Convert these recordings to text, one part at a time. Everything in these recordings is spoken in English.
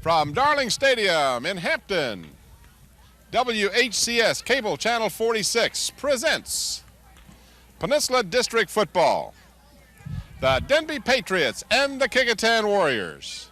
From Darling Stadium in Hampton, WHCS Cable Channel 46 presents Peninsula District Football, the Denbigh Patriots and the Kecoughtan Warriors.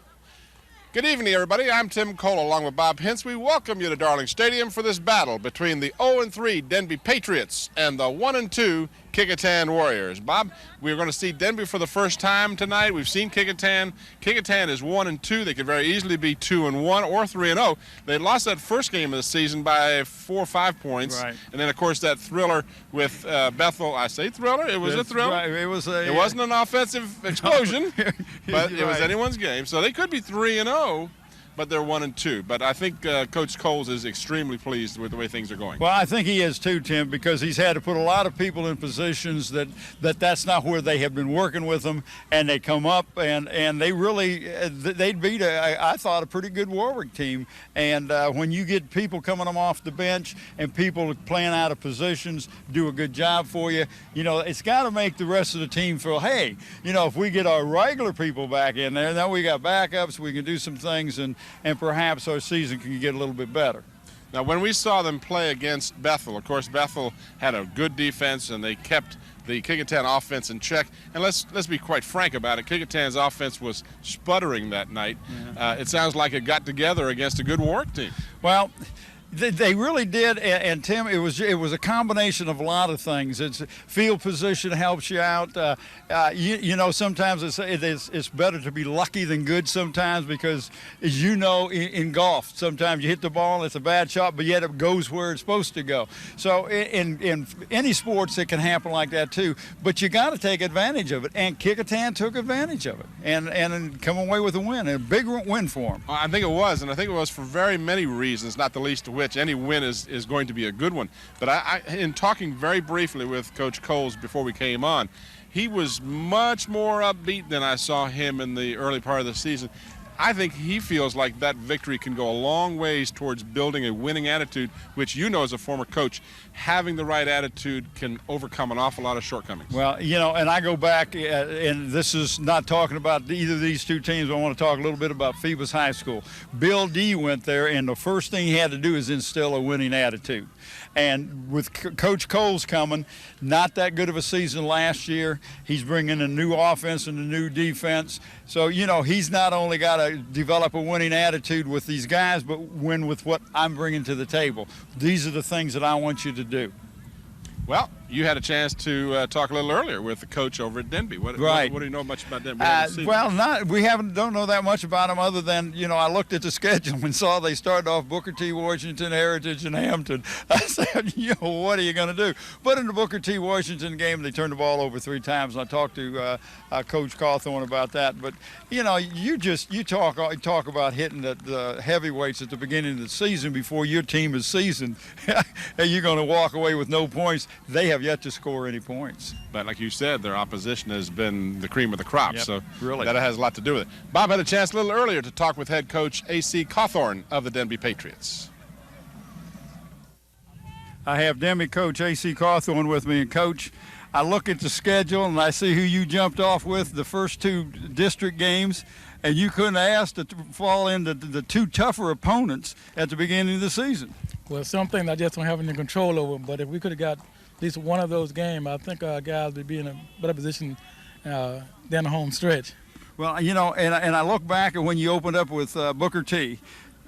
Good evening, everybody. I'm Tim Cole along with Bob Hintz. We welcome you to Darling Stadium for this battle between the 0-3 Denbigh Patriots and the 1-2 Kecoughtan Warriors. Bob, we're going to see Denbigh for the first time tonight. We've seen Kecoughtan. Kecoughtan is 1-2. They could very easily be 2-1 or 3-0. They lost that first game of the season by 4 or 5 points. Right. And then, of course, that thriller with Bethel. I say thriller. It was a thriller. Right. It wasn't an offensive explosion, but it was anyone's game. So they could be 3-0. But they're 1-2. But I think Coach Coles is extremely pleased with the way things are going. Well, I think he is too, Tim, because he's had to put a lot of people in positions that's not where they have been working with them, and they come up and they really they'd beat I thought a pretty good Warwick team. And when you get people coming them off the bench and people playing out of positions, do a good job for you, you know, it's got to make the rest of the team feel, hey, you know, if we get our regular people back in there, now we got backups, we can do some things, and perhaps our season can get a little bit better. Now, when we saw them play against Bethel, of course, Bethel had a good defense, and they kept the Kecoughtan offense in check. And let's be quite frank about it. Kecoughtan's offense was sputtering that night. Yeah. It sounds like it got together against a good Warwick team. Well, they really did, and Tim, it was a combination of a lot of things. It's field position helps you out. You know, sometimes it's better to be lucky than good sometimes, because, as you know, in golf, sometimes you hit the ball and it's a bad shot, but yet it goes where it's supposed to go. So in any sports, it can happen like that too. But you got to take advantage of it, and Kecoughtan took advantage of it and come away with a win, a big win for them. I think it was, and I think it was for very many reasons, not the least of which any win is going to be a good one. But I in talking very briefly with Coach Coles before we came on, he was much more upbeat than I saw him in the early part of the season. I think he feels like that victory can go a long ways towards building a winning attitude, which, you know, as a former coach, having the right attitude can overcome an awful lot of shortcomings. Well, you know, and I go back, and this is not talking about either of these two teams. I want to talk a little bit about Phoebus High School. Bill D went there, and the first thing he had to do is instill a winning attitude. And with Coach Coles coming, not that good of a season last year. He's bringing a new offense and a new defense. So, you know, he's not only got to develop a winning attitude with these guys, but win with what I'm bringing to the table. These are the things that I want you to do. Well, you had a chance to talk a little earlier with the coach over at Denbigh. What do you know much about Denbigh? Well, we don't know that much about them, other than, you know, I looked at the schedule and saw they started off Booker T. Washington, Heritage, and Hampton. I said, you know, what are you going to do? But in the Booker T. Washington game, they turned the ball over 3 times, and I talked to Coach Cawthorn about that. But, you know, you talk about hitting the heavyweights at the beginning of the season before your team is seasoned, and you're going to walk away with no points. They have yet to score any points. But like you said, their opposition has been the cream of the crop, yep, so really, that has a lot to do with it. Bob had a chance a little earlier to talk with head coach A.C. Cawthorn of the Denbigh Patriots. I have Denbigh coach A.C. Cawthorn with me, and Coach, I look at the schedule and I see who you jumped off with the first 2 district games, and you couldn't ask to fall into the 2 tougher opponents at the beginning of the season. Well, something I just don't have any control over, but if we could have got at least one of those games, I think our guys would be in a better position down the home stretch. Well, you know, and I look back at when you opened up with Booker T.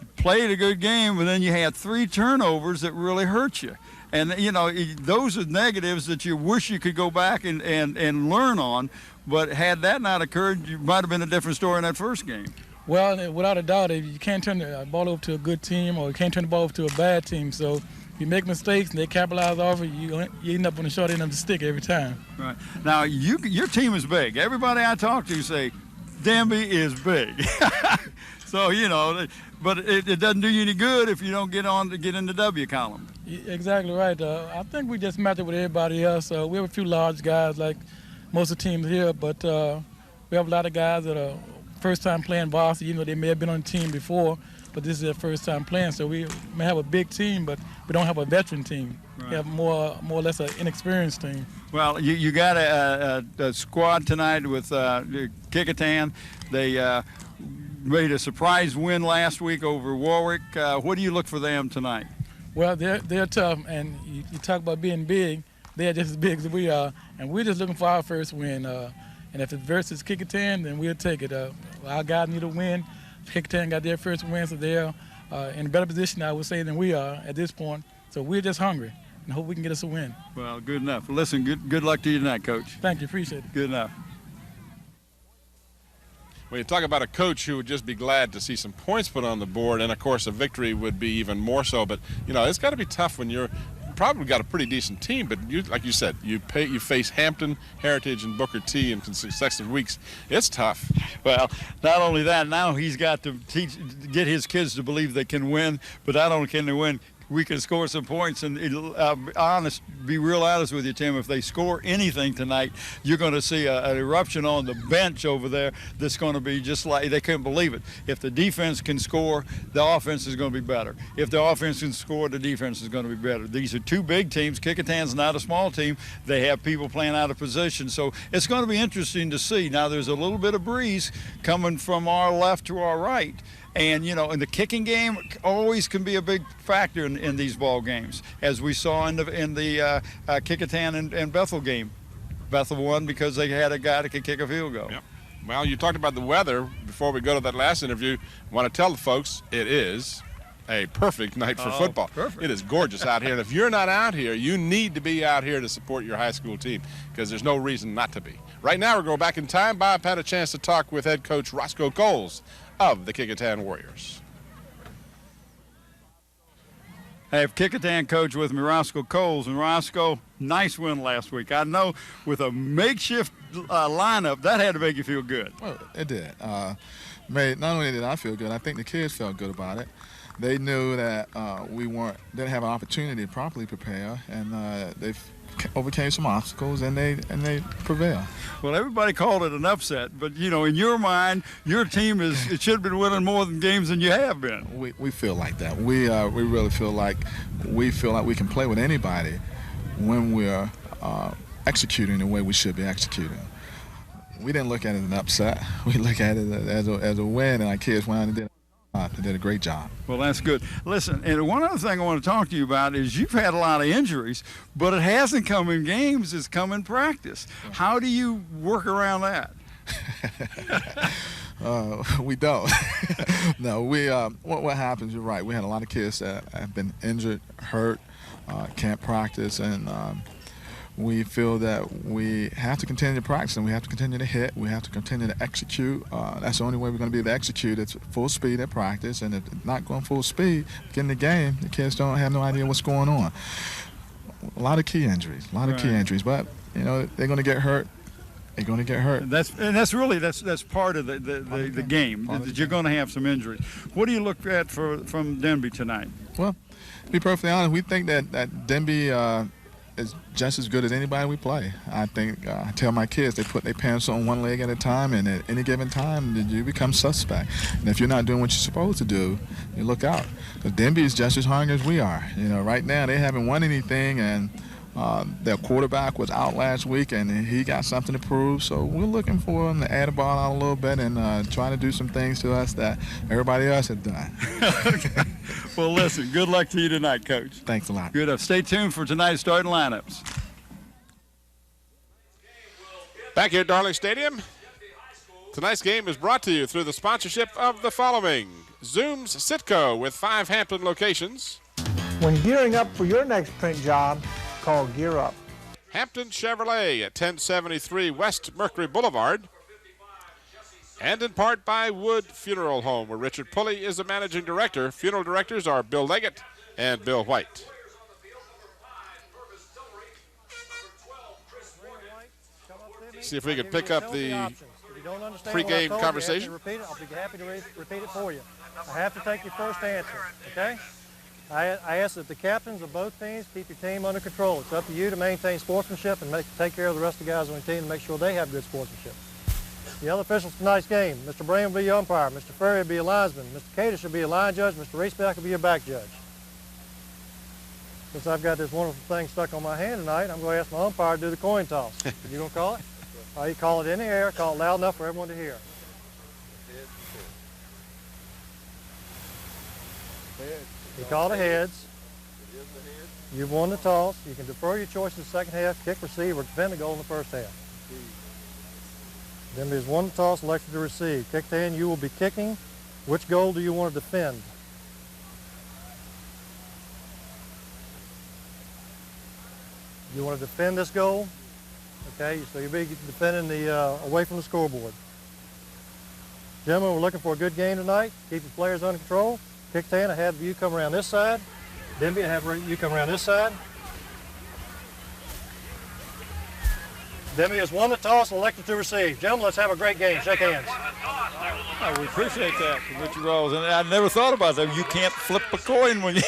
You played a good game, but then you had 3 turnovers that really hurt you. And, you know, those are negatives that you wish you could go back and learn on, but had that not occurred, you might have been a different story in that first game. Well, without a doubt, you can't turn the ball over to a good team, or you can't turn the ball over to a bad team. So if you make mistakes and they capitalize off it, you end up on the short end of the stick every time. Right. Now, your team is big. Everybody I talk to say Denbigh is big. So, you know, but it doesn't do you any good if you don't get in the W column. Exactly right. I think we just match it with everybody else. We have a few large guys like most of the teams here, but we have a lot of guys that are first time playing varsity. You know, they may have been on the team before, but this is their first time playing. So we may have a big team, but we don't have a veteran team. Right. We have more or less an inexperienced team. Well, you got a squad tonight with Kecoughtan. They made a surprise win last week over Warwick. What do you look for them tonight? Well, they're tough, and you talk about being big. They're just as big as we are, and we're just looking for our first win. And if it's versus Kecoughtan, then we'll take it. Our guys need a win. Kecoughtan got their first win, so they're in a better position, I would say, than we are at this point. So we're just hungry and hope we can get us a win. Well, good enough. Listen, good luck to you tonight, Coach. Thank you. Appreciate it. Good enough. When you talk about a coach who would just be glad to see some points put on the board, and of course a victory would be even more so. But you know, it's got to be tough when you're probably got a pretty decent team, but you, like you said, you face Hampton, Heritage, and Booker T in successive weeks. It's tough. Well, not only that, now he's got to get his kids to believe they can win. But not only can they win, we can score some points. And be real honest with you, Tim, if they score anything tonight, you're going to see an eruption on the bench over there that's going to be just like they couldn't believe it. If the defense can score, the offense is going to be better. If the offense can score, the defense is going to be better. These are two big teams. Kecoughtan's not a small team. They have people playing out of position. So it's going to be interesting to see. Now, there's a little bit of breeze coming from our left to our right. And, you know, in the kicking game always can be a big factor in these ball games, as we saw in the Kecoughtan and Bethel game. Bethel won because they had a guy that could kick a field goal. Yep. Well, you talked about the weather before we go to that last interview. I want to tell the folks it is a perfect night for football. Perfect. It is gorgeous out here. And if you're not out here, you need to be out here to support your high school team, because there's no reason not to be. Right now, we're going back in time. Bob had a chance to talk with head coach Roscoe Coles of the Kecoughtan Warriors. I have Kecoughtan coach with me, Roscoe Coles. And Roscoe, nice win last week. I know with a makeshift lineup, that had to make you feel good. Well, it did. Not only did I feel good, I think the kids felt good about it. They knew that we didn't have an opportunity to properly prepare, and they overcame some obstacles, and they prevailed. Well, everybody called it an upset, but you know, in your mind, your team it should have been winning more games than you have been. We feel like that. We really feel like we can play with anybody when we're executing the way we should be executing. We didn't look at it as an upset. We look at it as a win, and our kids went out and did a great job. Well, that's good. Listen, and one other thing I want to talk to you about is you've had a lot of injuries, but it hasn't come in games, it's come in practice. How do you work around that? We don't. No, what happens, you're right, we had a lot of kids that have been injured, hurt, can't practice, and we feel that we have to continue to practice, and we have to continue to hit. We have to continue to execute. That's the only way we're going to be able to execute. It's full speed at practice, and if not going full speed, getting the game, the kids don't have no idea what's going on. A lot of key injuries, key injuries. But you know, they're going to get hurt. They're going to get hurt. That's part of the game. That you're going to have some injuries. What do you look at from Denbigh tonight? Well, to be perfectly honest, we think that Denbigh is just as good as anybody we play. I think I tell my kids they put their pants on one leg at a time, and at any given time you become suspect. And if you're not doing what you're supposed to do, you look out. Because Denbigh is just as hungry as we are. You know, right now they haven't won anything, and their quarterback was out last week, and he got something to prove. So we're looking for him to add the ball out a little bit and try to do some things to us that everybody else has done. Well, listen, good luck to you tonight, Coach. Thanks a lot. Good. Stay tuned for tonight's starting lineups. Back here at Darling Stadium, tonight's game is brought to you through the sponsorship of the following: Zoom's Sitco with 5 Hampton locations. When gearing up for your next print job, call Gear Up. Hampton Chevrolet at 1073 West Mercury Boulevard. And in part by Wood Funeral Home, where Richard Pulley is the managing director. Funeral directors are Bill Leggett and Bill White. See if we can pick up the pre-game conversation. I'll be happy to repeat it for you. I have to take your first answer, okay? I ask that the captains of both teams keep your team under control. It's up to you to maintain sportsmanship and take care of the rest of the guys on the team and make sure they have good sportsmanship. The other officials tonight's game: Mr. Braham will be your umpire, Mr. Ferry will be a linesman, Mr. Cadish will be a line judge, Mr. Reesbeck will be your back judge. Since I've got this wonderful thing stuck on my hand tonight, I'm going to ask my umpire to do the coin toss. You going to call it? You call it in the air, call it loud enough for everyone to hear. He called the heads. You've won the toss. You can defer your choice in the second half, kick, receive, or defend the goal in the first half. Denbigh has won the toss, elected to receive. Kecoughtan, you will be kicking. Which goal do you want to defend? You want to defend this goal? Okay, so you'll be defending the away from the scoreboard. Gentlemen, we're looking for a good game tonight. Keep your players under control. Kecoughtan, I have you come around this side. Denbigh, I have you come around this side. Denbigh has won the toss and elected to receive. Gentlemen, let's have a great game. Shake hands. Oh, we appreciate that from Richard Rawls. And I never thought about that. You can't flip a coin when you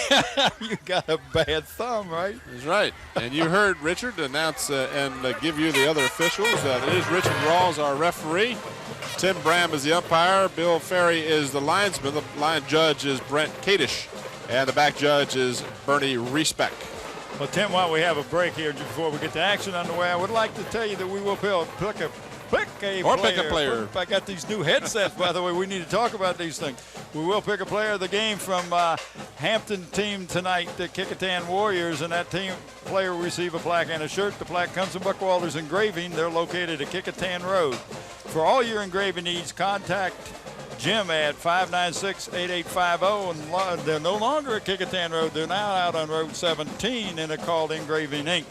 got a bad thumb, right? That's right. And you heard Richard announce and give you the other officials. It is Richard Rawls, our referee. Tim Bram is the umpire. Bill Ferry is the linesman. The line judge is Brent Kadish. And the back judge is Bernie Riesbeck. Well, Tim, while we have a break here just before we get to action underway, I would like to tell you that we will pick a player. I got these new headsets, by the way. We need to talk about these things. We will pick a player of the game from Hampton team tonight, the Kecoughtan Warriors, and that team player will receive a plaque and a shirt. The plaque comes from Buckwalder's Engraving. They're located at Kecoughtan Road. For all your engraving needs, contact Jim at 596-8850, and they're no longer at Kecoughtan Road. They're now out on Road 17, and they're called Engraving Inc.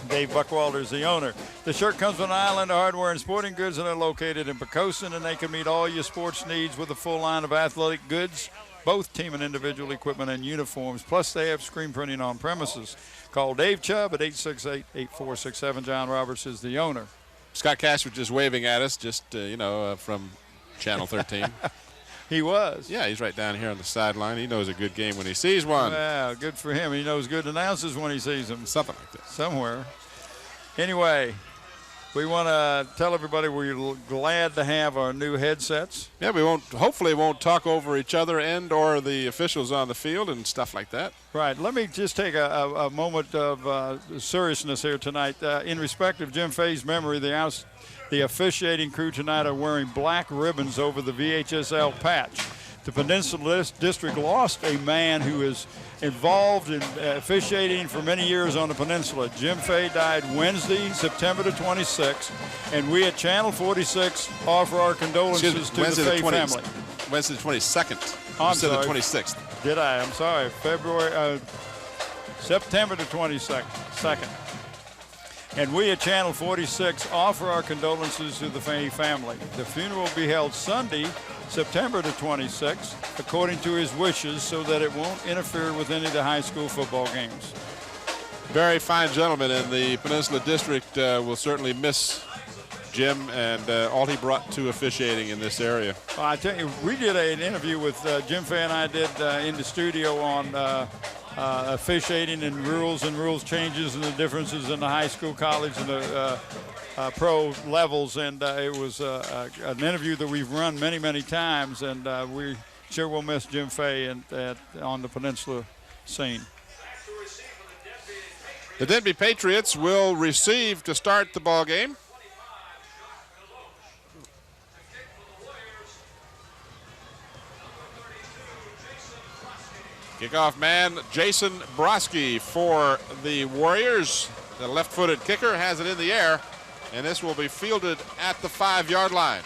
Dave Buckwalder is the owner. The shirt comes from Island Hardware and Sporting Goods, and they're located in Poquoson, and they can meet all your sports needs with a full line of athletic goods, both team and individual equipment and uniforms. Plus, they have screen printing on premises. Call Dave Chubb at 868-8467. John Roberts is the owner. Scott Cash was just waving at us, just, from Channel 13. He was. Yeah, he's right down here on the sideline. He knows a good game when he sees one. Well, good for him. He knows good announcers when he sees them. Something like that. Somewhere. Anyway, we want to tell everybody we're glad to have our new headsets. Yeah, we hopefully won't talk over each other and or the officials on the field and stuff like that. Right. Let me just take a moment of seriousness here tonight. In respect of Jim Fay's memory, the officiating crew tonight are wearing black ribbons over the VHSL patch. The Peninsula District lost a man who is involved in officiating for many years on the peninsula. Jim Fay died Wednesday, September the 26th, and we at Channel 46 offer our condolences to the Fay family. Wednesday the 22nd. I'm sorry. the 26th. Did I? I'm sorry. September the 22nd. And we at Channel 46 offer our condolences to the Fay family. The funeral will be held Sunday, September the 26th, according to his wishes, so that it won't interfere with any of the high school football games. Very fine gentleman, and the Peninsula District will certainly miss Jim and all he brought to officiating in this area. Well, I tell you, we did an interview with Jim Fay and I did in the studio on officiating and rules changes and the differences in the high school, college, and the pro levels, and it was an interview that we've run many, many times, and we sure will miss Jim Fay on the Peninsula scene. The Denbigh Patriots will receive to start the ball game. Kickoff man Jason Broski for the Warriors. The left-footed kicker has it in the air, and this will be fielded at the 5-yard line.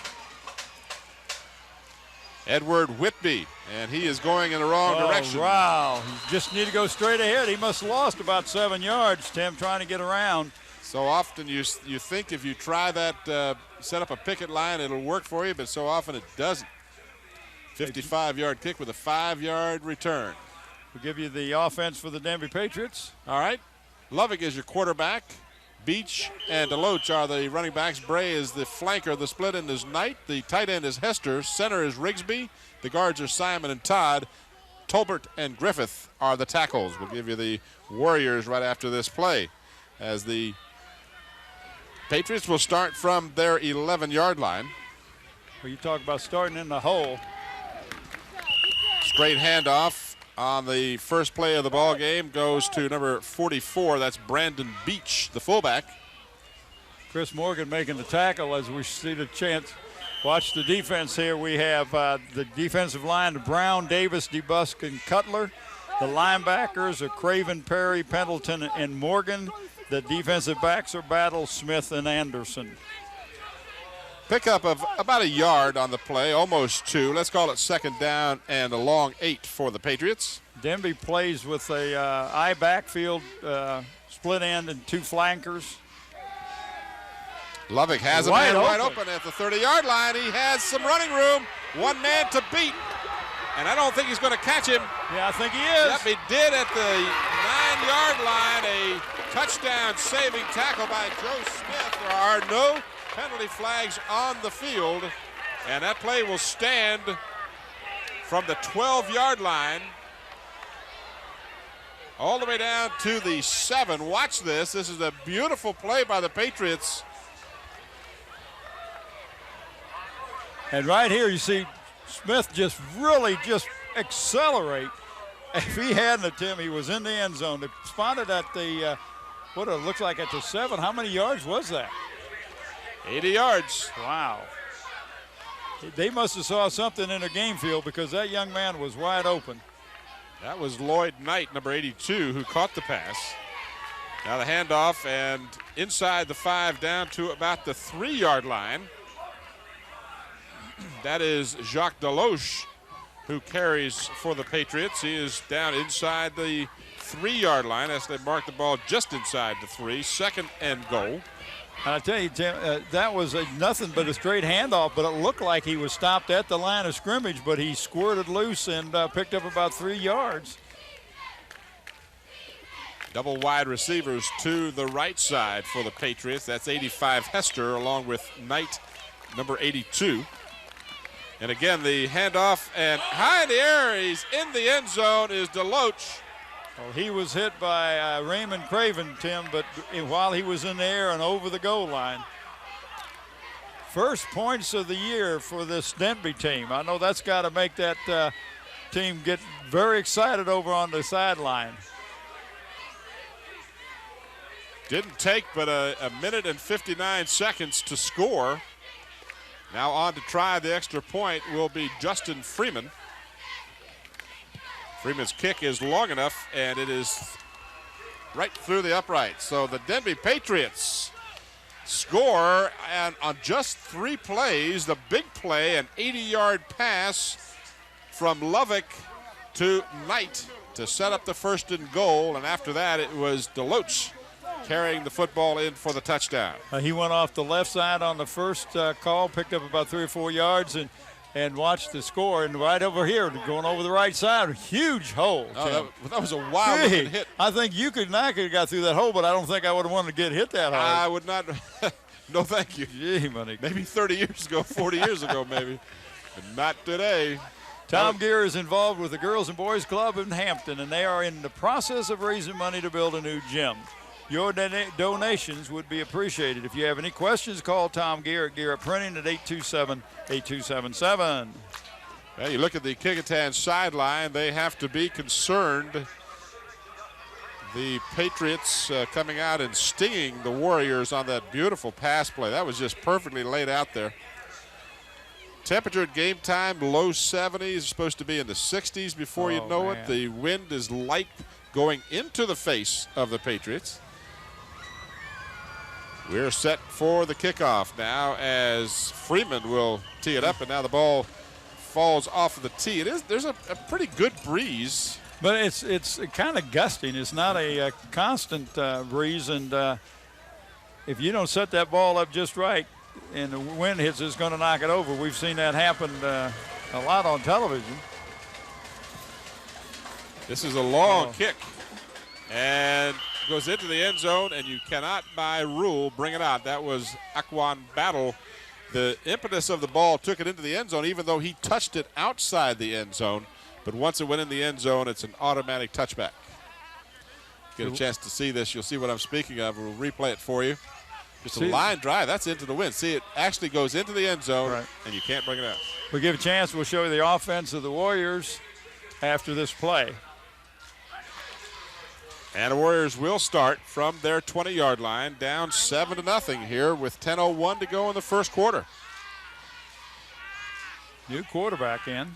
Edward Whitby, and he is going in the wrong direction. Wow, he just need to go straight ahead. He must have lost about 7 yards, Tim, trying to get around. So often you think if you try that, set up a picket line, it'll work for you, but so often it doesn't. 55-yard kick with a 5-yard return. We'll give you the offense for the Denbigh Patriots. All right. Lovick is your quarterback. Beach and DeLoach are the running backs. Bray is the flanker. The split end is Knight. The tight end is Hester. Center is Rigsby. The guards are Simon and Todd. Tolbert and Griffith are the tackles. We'll give you the Warriors right after this play, as the Patriots will start from their 11-yard line. Well, you talk about starting in the hole. Straight handoff on the first play of the ball game goes to number 44. That's Brandon Beach, the fullback. Chris Morgan making the tackle as we see the chance Watch the defense here. We have the defensive line, Brown, Davis, DeBusk, and Cutler. The linebackers are Craven, Perry, Pendleton, and Morgan. The defensive backs are Battle, Smith, and Anderson. Pickup of about a yard on the play, almost 2. Let's call it second down and a long 8 for the Patriots. Denbigh plays with a I backfield, split end, and 2 flankers. Lovick has a man wide open at the 30-yard line. He has some running room. One man to beat. And I don't think he's going to catch him. Yeah, I think he is. Yep, he did at the 9-yard line. A touchdown saving tackle by Joe Smith. There are no penalty flags on the field. And that play will stand from the 12-yard line all the way down to the 7. Watch this. This is a beautiful play by the Patriots. And right here you see Smith just really accelerate. If he hadn't, Tim, he was in the end zone. They spotted at the, what it looks like at the 7. How many yards was that? 80 yards. Wow. They must have saw something in the game field because that young man was wide open. That was Lloyd Knight, number 82, who caught the pass. Now the handoff and inside the 5 down to about the 3-yard line. That is Jacques Deloche who carries for the Patriots. He is down inside the 3-yard line as they mark the ball just inside the 3. Second and goal. And I tell you, Tim, that was nothing but a straight handoff, but it looked like he was stopped at the line of scrimmage, but he squirted loose and picked up about 3 yards. Double wide receivers to the right side for the Patriots. That's 85 Hester along with Knight, number 82. And again, the handoff and high in the air, he's in the end zone, is Deloche. Well, he was hit by Raymond Craven, Tim, but while he was in the air and over the goal line. First points of the year for this Denbigh team. I know that's got to make that team get very excited over on the sideline. Didn't take but a minute and 59 seconds to score. Now on to try the extra point will be Justin Freeman. Freeman's kick is long enough, and it is right through the upright. So the Denbigh Patriots score, and on just 3 plays, the big play, an 80-yard pass from Lovick to Knight to set up the first and goal, and after that it was Deloche carrying the football in for the touchdown. He went off the left side on the first call, picked up about 3 or 4 yards, and watched the score. And right over here, going over the right side, huge hole. Oh, that was a wild-looking hit. I think you could not have got through that hole, but I don't think I would have wanted to get hit that hard. I would not. No, thank you. Gee, money. Maybe 30 years ago, 40 years ago, maybe. But not today. Tom Gear is involved with the Girls and Boys Club in Hampton, and they are in the process of raising money to build a new gym. Your donations would be appreciated. If you have any questions, call Tom Gear at Gear Printing at 827-8277. Well, you look at the Kecoughtan sideline, they have to be concerned. The Patriots coming out and stinging the Warriors on that beautiful pass play. That was just perfectly laid out there. Temperature at game time, low 70s, supposed to be in the 60s before you know it. The wind is light going into the face of the Patriots. We're set for the kickoff now as Freeman will tee it up, and now the ball falls off of the tee. There's a pretty good breeze. But it's kind of gusting. It's not a constant breeze, and if you don't set that ball up just right and the wind hits, it's going to knock it over. We've seen that happen a lot on television. This is a long kick, and goes into the end zone, and you cannot, by rule, bring it out. That was Aquan Battle. The impetus of the ball took it into the end zone, even though he touched it outside the end zone. But once it went in the end zone, it's an automatic touchback. Get a chance to see this, you'll see what I'm speaking of. We'll replay it for you. Just a line drive. That's into the wind. See, it actually goes into the end zone, and you can't bring it out. We'll give a chance. We'll show you the offense of the Warriors after this play. And the Warriors will start from their 20-yard line, down 7-0 here with 10:01 to go in the first quarter. New quarterback in.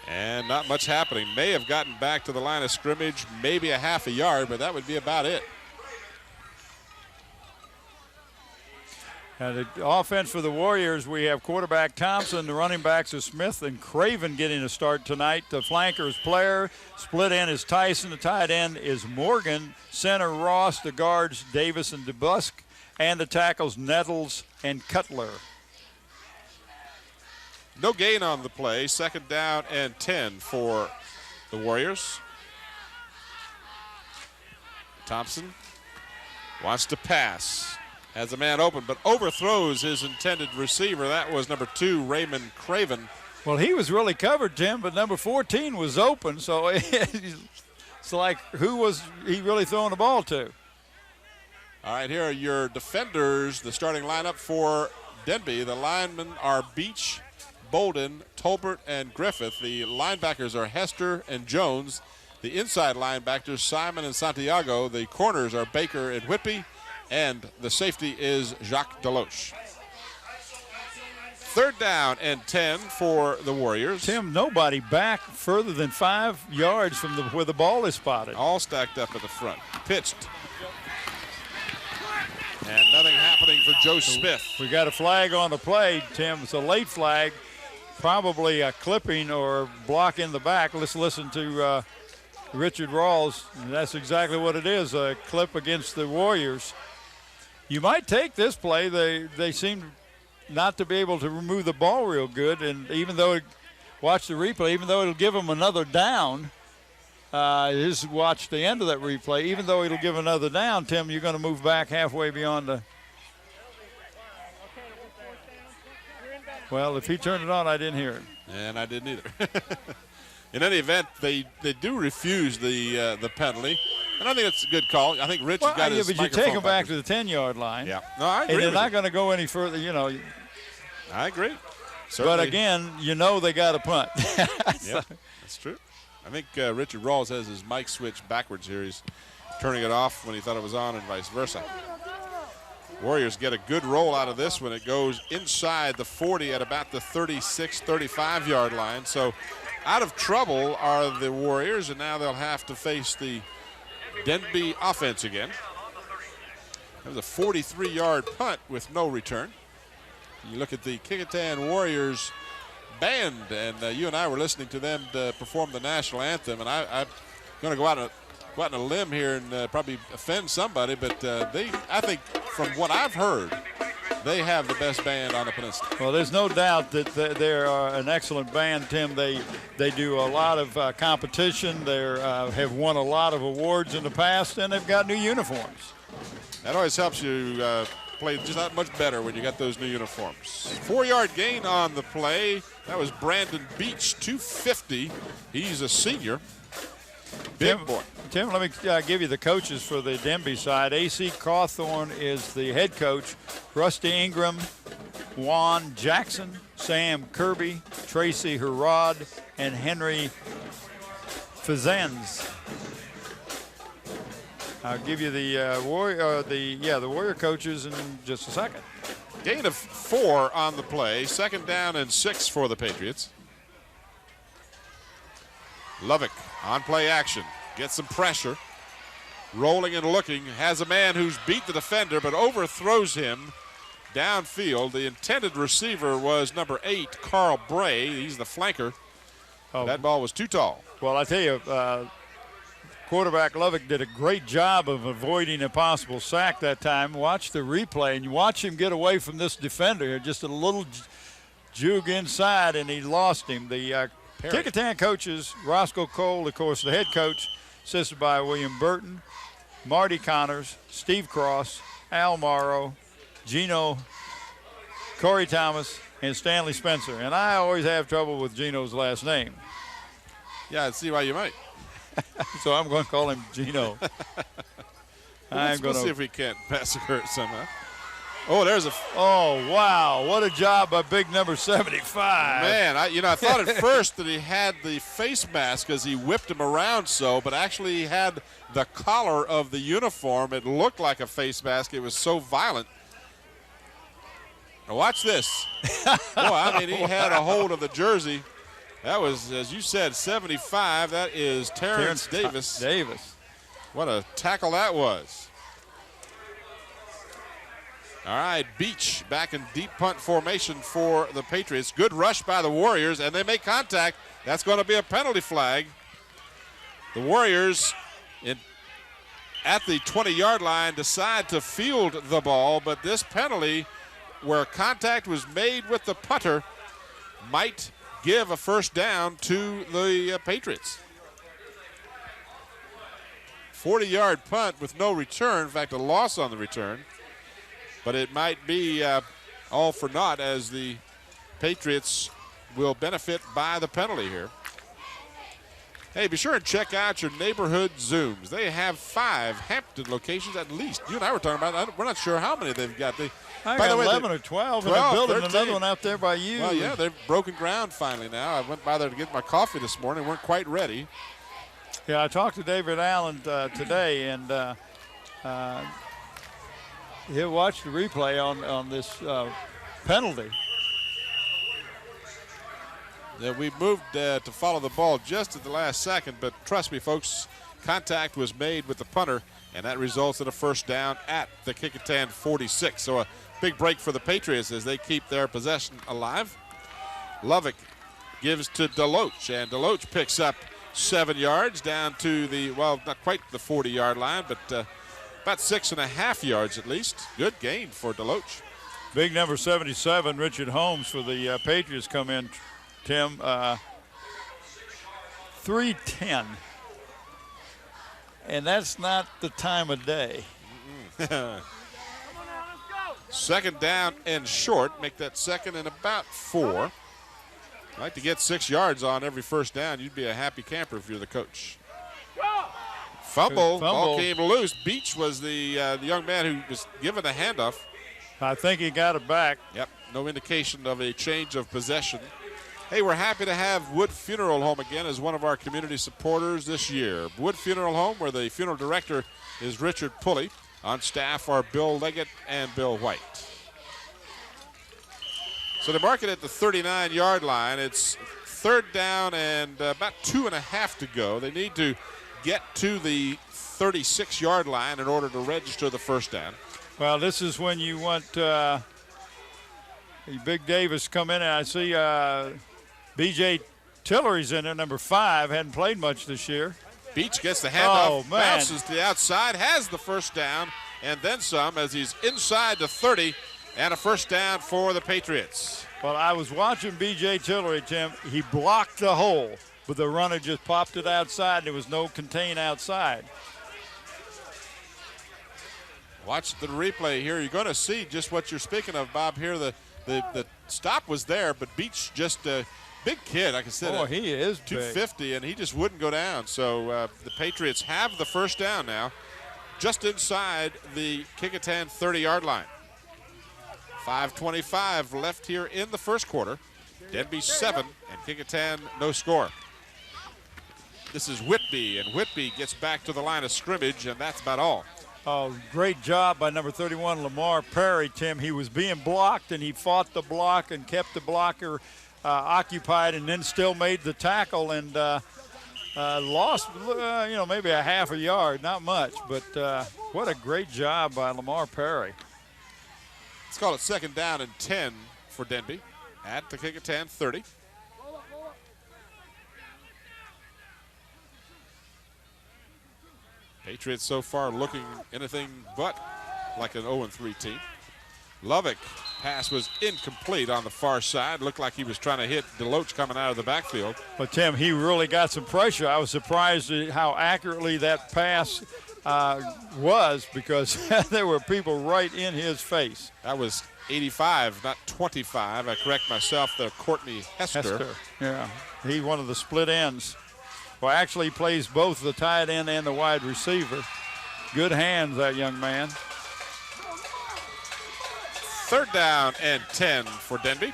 And not much happening. May have gotten back to the line of scrimmage, maybe a half a yard, but that would be about it. And the offense for the Warriors, we have quarterback Thompson, the running backs are Smith and Craven getting a start tonight. The flankers Player, split end is Tyson, the tight end is Morgan, center Ross, the guards Davis and DeBusk, and the tackles Nettles and Cutler. No gain on the play. 2nd down and 10 for the Warriors. Thompson wants to pass. Has a man open, but overthrows his intended receiver. That was number 2, Raymond Craven. Well, he was really covered, Tim, but number 14 was open, so it's like, who was he really throwing the ball to? All right, here are your defenders, the starting lineup for Denbigh. The linemen are Beach, Bolden, Tolbert, and Griffith. The linebackers are Hester and Jones. The inside linebackers, Simon and Santiago. The corners are Baker and Whitby. And the safety is Jacques Deloche. 3rd down and 10 for the Warriors. Tim, nobody back further than 5 yards from where the ball is spotted. All stacked up at the front. Pitched. And nothing happening for Joe Smith. We got a flag on the play, Tim. It's a late flag, probably a clipping or block in the back. Let's listen to Richard Rawls. And that's exactly what it is, a clip against the Warriors. You might take this play. They seem not to be able to remove the ball real good, and even though, watch the replay, even though it'll give them another down, just watch the end of that replay. Even though it'll give another down, Tim, you're going to move back halfway beyond the. Well, if he turned it on, I didn't hear it. And I didn't either. In any event, they do refuse the penalty. And I think it's a good call. I think Rich got his but you take them back to the 10-yard line. Yeah. No, I agree. And they're with not going to go any further, I agree. Certainly. But again, they got to punt. Yeah, that's true. I think Richard Rawls has his mic switched backwards here. He's turning it off when he thought it was on and vice versa. Warriors get a good roll out of this when it goes inside the 40 at about the 36, 35-yard line. So out of trouble are the Warriors, and now they'll have to face the Denbigh offense again. That was a 43-yard punt with no return. You look at the Kecoughtan Warriors band, and you and I were listening to them to perform the national anthem, and I'm going to go out on a limb here and probably offend somebody, but I think from what I've heard, they have the best band on the peninsula. Well, there's no doubt that they are an excellent band, Tim. They do a lot of competition. They have won a lot of awards in the past, and they've got new uniforms. That always helps you play just that much better when you got those new uniforms. 4-yard gain on the play. That was Brandon Beach, 250. He's a senior. Big boy. Tim, let me give you the coaches for the Denbigh side. A.C. Cawthorn is the head coach. Rusty Ingram, Juan Jackson, Sam Kirby, Tracy Herrod, and Henry Fazens. I'll give you the Warrior coaches in just a second. Gain of 4 on the play. 2nd down and 6 for the Patriots. Lovick on play action. Gets some pressure. Rolling and looking. Has a man who's beat the defender but overthrows him downfield. The intended receiver was number 8, Carl Bray. He's the flanker. Oh. That ball was too tall. Well, I tell you, quarterback Lovick did a great job of avoiding a possible sack that time. Watch the replay, and you watch him get away from this defender. Just a little jug inside, and he lost him. The Kecoughtan coaches, Roscoe Cole, of course, the head coach, assisted by William Burton, Marty Connors, Steve Cross, Al Morrow, Gino, Corey Thomas, and Stanley Spencer. And I always have trouble with Gino's last name. Yeah, I see why you might. So I'm going to call him Gino. Let's see if we can't massacre it somehow. Oh, there's a. Oh, wow. What a job by big number 75. Man, I thought at first that he had the face mask because he whipped him around so, but actually he had the collar of the uniform. It looked like a face mask. It was so violent. Now watch this. Boy, I mean, he had a hold of the jersey. That was, as you said, 75. That is Terrence Davis. What a tackle that was. All right, Beach back in deep punt formation for the Patriots. Good rush by the Warriors, and they make contact. That's going to be a penalty flag. The Warriors at the 20-yard line decide to field the ball, but this penalty where contact was made with the punter might give a first down to the Patriots. 40-yard punt with no return, in fact, a loss on the return. But it might be all for naught as the Patriots will benefit by the penalty here. Hey, be sure and check out your neighborhood Zooms. They have 5 Hampton locations at least. You and I were talking about, we're not sure how many they've got. By the way, 11 or 12, and they're building 13. Another one out there by you. Well, yeah, they've broken ground finally now. I went by there to get my coffee this morning. Weren't quite ready. Yeah, I talked to David Allen today, and he'll watch the replay on this penalty. Yeah, we moved to follow the ball just at the last second, but trust me, folks, contact was made with the punter, and that results in a first down at the Kecoughtan 46. So a big break for the Patriots as they keep their possession alive. Lovick gives to Deloach, and Deloach picks up 7 yards down to the, well, not quite the 40-yard line, but about 6.5 yards at least. Good gain for Deloach. Big number 77, Richard Holmes for the Patriots come in, Tim. 3:10. And that's not the time of day. Second down and short. Make that second and about 4. Like to get 6 yards on every first down. You'd be a happy camper if you're the coach. Fumble. Ball came loose. Beach was the young man who was given a handoff. I think he got it back. Yep. No indication of a change of possession. Hey, we're happy to have Wood Funeral Home again as one of our community supporters this year. Wood Funeral Home, where the funeral director is Richard Pulley. On staff are Bill Leggett and Bill White. So they mark it at the 39-yard line. It's third down and about 2.5 to go. They need to get to the 36-yard line in order to register the first down. Well, this is when you want Big Davis come in, and I see B.J. Tillery's in there, number 5, hadn't played much this year. Beach gets the handoff, bounces to the outside, has the first down, and then some as he's inside the 30, and a first down for the Patriots. Well, I was watching B.J. Tillery, Tim. He blocked the hole, but the runner just popped it outside. There was no contain outside. Watch the replay here. You're going to see just what you're speaking of, Bob, here. The stop was there, but Beach just big kid, like I said. Oh, he is 250, big. and he just wouldn't go down. So the Patriots have the first down now, just inside the Kecoughtan 30-yard line. 5:25 left here in the first quarter. Denbigh 7 and Kecoughtan no score. This is Whitby, and Whitby gets back to the line of scrimmage, and that's about all. Oh, great job by number 31, Lamar Perry, Tim. He was being blocked, and he fought the block and kept the blocker occupied, and then still made the tackle and lost, maybe a half a yard, not much. But what a great job by Lamar Perry. Let's call it second down and 10 for Denbigh at the Kecoughtan 30. Patriots so far looking anything but like an 0-3 team. Lovick pass was incomplete on the far side. Looked like he was trying to hit Deloach coming out of the backfield. But, Tim, he really got some pressure. I was surprised at how accurately that pass was because there were people right in his face. That was 85, not 25. I correct myself there, Courtney Hester. Yeah, he's one of the split ends. Well, actually, he plays both the tight end and the wide receiver. Good hands, that young man. Third down and 10 for Denbigh.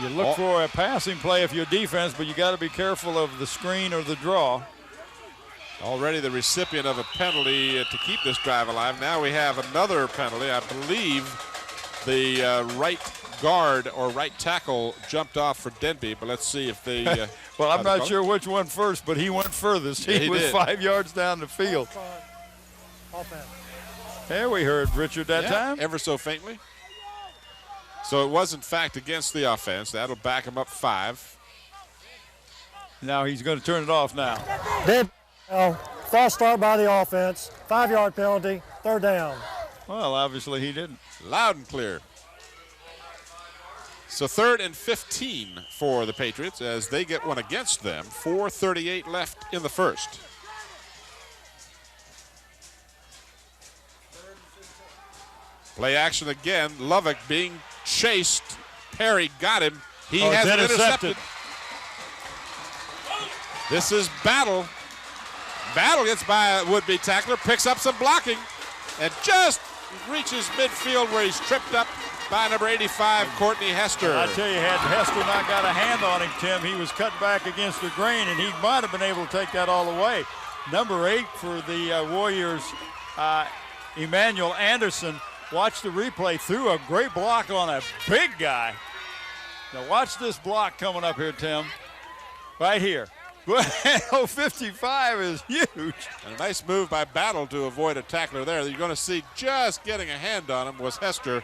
You look for a passing play if you're defense, but you got to be careful of the screen or the draw. Already the recipient of a penalty to keep this drive alive. Now we have another penalty, I believe, The right guard or right tackle jumped off for Denbigh, but let's see if they. Well, I'm not sure which one first, but he went furthest. Yeah, he was did. 5 yards down the field. Offense. There we heard Richard that time. Ever so faintly. So it was, in fact, against the offense. That'll back him up 5. Now he's going to turn it off now. False start by the offense. 5-yard penalty. 3rd down. Well, obviously he didn't. Loud and clear. So 3rd and 15 for the Patriots as they get one against them. 4:38 left in the first. Play action again. Lovick being chased. Perry got him. He has it intercepted. This is Battle. Battle gets by a would-be tackler, picks up some blocking, and just reaches midfield where he's tripped up by number 85, Courtney Hester. I tell you, had Hester not got a hand on him, Tim, he was cut back against the grain, and he might have been able to take that all the way. Number 8 for the Warriors, Emmanuel Anderson, watch the replay, threw a great block on a big guy. Now watch this block coming up here, Tim, right here. 55 is huge. And a nice move by Battle to avoid a tackler there. You're going to see just getting a hand on him was Hester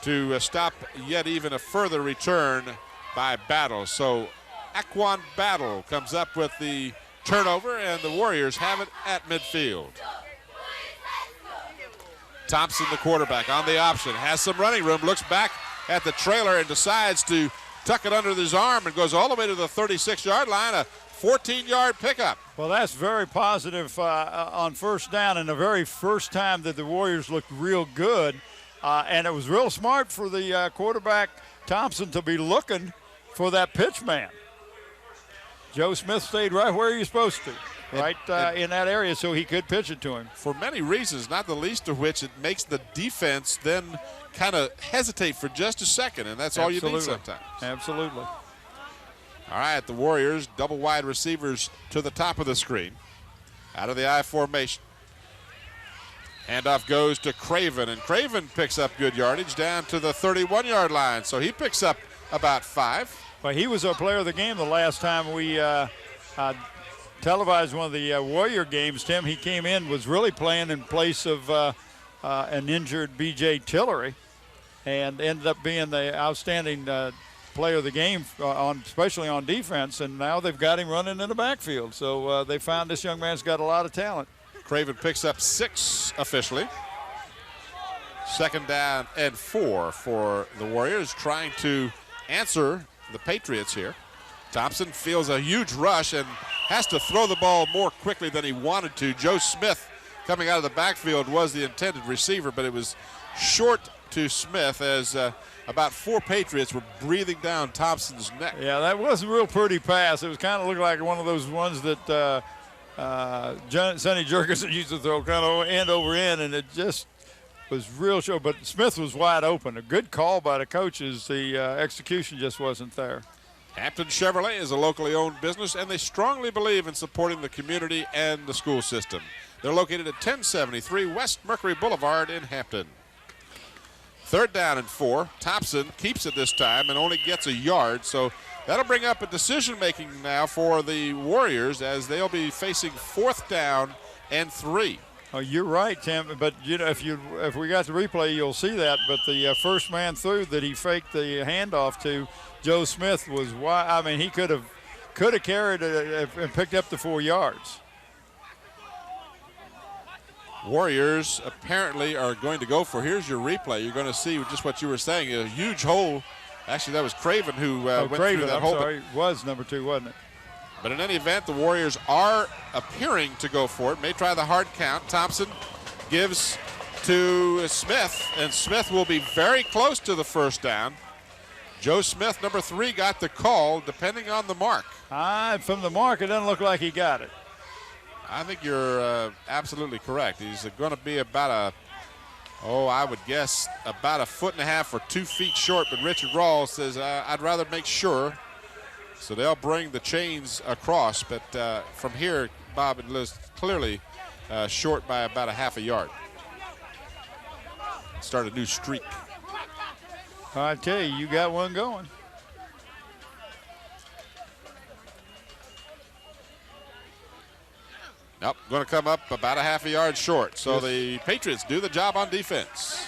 to stop yet even a further return by Battle. So Aquan Battle comes up with the turnover, and the Warriors have it at midfield. Thompson, the quarterback, on the option, has some running room, looks back at the trailer and decides to tuck it under his arm and goes all the way to the 36-yard line, a 14-yard pickup. Well, that's very positive on first down, and the very first time that the Warriors looked real good. And it was real smart for the quarterback, Thompson, to be looking for that pitch man. Joe Smith stayed right where he was supposed to, right in that area, so he could pitch it to him. For many reasons, not the least of which it makes the defense then kind of hesitate for just a second, and that's all you need sometimes. Absolutely. All right, the Warriors, double wide receivers to the top of the screen. Out of the I formation. Handoff goes to Craven, and Craven picks up good yardage down to the 31-yard line. So he picks up about 5. Well, he was our player of the game the last time we televised one of the Warrior games. Tim, he came in, was really playing in place of an injured B.J. Tillery, and ended up being the outstanding player of the game, especially on defense, and now they've got him running in the backfield. So they found this young man's got a lot of talent. Craven picks up 6 officially. 2nd down and 4 for the Warriors, trying to answer the Patriots here. Thompson feels a huge rush and has to throw the ball more quickly than he wanted to. Joe Smith coming out of the backfield was the intended receiver, but it was short to Smith as about 4 Patriots were breathing down Thompson's neck. Yeah, that wasn't a real pretty pass. It was kind of looked like one of those ones that Sonny Jurgensen used to throw kind of end over end, and it just was real short. But Smith was wide open. A good call by the coaches. The execution just wasn't there. Hampton Chevrolet is a locally owned business, and they strongly believe in supporting the community and the school system. They're located at 1073 West Mercury Boulevard in Hampton. 3rd down and 4. Thompson keeps it this time and only gets a yard, so that'll bring up a decision-making now for the Warriors as they'll be facing 4th down and 3. Oh, you're right, Tim. But you know, if we got the replay, you'll see that. But the first man through that he faked the handoff to, Joe Smith, was wide. I mean, he could have carried it and picked up the 4 yards. Warriors apparently are going to go for, here's your replay. You're going to see just what you were saying, a huge hole. Actually, that was Craven who went through that hole. Sorry, it was number 2, wasn't it? But in any event, the Warriors are appearing to go for it. May try the hard count. Thompson gives to Smith, and Smith will be very close to the 1st down. Joe Smith, number 3, got the call, depending on the mark. From the mark, it doesn't look like he got it. I think you're absolutely correct. He's going to be about I would guess about 1.5 or 2 feet short, but Richard Rawls says, I'd rather make sure. So they'll bring the chains across, but from here, Bob and Liz, clearly short by about 1/2 yard. Start a new streak. I tell you, you got one going. Nope, going to come up about a half a yard short. So the Patriots do the job on defense.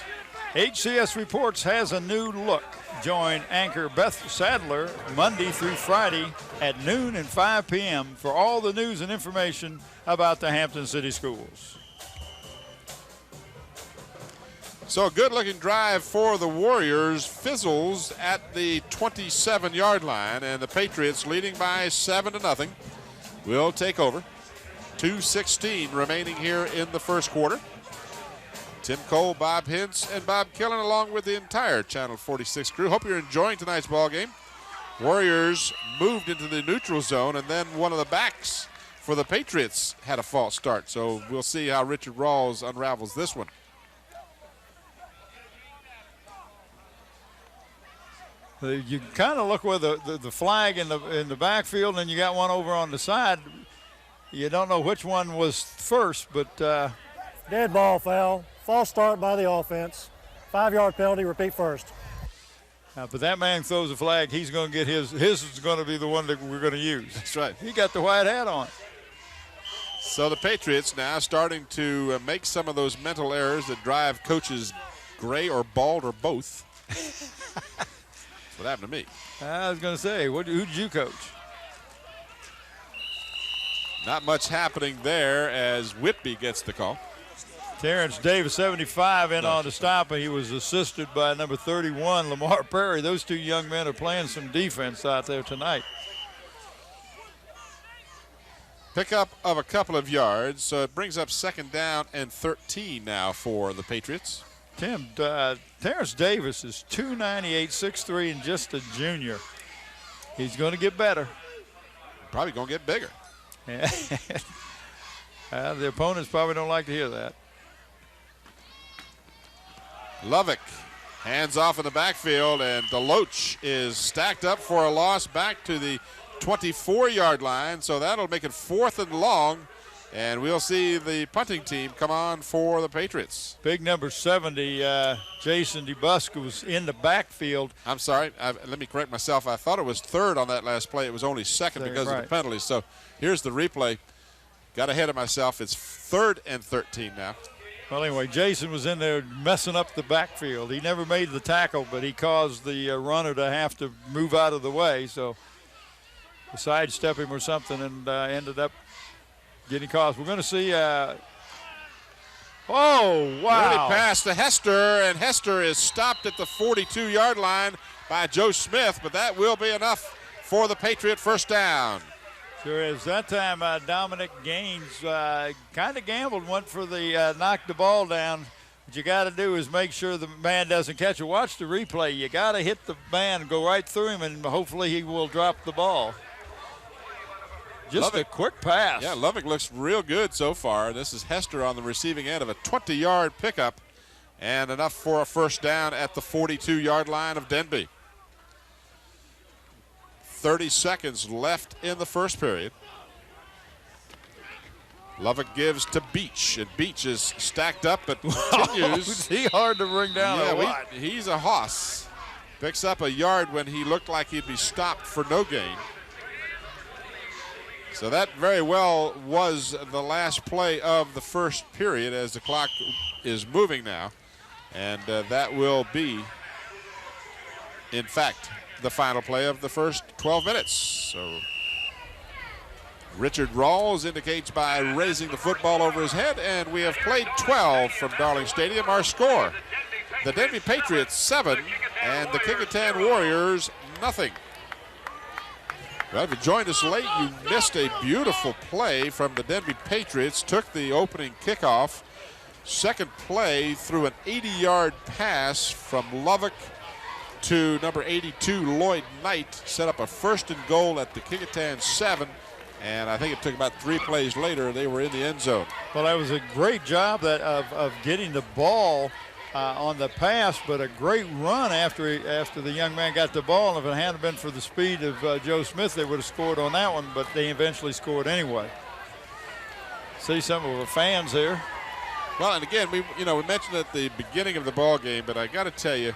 HCS Reports has a new look. Join anchor Beth Sadler Monday through Friday at noon and 5 p.m. for all the news and information about the Hampton City Schools. So a good-looking drive for the Warriors fizzles at the 27-yard line, and the Patriots, leading by 7-0, will take over. 2:16 remaining here in the first quarter. Tim Cole, Bob Hintz, and Bob Killen, along with the entire Channel 46 crew. Hope you're enjoying tonight's ball game. Warriors moved into the neutral zone, and then one of the backs for the Patriots had a false start. So we'll see how Richard Rawls unravels this one. You kind of look with the flag in the backfield, and you got one over on the side. You don't know which one was first, but Dead ball foul. False start by the offense. 5-yard penalty. Repeat first. but that man throws a flag. He's going to get his. His is going to be the one that we're going to use. That's right. He got the white hat on. So the Patriots now starting to make some of those mental errors that drive coaches gray or bald or both. That's what happened to me. I was going to say, who did you coach? Not much happening there as Whitby gets the call. Terrence Davis, 75, in on the stop, and he was assisted by number 31, Lamar Perry. Those two young men are playing some defense out there tonight. Pickup of a couple of yards, so it brings up 2nd down and 13 now for the Patriots. Tim, Terrence Davis is 298, 6'3", and just a junior. He's going to get better. Probably going to get bigger. The opponents probably don't like to hear that. Lovick hands off in the backfield, and DeLoach is stacked up for a loss back to the 24-yard line, so that'll make it 4th and long, and we'll see the punting team come on for the Patriots. Big number 70, Jason DeBusk, was in the backfield. I'm sorry, let me correct myself. I thought it was 3rd on that last play. It was only 2nd because of the penalty. So here's the replay. Got ahead of myself. It's 3rd and 13 now. Well, anyway, Jason was in there messing up the backfield. He never made the tackle, but he caused the runner to have to move out of the way. So sidestep him or something, and ended up getting caught. We're going to see. Oh, wow. Early pass to Hester, and Hester is stopped at the 42-yard line by Joe Smith, but that will be enough for the Patriot first down. Sure is. That time, Dominic Gaines kind of gambled, went for the knock the ball down. What you got to do is make sure the man doesn't catch it. Watch the replay. You got to hit the man, go right through him, and hopefully he will drop the ball. Just a quick pass. Yeah, Lovick looks real good so far. This is Hester on the receiving end of a 20-yard pickup, and enough for a first down at the 42-yard line of Denbigh. 30 seconds left in the first period. Lovick gives to Beach, and Beach is stacked up but continues. Is he hard to bring down? Yeah, he's a hoss. Picks up a yard when he looked like he'd be stopped for no gain. So that very well was the last play of the first period as the clock is moving now. And that will be, in fact, the final play of the first 12 minutes. So Richard Rawls indicates by raising the football over his head, and we have played 12 from Darling Stadium. Our score, the Denbigh Patriots 7 and the Kecoughtan Warriors nothing. Well, if you joined us late, you missed a beautiful play from the Denbigh Patriots. Took the opening kickoff. Second play through an 80-yard pass from Lovick to number 82, Lloyd Knight. Set up a 1st and goal at the Kecoughtan 7. And I think it took about 3 plays later, they were in the end zone. Well, that was a great job of getting the ball on the pass, but a great run after the young man got the ball. And if it hadn't been for the speed of Joe Smith, they would have scored on that one, but they eventually scored anyway. See some of the fans there. Well, and again, we mentioned at the beginning of the ball game, but I got to tell you,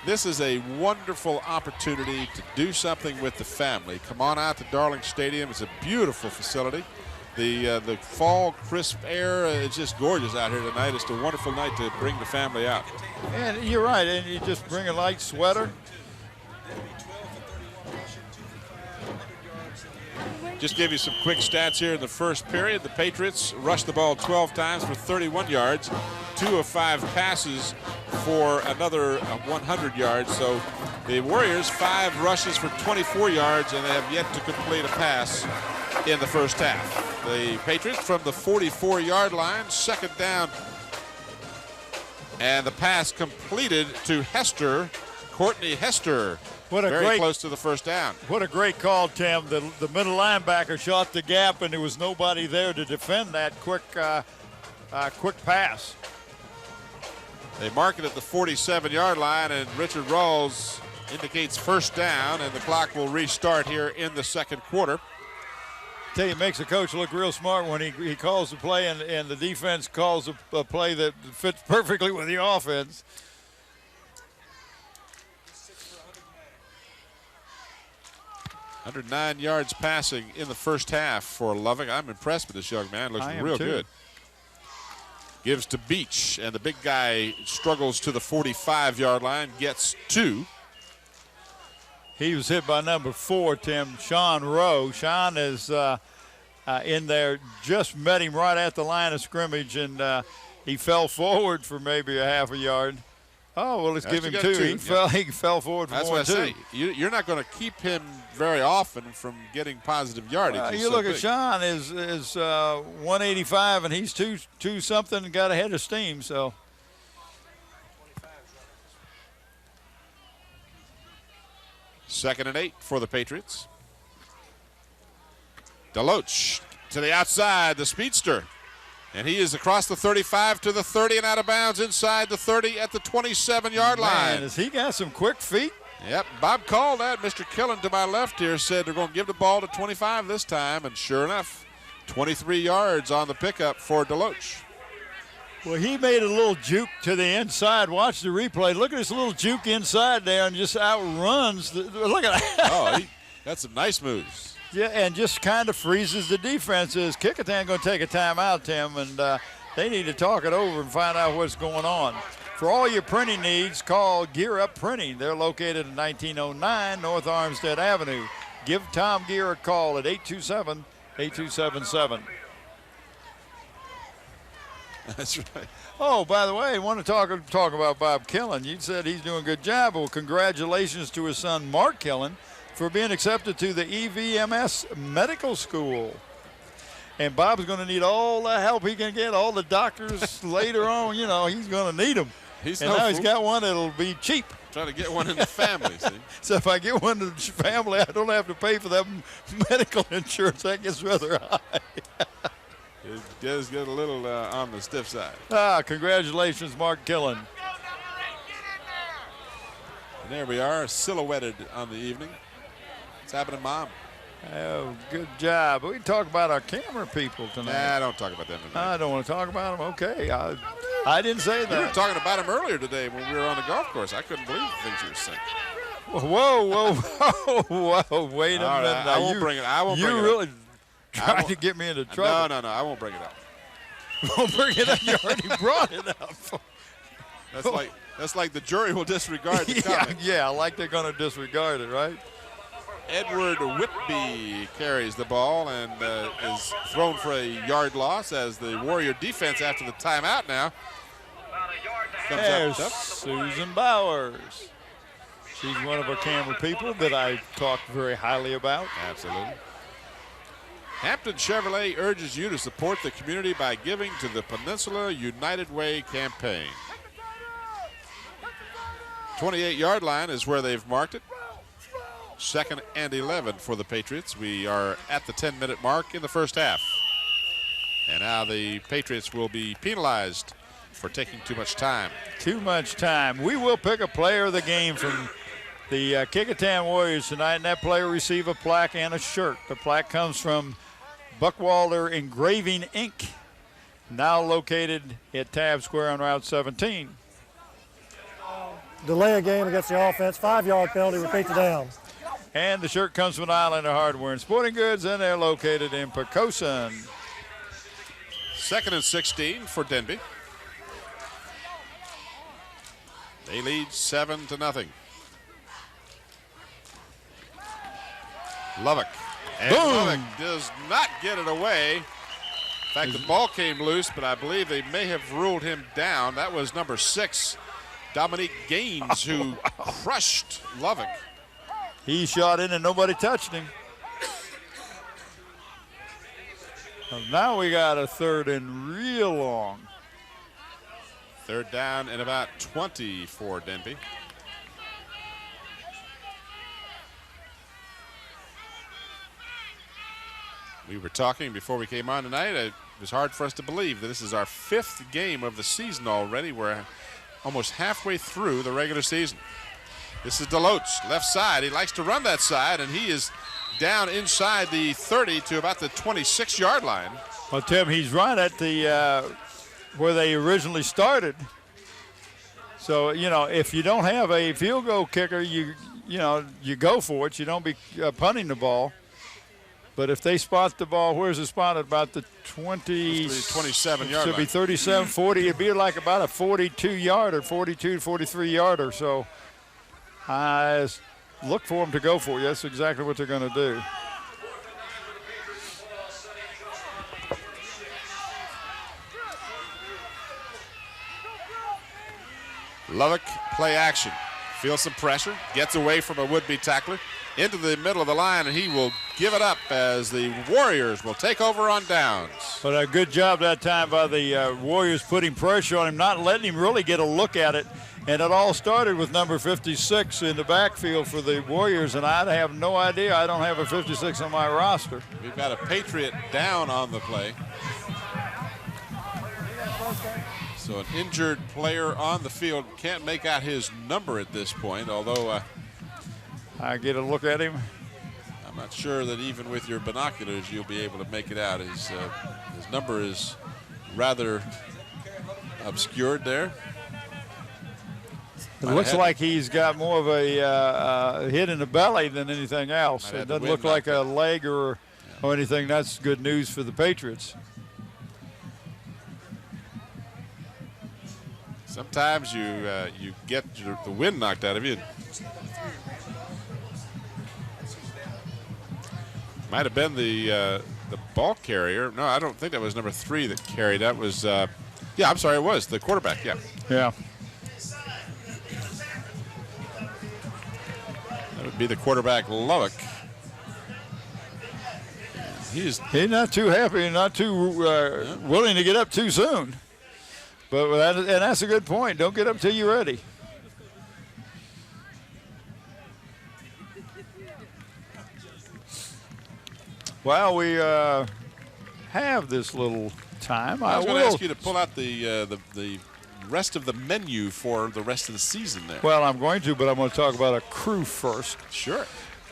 This is a wonderful opportunity to do something with the family. Come on out to Darling Stadium. It's a beautiful facility. The fall crisp air is just gorgeous out here tonight. It's a wonderful night to bring the family out. And you're right, and you just bring a light sweater. Just give you some quick stats here in the first period. The Patriots rushed the ball 12 times for 31 yards, 2 of 5 passes for another 100 yards. So the Warriors 5 rushes for 24 yards, and they have yet to complete a pass in the first half. The Patriots from the 44-yard line, 2nd down, and the pass completed to Hester, Courtney Hester. Very close to the first down. What a great call, Tim. The middle linebacker shot the gap, and there was nobody there to defend that quick pass. They mark it at the 47-yard line, and Richard Rawls indicates first down, and the clock will restart here in the second quarter. Tell you, it makes the coach look real smart when he calls the play and the defense calls a play that fits perfectly with the offense. "109 yards passing in the first half for Loving. I'm impressed with this young man. Looks real good. Gives to Beach, and the big guy struggles to the 45-yard line, gets 2. He was hit by number 4, Tim, Sean Rowe. Sean is in there, just met him right at the line of scrimmage, and he fell forward for maybe a half a yard. Oh, well, let's give him 2. He fell forward for That's more what than I 2. say. You're not going to keep him very often from getting positive yardage. You look at Sean is 185, and he's 2 something and got ahead of steam, so. Second and 8 for the Patriots. Deloach to the outside, the speedster. And he is across the 35 to the 30 and out of bounds inside the 30 at the 27-yard line. Man, has he got some quick feet? Yep, Bob called that. Mr. Killen to my left here said they're going to give the ball to 25 this time, and sure enough, 23 yards on the pickup for Deloach. Well, he made a little juke to the inside. Watch the replay. Look at this little juke inside there and just outruns. Look at that. Oh, that's some nice moves. Yeah, and just kind of freezes the defenses. Kecoughtan going to take a timeout, Tim, and they need to talk it over and find out what's going on. For all your printing needs, call Gear Up Printing. They're located in 1909 North Armstead Avenue. Give Tom Gear a call at 827-8277. That's right. Oh, by the way, I want to talk about Bob Killen. You said he's doing a good job. Well, congratulations to his son, Mark Killen, for being accepted to the EVMS Medical School. And Bob's going to need all the help he can get, all the doctors later on. You know, he's going to need them. He's got one that'll be cheap. Trying to get one in the family, see? So if I get one in the family, I don't have to pay for that medical insurance. That gets rather high. It does get a little on the stiff side. Congratulations, Mark Killen. And there we are, silhouetted on the evening. What's happening, Mom? Oh, good job. We can talk about our camera people tonight. Nah, don't talk about them tonight. I don't want to talk about them. Okay. I didn't say that. You were talking about them earlier today when we were on the golf course. I couldn't believe the things you were saying. Whoa. Wait a minute. Right, I won't bring it. You really trying to get me into trouble. No. I won't bring it up. Won't bring it up. You already brought it up. That's like the jury will disregard the comment. Yeah, like they're going to disregard it, right? Edward Whitby carries the ball and is thrown for a yard loss as the Warrior defense after the timeout now comes There's up. Susan Bowers. She's one of our camera people that I talked very highly about. Absolutely. Hampton Chevrolet urges you to support the community by giving to the Peninsula United Way campaign. 28-yard line is where they've marked it. 2nd and 11 for the Patriots. We are at the 10-minute mark in the first half. And now the Patriots will be penalized for taking too much time. Too much time. We will pick a player of the game from the Kecoughtan Warriors tonight, and that player will receive a plaque and a shirt. The plaque comes from Buckwalder Engraving, Inc., now located at Tab Square on Route 17. delay a game against the offense. 5-yard penalty, repeat the down. And the shirt comes from Islander Hardware and Sporting Goods, and they're located in Poquoson. 2nd and 16 for Denbigh. They lead 7-0. Lovick. And Boom. Lovick does not get it away. In fact, the ball came loose, but I believe they may have ruled him down. That was number 6, Dominique Gaines, who crushed Lovick. He shot in and nobody touched him. Now we got a 3rd and real long. 3rd down and about 20 for Denbigh. We were talking before we came on tonight. It was hard for us to believe that this is our 5th game of the season already. We're almost halfway through the regular season. This is DeLoach, left side. He likes to run that side, and he is down inside the 30 to about the 26-yard line. Well, Tim, he's right at the where they originally started. So, you know, if you don't have a field goal kicker, you go for it. You don't be punting the ball. But if they spot the ball, where's it spotted? About the 27-yard line. Should be 37, 40. It'd be like about a 42-yarder, 42, 43-yarder. So I look for them to go for you. That's exactly what they're going to do. Lovick, play action. Feels some pressure. Gets away from a would-be tackler. Into the middle of the line, and he will give it up as the Warriors will take over on downs. But a good job that time by the Warriors putting pressure on him, not letting him really get a look at it. And it all started with number 56 in the backfield for the Warriors, and I have no idea. I don't have a 56 on my roster. We've got a Patriot down on the play. So an injured player on the field. Can't make out his number at this point, although I get a look at him. I'm not sure that even with your binoculars you'll be able to make it out. His number is rather obscured there. It looks like he's got more of a hit in the belly than anything else. It doesn't look like a leg or anything. That's good news for the Patriots. Sometimes you get the wind knocked out of you. Might have been the ball carrier. No, I don't think that was number 3 that carried. That was, yeah, I'm sorry, it was the quarterback, yeah. Yeah. That would be the quarterback, Lovick. He's not too happy and not too willing to get up too soon. But that's a good point. Don't get up till you're ready. Well, we have this little time. I was going to ask you to pull out the rest of the menu for the rest of the season there. Well, I'm going to, but I'm going to talk about a crew first. Sure.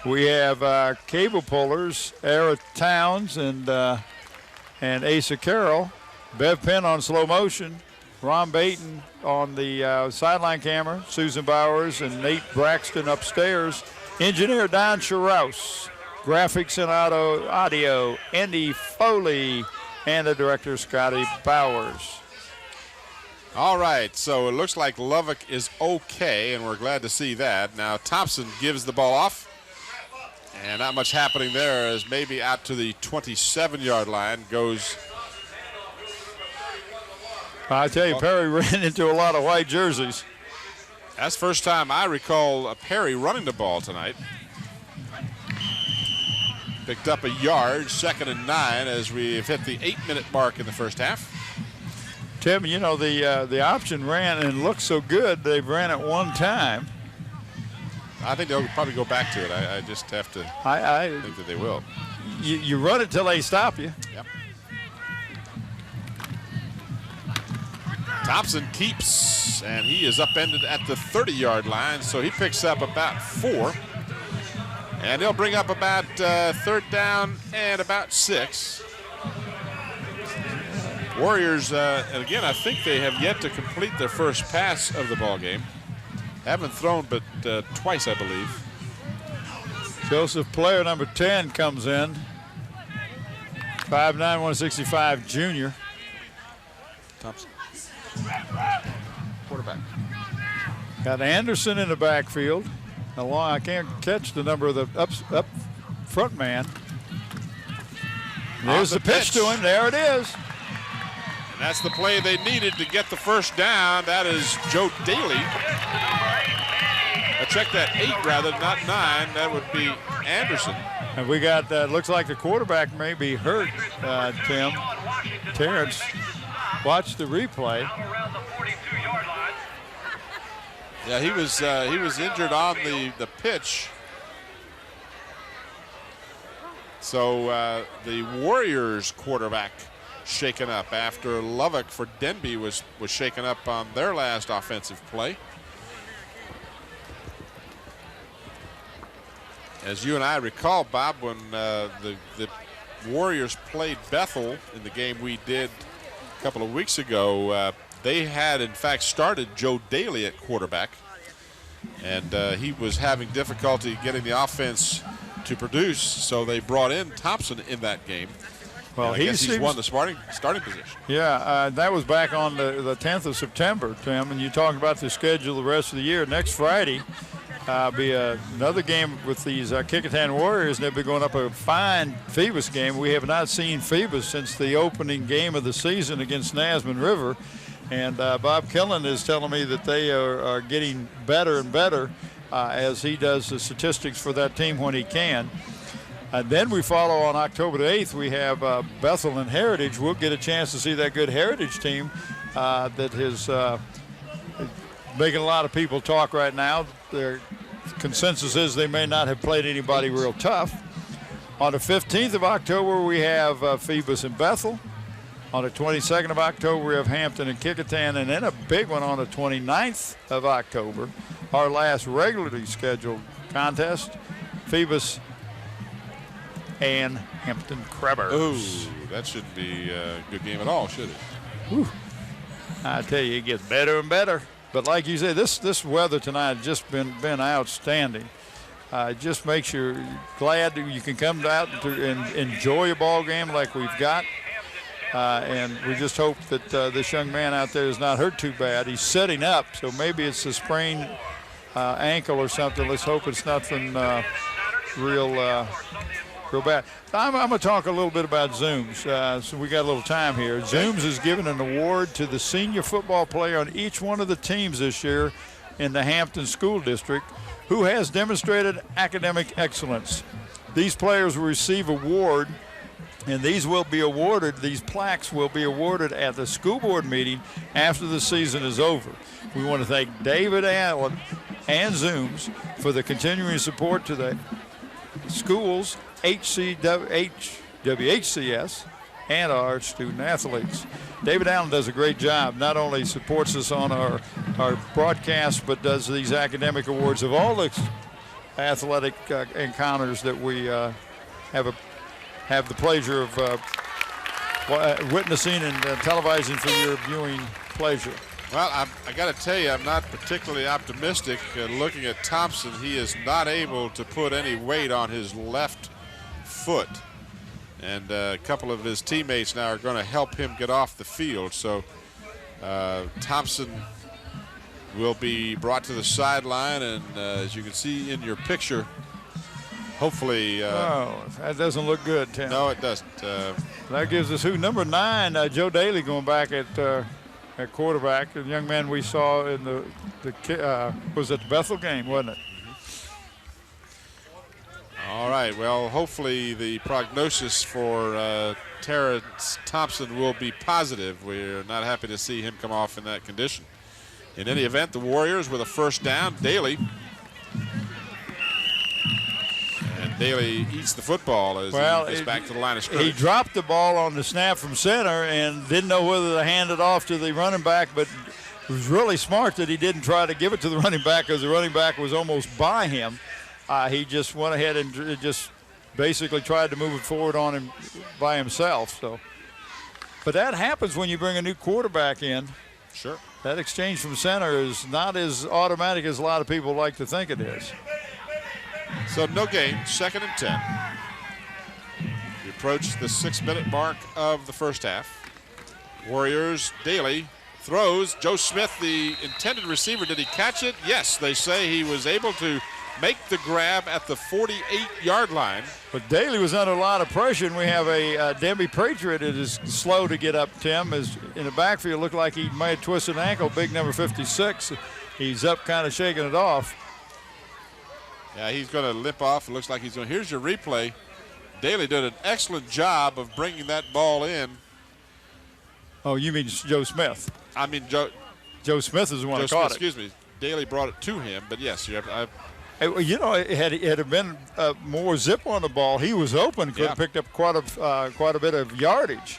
We have cable pullers, Era Towns and Asa Carroll, Bev Penn on slow motion, Ron Baton on the sideline camera, Susan Bowers and Nate Braxton upstairs, engineer Don Scharouse, graphics and audio, Andy Foley, and the director, Scotty Bowers. All right, so it looks like Lovick is okay, and we're glad to see that. Now Thompson gives the ball off, and not much happening there as maybe out to the 27-yard line goes. I tell you, Perry ran into a lot of white jerseys. That's the first time I recall Perry running the ball tonight. Picked up a yard, 2nd and 9 as we've hit the 8-minute mark in the first half. Tim, you know, the option ran and looked so good, they've ran it one time. I think they'll probably go back to it. I just have to think that they will. You run it till they stop you. Yep. Thompson keeps, and he is upended at the 30-yard line, so he picks up about 4. And he'll bring up about 3rd down and about 6. Warriors, and again, I think they have yet to complete their first pass of the ball game. Haven't thrown but twice, I believe. Joseph, player number 10, comes in. 5'9", 165 junior. Thompson. Quarterback. Got Anderson in the backfield. I can't catch the number of the up front man. There's the pitch to him. There it is. And that's the play they needed to get the first down. That is Joe Daly. I checked that 8 rather, not 9. That would be Anderson. And we got, looks like the quarterback may be hurt, Tim. Terrence, watch the replay. Yeah, he was injured on the pitch. So the Warriors quarterback shaken up after Lovick for Denbigh was shaken up on their last offensive play. As you and I recall, Bob, when the Warriors played Bethel in the game we did a couple of weeks ago, they had, in fact, started Joe Daly at quarterback, and he was having difficulty getting the offense to produce, so they brought in Thompson in that game. Well, he's won the starting position. Yeah, that was back on the 10th of September, Tim, and you talked about the schedule the rest of the year. Next Friday be another game with these Kecoughtan Warriors, and they'll be going up a fine Phoebus game. We have not seen Phoebus since the opening game of the season against Nasman River, and Bob Killen is telling me that they are getting better and better as he does the statistics for that team when he can. And then we follow on October the 8th, we have Bethel and Heritage. We'll get a chance to see that good Heritage team that is making a lot of people talk right now. Their consensus is they may not have played anybody real tough. On the 15th of October, we have Phoebus and Bethel. On the 22nd of October, we have Hampton and Kecoughtan, and then a big one on the 29th of October, our last regularly scheduled contest, Phoebus and Hampton Crabbers. Ooh, that shouldn't be a good game at all, should it? Whew. I tell you, it gets better and better. But like you said, this weather tonight has just been outstanding. It just makes you glad that you can come out and enjoy a ball game like we've got. And we just hope that this young man out there is not hurt too bad. He's setting up, so maybe it's a sprained ankle or something. Let's hope it's nothing real bad. I'm going to talk a little bit about Zooms. So we got a little time here. Zooms is giving an award to the senior football player on each one of the teams this year in the Hampton School District who has demonstrated academic excellence. These players will receive award, and these plaques will be awarded at the school board meeting after the season is over. We want to thank David Allen and Zooms for the continuing support to the schools, WHCS, and our student athletes. David Allen does a great job. Not only supports us on our broadcast, but does these academic awards of all the athletic encounters that we have the pleasure of witnessing and televising for your viewing pleasure. Well, I got to tell you, I'm not particularly optimistic. Looking at Thompson, he is not able to put any weight on his left foot. And a couple of his teammates now are going to help him get off the field. So Thompson will be brought to the sideline, and as you can see in your picture, hopefully. That doesn't look good, Tim. No, it doesn't. That gives us who? Number 9, Joe Daly, going back at quarterback, the young man we saw in was at the Bethel game, wasn't it? All right. Well, hopefully the prognosis for Terrence Thompson will be positive. We're not happy to see him come off in that condition. In any event, the Warriors with a first down. Daly. And Daly eats the football as he gets back to the line of scrimmage. He dropped the ball on the snap from center and didn't know whether to hand it off to the running back, but it was really smart that he didn't try to give it to the running back because the running back was almost by him. He just went ahead and just basically tried to move it forward on him by himself. So, but that happens when you bring a new quarterback in. Sure. That exchange from center is not as automatic as a lot of people like to think it is. So no gain, 2nd and 10. We approach the 6-minute mark of the first half. Warriors, Daly throws. Joe Smith, the intended receiver, did he catch it? Yes, they say he was able to make the grab at the 48-yard line. But Daly was under a lot of pressure, and we have a Denbigh Patriot that is slow to get up, Tim. Is in the backfield, looked like he might have twisted an ankle, big number 56. He's up kind of shaking it off. Yeah, he's going to limp off. It looks like he's going. Here's your replay. Daly did an excellent job of bringing that ball in. Oh, you mean Joe Smith? I mean, Joe Smith is the one Joe that caught Smith, it. excuse me. Daly brought it to him, but yes, You know, had it been more zip on the ball, he was open. Could have picked up quite a bit of yardage.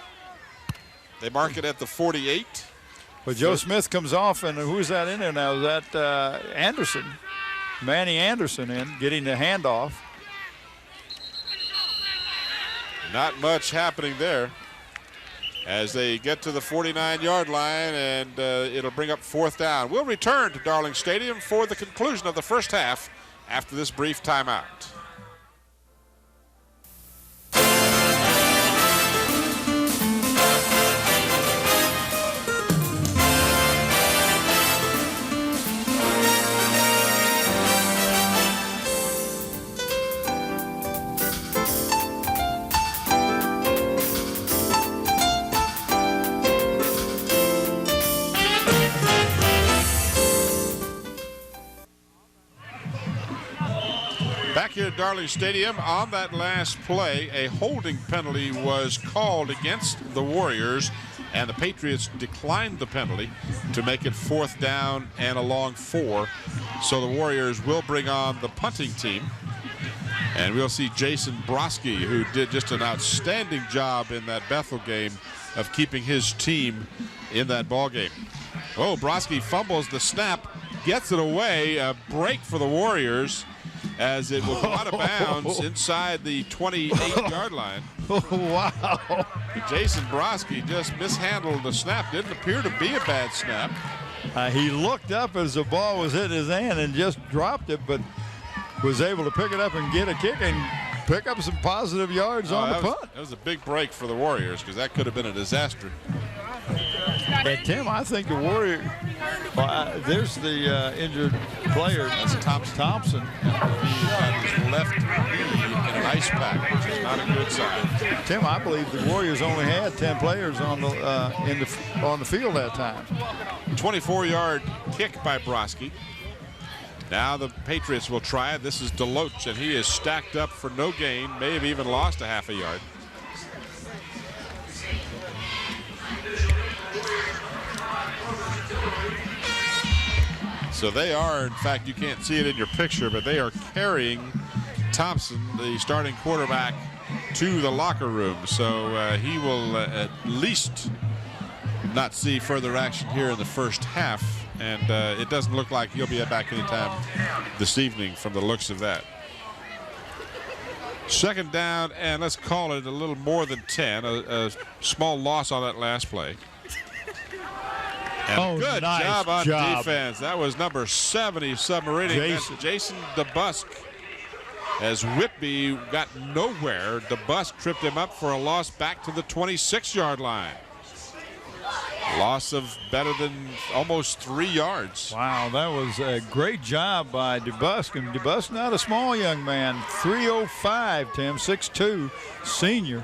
They mark it at the 48. But Joe Smith comes off, and who's that in there now? Is that Anderson? Manny Anderson getting the handoff. Not much happening there as they get to the 49-yard line, and it'll bring up 4th down. We'll return to Darling Stadium for the conclusion of the first half after this brief timeout. Back here at Darling Stadium, on that last play, a holding penalty was called against the Warriors, and the Patriots declined the penalty to make it 4th down and a long 4. So the Warriors will bring on the punting team, and we'll see Jason Broski, who did just an outstanding job in that Bethel game of keeping his team in that ball game. Oh, Broski fumbles the snap, gets it away, a break for the Warriors, as it will go out of bounds inside the 28-yard line. Wow. Jason Broski just mishandled the snap. Didn't appear to be a bad snap. He looked up as the ball was in his hand and just dropped it, but was able to pick it up and get a kick and pick up some positive yards on the punt. That was a big break for the Warriors, because that could have been a disaster. And Tim, I think the Warriors, there's the injured player. That's Thompson. He got his left knee in an ice pack, which is not a good sign. Tim, I believe the Warriors only had 10 players on the field that time. 24-yard kick by Broski. Now the Patriots will try it. This is Deloach, and he is stacked up for no gain. May have even lost a half a yard. So they are, in fact, you can't see it in your picture, but they are carrying Thompson, the starting quarterback, to the locker room. So he will at least not see further action here in the first half. And it doesn't look like he'll be back anytime this evening from the looks of that. 2nd down, and let's call it a little more than 10. A small loss on that last play. And good nice job on job. defense. That was number 70 submarining. Jason Denbigh. As Whitby got nowhere, Denbigh tripped him up for a loss back to the 26-yard line. Loss of better than almost 3 yards. Wow, that was a great job by Denbigh. And Denbigh, not a small young man, 305, Tim, 6'2", senior.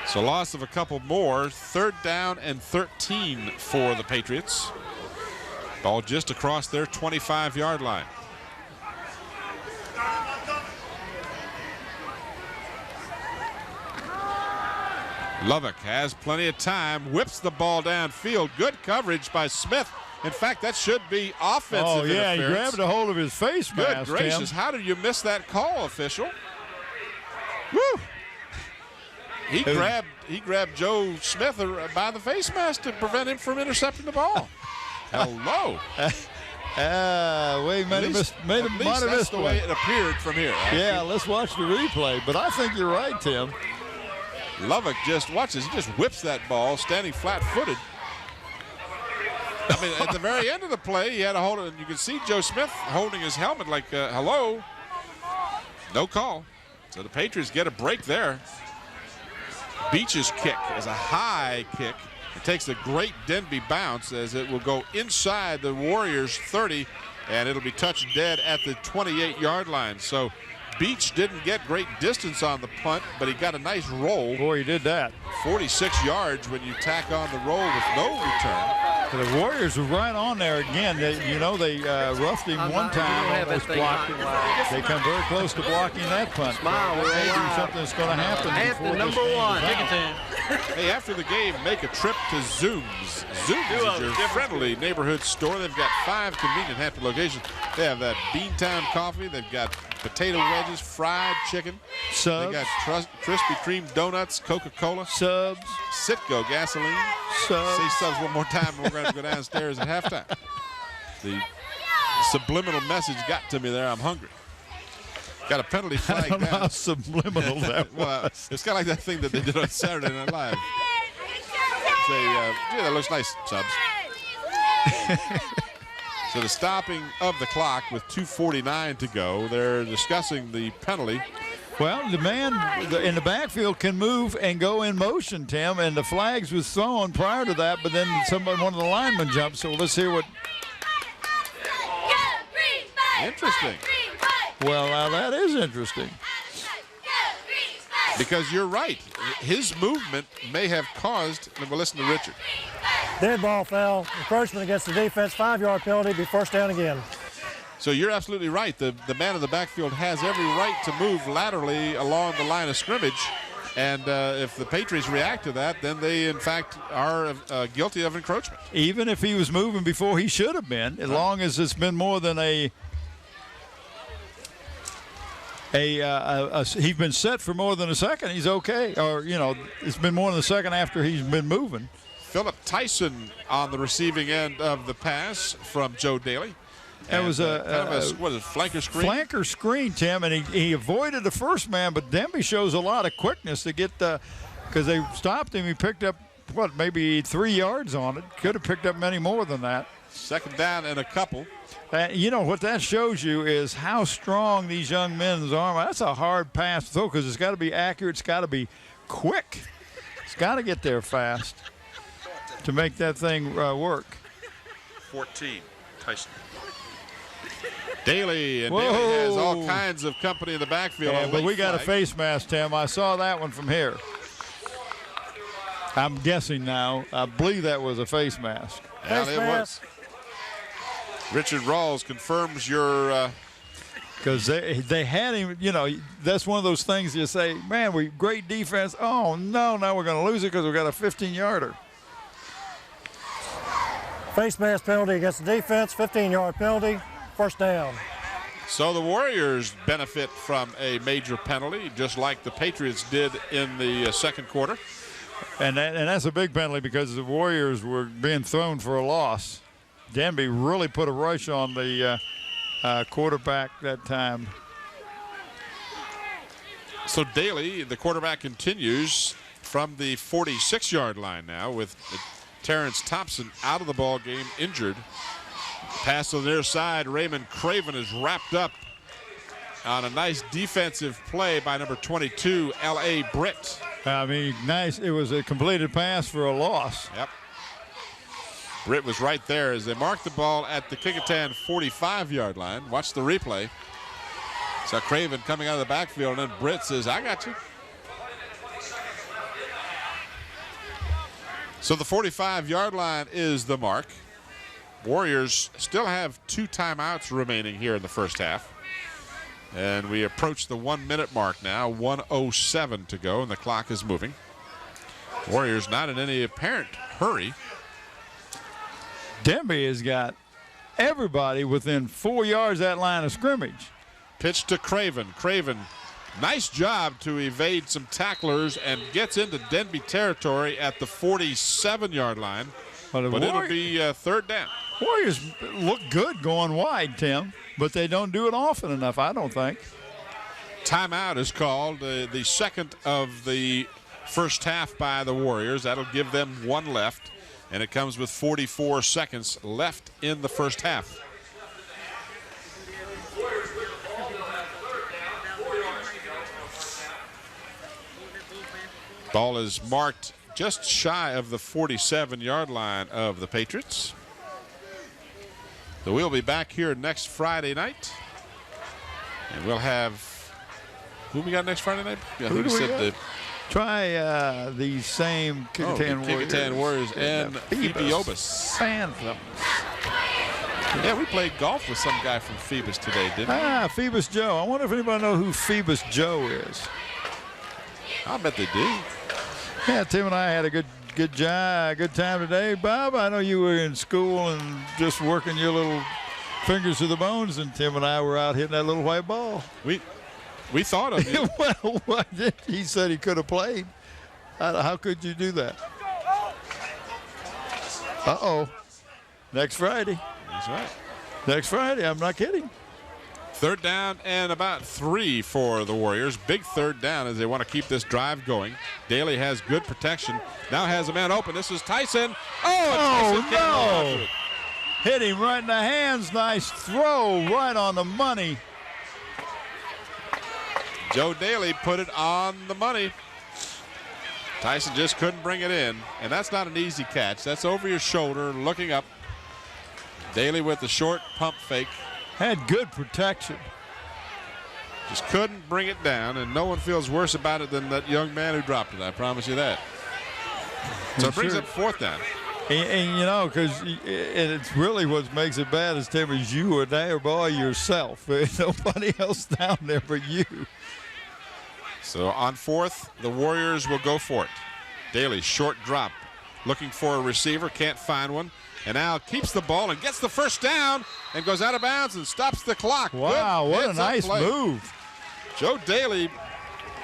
So loss of a couple more. 3rd down and 13 for the Patriots. Ball just across their 25-yard line. Lovick has plenty of time, whips the ball downfield. Good coverage by Smith. In fact, that should be offensive interference. He grabbed a hold of his face mask. Good gracious, Tim. how did you miss that call, official? Woo! He grabbed Joe Smith by the face mask to prevent him from intercepting the ball. Hello. Might have missed That's the way it appeared from here. Yeah, let's watch the replay. But I think you're right, Tim. Lovick just watches. He just whips that ball, standing flat-footed. I mean, at the very end of the play, he had to hold it, and you can see Joe Smith holding his helmet like, hello. No call. So the Patriots get a break there. Beach's kick is a high kick. It takes a great Denbigh bounce as it will go inside the Warriors 30, and it'll be touched dead at the 28-yard line. So Beach didn't get great distance on the punt, but he got a nice roll. Boy, he did that. 46 yards when you tack on the roll with no return. So the Warriors were right on there again. They roughed him one time, almost blocked him. They come very close to blocking that punt. Maybe something's going to happen. After number one. Hey, after the game, make a trip to Zoom's. Zoom's is your friendly neighborhood store. They've got 5 convenient Hampton locations. They have that Beantown coffee. They've got potato wedges, fried chicken. Subs. They got Krispy Kreme donuts, Coca-Cola. Subs. Citgo gasoline. Subs. Say subs one more time and we're going to go downstairs at halftime. The subliminal message got to me there. I'm hungry. Got a penalty flag I don't know down. how subliminal that Well, was. it's kind of like that thing that they did on Saturday Night Live. Say, yeah, that looks nice, subs. So the stopping of the clock with 2:49 to go. They're discussing the penalty. Well, the man in the backfield can move and go in motion, Tim, and the flags was thrown prior to that, but then one of the linemen jumped. So let's hear what. Interesting. Well, now that is interesting. Because you're right. His movement may have caused, and we'll listen to Richard. Dead ball foul, encroachment against the defense, 5-yard penalty, be first down again. So you're absolutely right. The man in the backfield has every right to move laterally along the line of scrimmage. And if the Patriots react to that, then they, in fact, are guilty of encroachment. Even if he was moving before he should have been, as long as it's been more than he's been set for more than a second, he's okay. Or, it's been more than a second after he's been moving. Philip Tyson on the receiving end of the pass from Joe Daly. That was flanker screen? Flanker screen, Tim, and he avoided the first man, but Denbigh shows a lot of quickness to get because they stopped him. He picked up, maybe 3 yards on it. Could have picked up many more than that. Second down and a couple. What that shows you is how strong these young men's arm. That's a hard pass to throw because it's got to be accurate. It's got to be quick. It's got to get there fast to make that thing work. 14, Tyson. Daly, and Whoa. Daly has all kinds of company in the backfield. Yeah, but we got a face mask, Tim. I saw that one from here. I'm guessing now. I believe that was a face mask. Yeah, it was. Richard Rawls confirms your. Because they had him, that's one of those things you say, man, great defense. Oh, no, now we're going to lose it because we got a 15-yarder. Face mask penalty against the defense, 15-yard penalty, first down. So the Warriors benefit from a major penalty, just like the Patriots did in the second quarter. And that's a big penalty because the Warriors were being thrown for a loss. Denbigh really put a rush on the quarterback that time. So Daly, the quarterback, continues from the 46-yard line now with Terrence Thompson out of the ball game, injured. Pass to the near side. Raymond Craven is wrapped up on a nice defensive play by number 22, L.A. Britt. Nice. It was a completed pass for a loss. Yep. Britt was right there as they marked the ball at the Kecoughtan 45-yard line. Watch the replay. So Craven coming out of the backfield, and then Britt says, I got you. So the 45-yard line is the mark. Warriors still have 2 timeouts remaining here in the first half. And we approach the 1-minute mark now, 1:07 to go, and the clock is moving. Warriors not in any apparent hurry. Denbigh has got everybody within 4 yards of that line of scrimmage. Pitch to Craven. Craven, nice job to evade some tacklers and gets into Denbigh territory at the 47-yard line. But it'll be third down. Warriors look good going wide, Tim, but they don't do it often enough, I don't think. Timeout is called, the second of the first half by the Warriors. That'll give them 1 left. and it comes with 44 seconds left in the first half. Ball is marked just shy of the 47-yard line of the Patriots. So we'll be back here next Friday night. And we'll have, who we got next Friday night? I think we said Try the same Kecoughtan Warriors and Phoebus Phantoms. Yeah, we played golf with some guy from Phoebus today, didn't we? Phoebus Joe. I wonder if anybody knows who Phoebus Joe is. I bet they do. Yeah, Tim and I had a good time today. Bob, I know you were in school and just working your little fingers to the bones, and Tim and I were out hitting that little white ball. We thought of you. Well, what he said he could have played. How could you do that? Uh-oh. Next Friday. That's right. Next Friday. I'm not kidding. Third down and about 3 for the Warriors. Big third down as they want to keep this drive going. Daly has good protection. Now has a man open. This is Tyson. Oh, no. Hit him right in the hands. Nice throw right on the money. Joe Daly put it on the money. Tyson just couldn't bring it in. And that's not an easy catch. That's over your shoulder, looking up. Daly with the short pump fake. Had good protection. Just couldn't bring it down, and no one feels worse about it than that young man who dropped it. I promise you that. So it brings up fourth down. And you know, because it's really what makes it bad is, Tim, is you are there by yourself. There's nobody else down there but you. So on fourth, the Warriors will go for it. Daly, short drop, looking for a receiver, can't find one. And now keeps the ball and gets the first down and goes out of bounds and stops the clock. Wow, Good what a nice play. move. Joe Daly,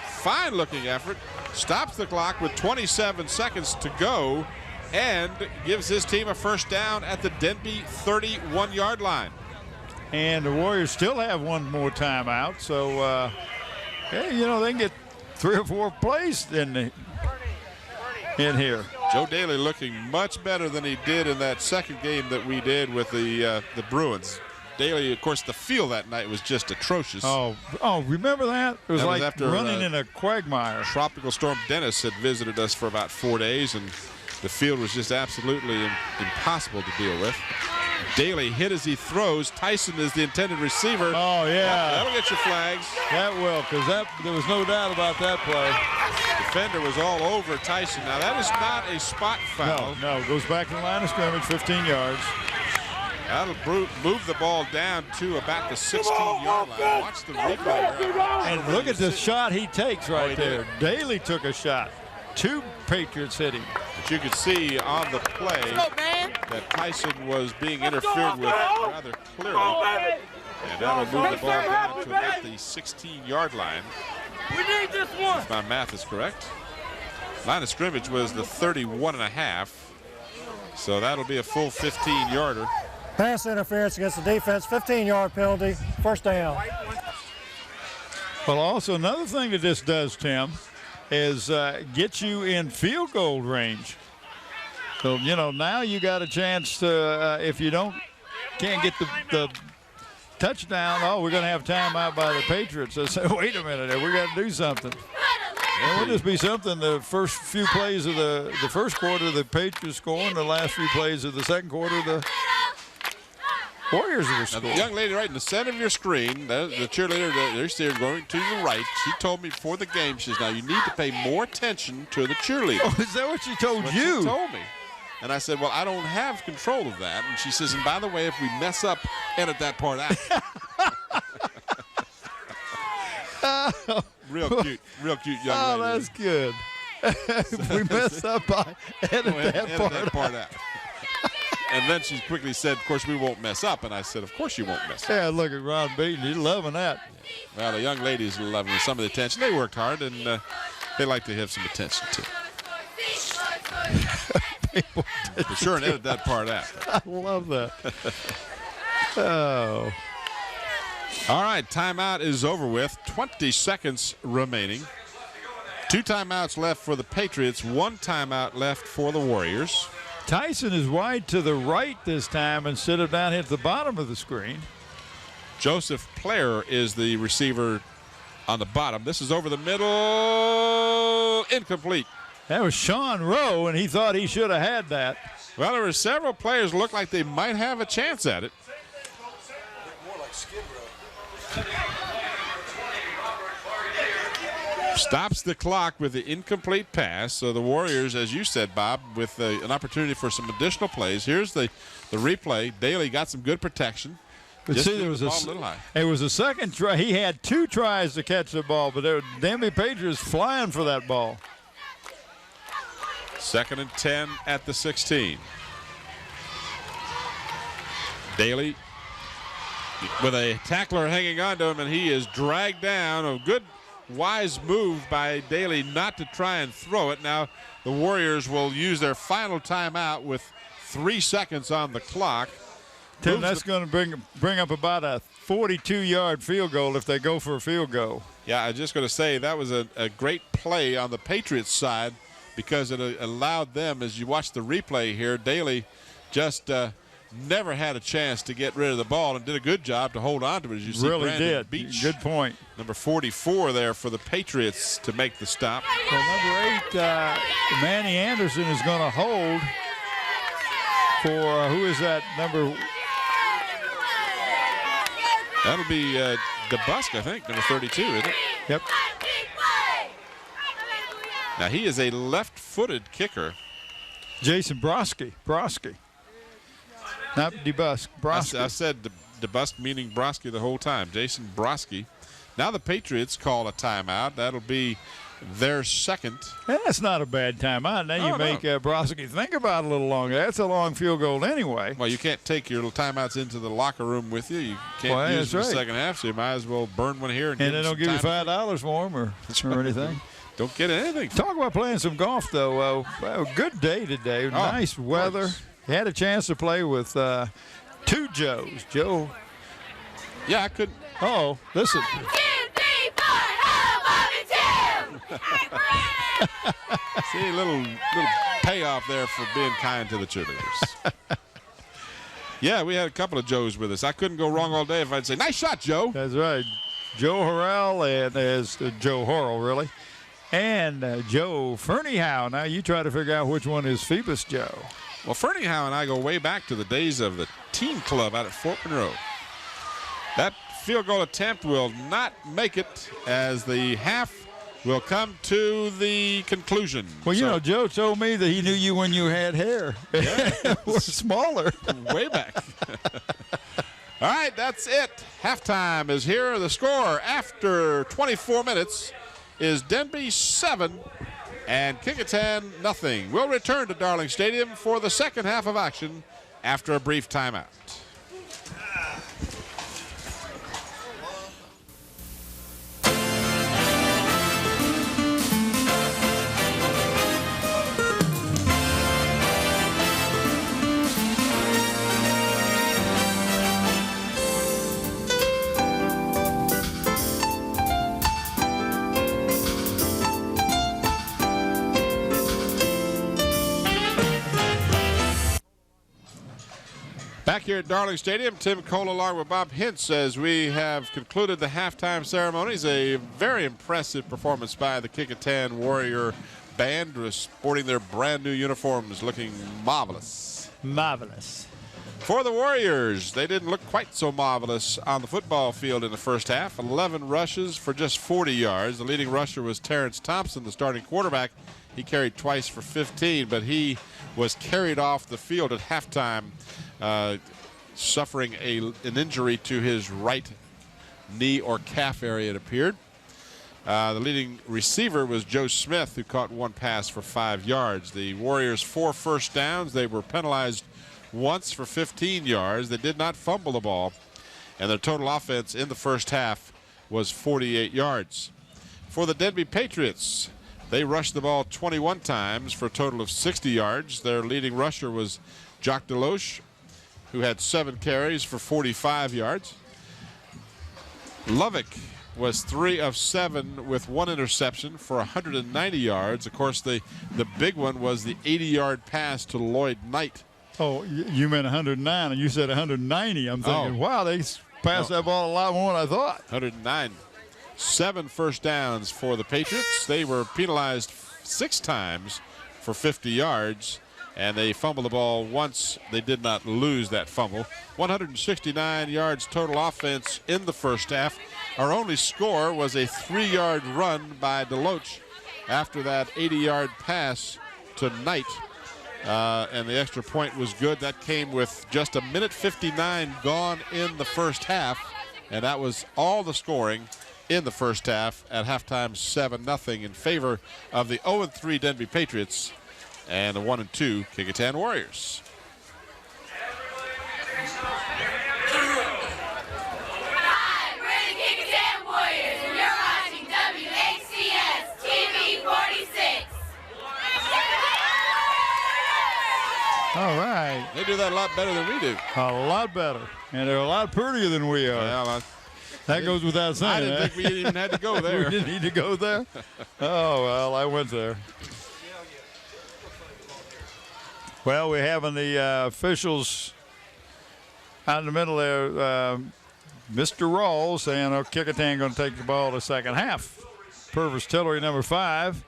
fine looking effort, stops the clock with 27 seconds to go and gives his team a first down at the Denbigh 31-yard line. And the Warriors still have one more timeout, so yeah, you know, they can get 3 or 4 plays in here. Joe Daly looking much better than he did in that second game that we did with the Bruins. Daly, of course, the field that night was just atrocious. Oh, remember that? It was like after running in a quagmire. Tropical Storm Dennis had visited us for about 4 days, and the field was just absolutely impossible to deal with. Daly hit as he throws. Tyson is the intended receiver. Oh, yeah. That'll get your flags. That will, because there was no doubt about that play. Defender was all over Tyson. Now, that is not a spot foul. No, it goes back to the line of scrimmage, 15 yards. That'll move the ball down to about the 16-yard line. Watch the replay. And look at the shot he takes right there. Did. Daly took a shot. 2 Patriots hit him. But you could see on the play that Tyson was being interfered with rather clearly. And that'll move the ball down to about the 16-yard line. We need this one. If my math is correct. Line of scrimmage was the 31.5. So that'll be a full 15-yarder. Pass interference against the defense, 15-yard penalty, first down. Well, also another thing that this does, Tim, is get you in field goal range. So, you know, now you got a chance to, if you can't get the touchdown, we're going to have timeout by the Patriots. I say, wait a minute, we got to do something. And will this be something, the first few plays of the first quarter, the Patriots score, and the last few plays of the second quarter, the Warriors are scoring. Now, the young lady right in the center of your screen, the cheerleader, they're going to the right. She told me before the game, she says, now you need to pay more attention to the cheerleader. Oh, is that what she told That's you? What she told me. And I said, well, I don't have control of that. And she says, and by the way, if we mess up, edit that part out. Real cute young lady. Oh, that's good. If we mess up, edit that part out. And then she quickly said, of course, we won't mess up. And I said, of course you won't mess up. Yeah, look at Ron Beaton. He's loving that. Well, the young ladies are loving some of the attention. They worked hard, and they like to have some attention, too. For sure, and edit that part out. I love that. Oh. All right, timeout is over with. 20 seconds remaining. 2 timeouts left for the Patriots, 1 timeout left for the Warriors. Tyson is wide to the right this time instead of down here at the bottom of the screen. Joseph Player is the receiver on the bottom. This is over the middle. Incomplete. That was Sean Rowe, and he thought he should have had that. Well, there were several players looked like they might have a chance at it. Stops the clock with the incomplete pass. So the Warriors, as you said, Bob, with an opportunity for some additional plays. Here's the replay. Daly got some good protection. But see, there was it was a second try. He had 2 tries to catch the ball, but Denbigh Patriots flying for that ball. 2nd and 10 at the 16. Daly with a tackler hanging on to him, and he is dragged down. A good, wise move by Daly not to try and throw it. Now the Warriors will use their final timeout with 3 seconds on the clock. Tim, that's going to bring up about a 42-yard field goal if they go for a field goal. Yeah, I was just going to say that was a great play on the Patriots side because it allowed them, as you watch the replay here, Daly just never had a chance to get rid of the ball and did a good job to hold on to it. As you see, really Brandon did. Beach, good point. Number 44 there for the Patriots to make the stop. Well, number 8, Manny Anderson is going to hold for who is that number? That'll be DeBusk, I think, number 32, isn't it? Yep. Now he is a left-footed kicker. Jason Broski. Not DeBusk. Broski. I said DeBusk meaning Broski the whole time. Jason Broski. Now the Patriots call a timeout. That'll be their second. That's not a bad timeout. Now you make Broski think about it a little longer. That's a long field goal anyway. Well, you can't take your little timeouts into the locker room with you. You can't use them in the second half, so you might as well burn one here. And they don't give you $5 for them or anything. Don't get anything. Talk about playing some golf, though. Good day today. Nice weather. You had a chance to play with 2 Joes. Joe. Yeah, I couldn't. Oh, listen. 1, 2, 3, 4, home of the 2. See, little payoff there for being kind to the cheerleaders. Yeah, we had a couple of Joes with us. I couldn't go wrong all day if I'd say, nice shot, Joe. That's right. Joe Harrell and Joe Horrell, really. And Joe Ferniehow. Now you try to figure out which one is Phoebus Joe. Well, Ferniehow and I go way back to the days of the team club out at Fort Monroe. That field goal attempt will not make it as the half will come to the conclusion. Well, you know, Joe told me that he knew you when you had hair. Yeah. We're smaller. Way back. All right, that's it. Halftime is here. The score after 24 minutes is Denbigh 7 and Kecoughtan nothing. We'll return to Darling Stadium for the second half of action after a brief timeout. Back here at Darling Stadium, Tim Cole along with Bob Hintz as we have concluded the halftime ceremonies. A very impressive performance by the Kecoughtan Warrior Band, sporting their brand new uniforms, looking marvelous. Marvelous. For the Warriors, they didn't look quite so marvelous on the football field in the first half. 11 rushes for just 40 yards. The leading rusher was Terrence Thompson, the starting quarterback. He carried twice for 15, but he was carried off the field at halftime, suffering an injury to his right knee or calf area, it appeared. The leading receiver was Joe Smith, who caught 1 pass for 5 yards. The Warriors 4 first downs. They were penalized once for 15 yards. They did not fumble the ball, and their total offense in the first half was 48 yards. For the Denbigh Patriots, they rushed the ball 21 times for a total of 60 yards. Their leading rusher was Jacques Deloche, who had 7 carries for 45 yards. Lovick was 3 of 7 with 1 interception for 190 yards. Of course, the big one was the 80-yard pass to Lloyd Knight. Oh, you meant 109, and you said 190. I'm thinking, wow, they passed that ball a lot more than I thought. 109. 7 first downs for the Patriots. They were penalized 6 times for 50 yards, and they fumbled the ball once. They did not lose that fumble. 169 yards total offense in the first half. Our only score was a 3-yard run by DeLoach after that 80-yard pass to Knight. And the extra point was good. That came with just a minute 59 gone in the first half, and that was all the scoring in the first half. At halftime, 7-0 in favor of the 0-3 Denbigh Patriots and the 1-2 Kecoughtan Warriors. Hi, we're the Kecoughtan Warriors, and you're watching WHCS TV 46. All right. They do that a lot better than we do. A lot better. And they're a lot prettier than we are. Well, That goes without saying. I didn't think we even had to go there. We didn't need to go there? Oh, well, I went there. Well, we're having the officials out in the middle there. Mr. Rawls saying, Kecoughtan going to take the ball the second half. Purvis Tillery, number 5,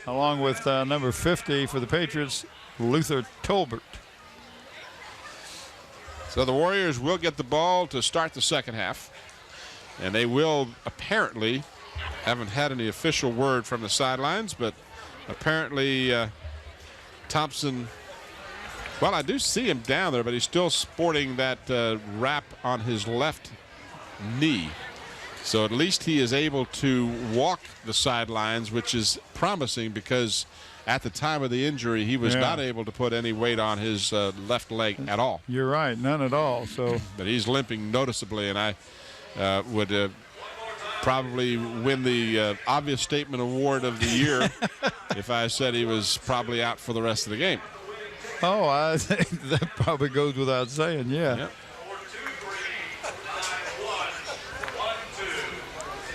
along with number 50 for the Patriots, Luther Tolbert. So the Warriors will get the ball to start the second half. And they will apparently, haven't had any official word from the sidelines, but apparently Thompson, well, I do see him down there, but he's still sporting that wrap on his left knee. So at least he is able to walk the sidelines, which is promising because at the time of the injury, he was not able to put any weight on his left leg at all. You're right, none at all. So, but he's limping noticeably, and I would probably win the obvious statement award of the year if I said he was probably out for the rest of the game. Oh, I think that probably goes without saying, yeah. Yep.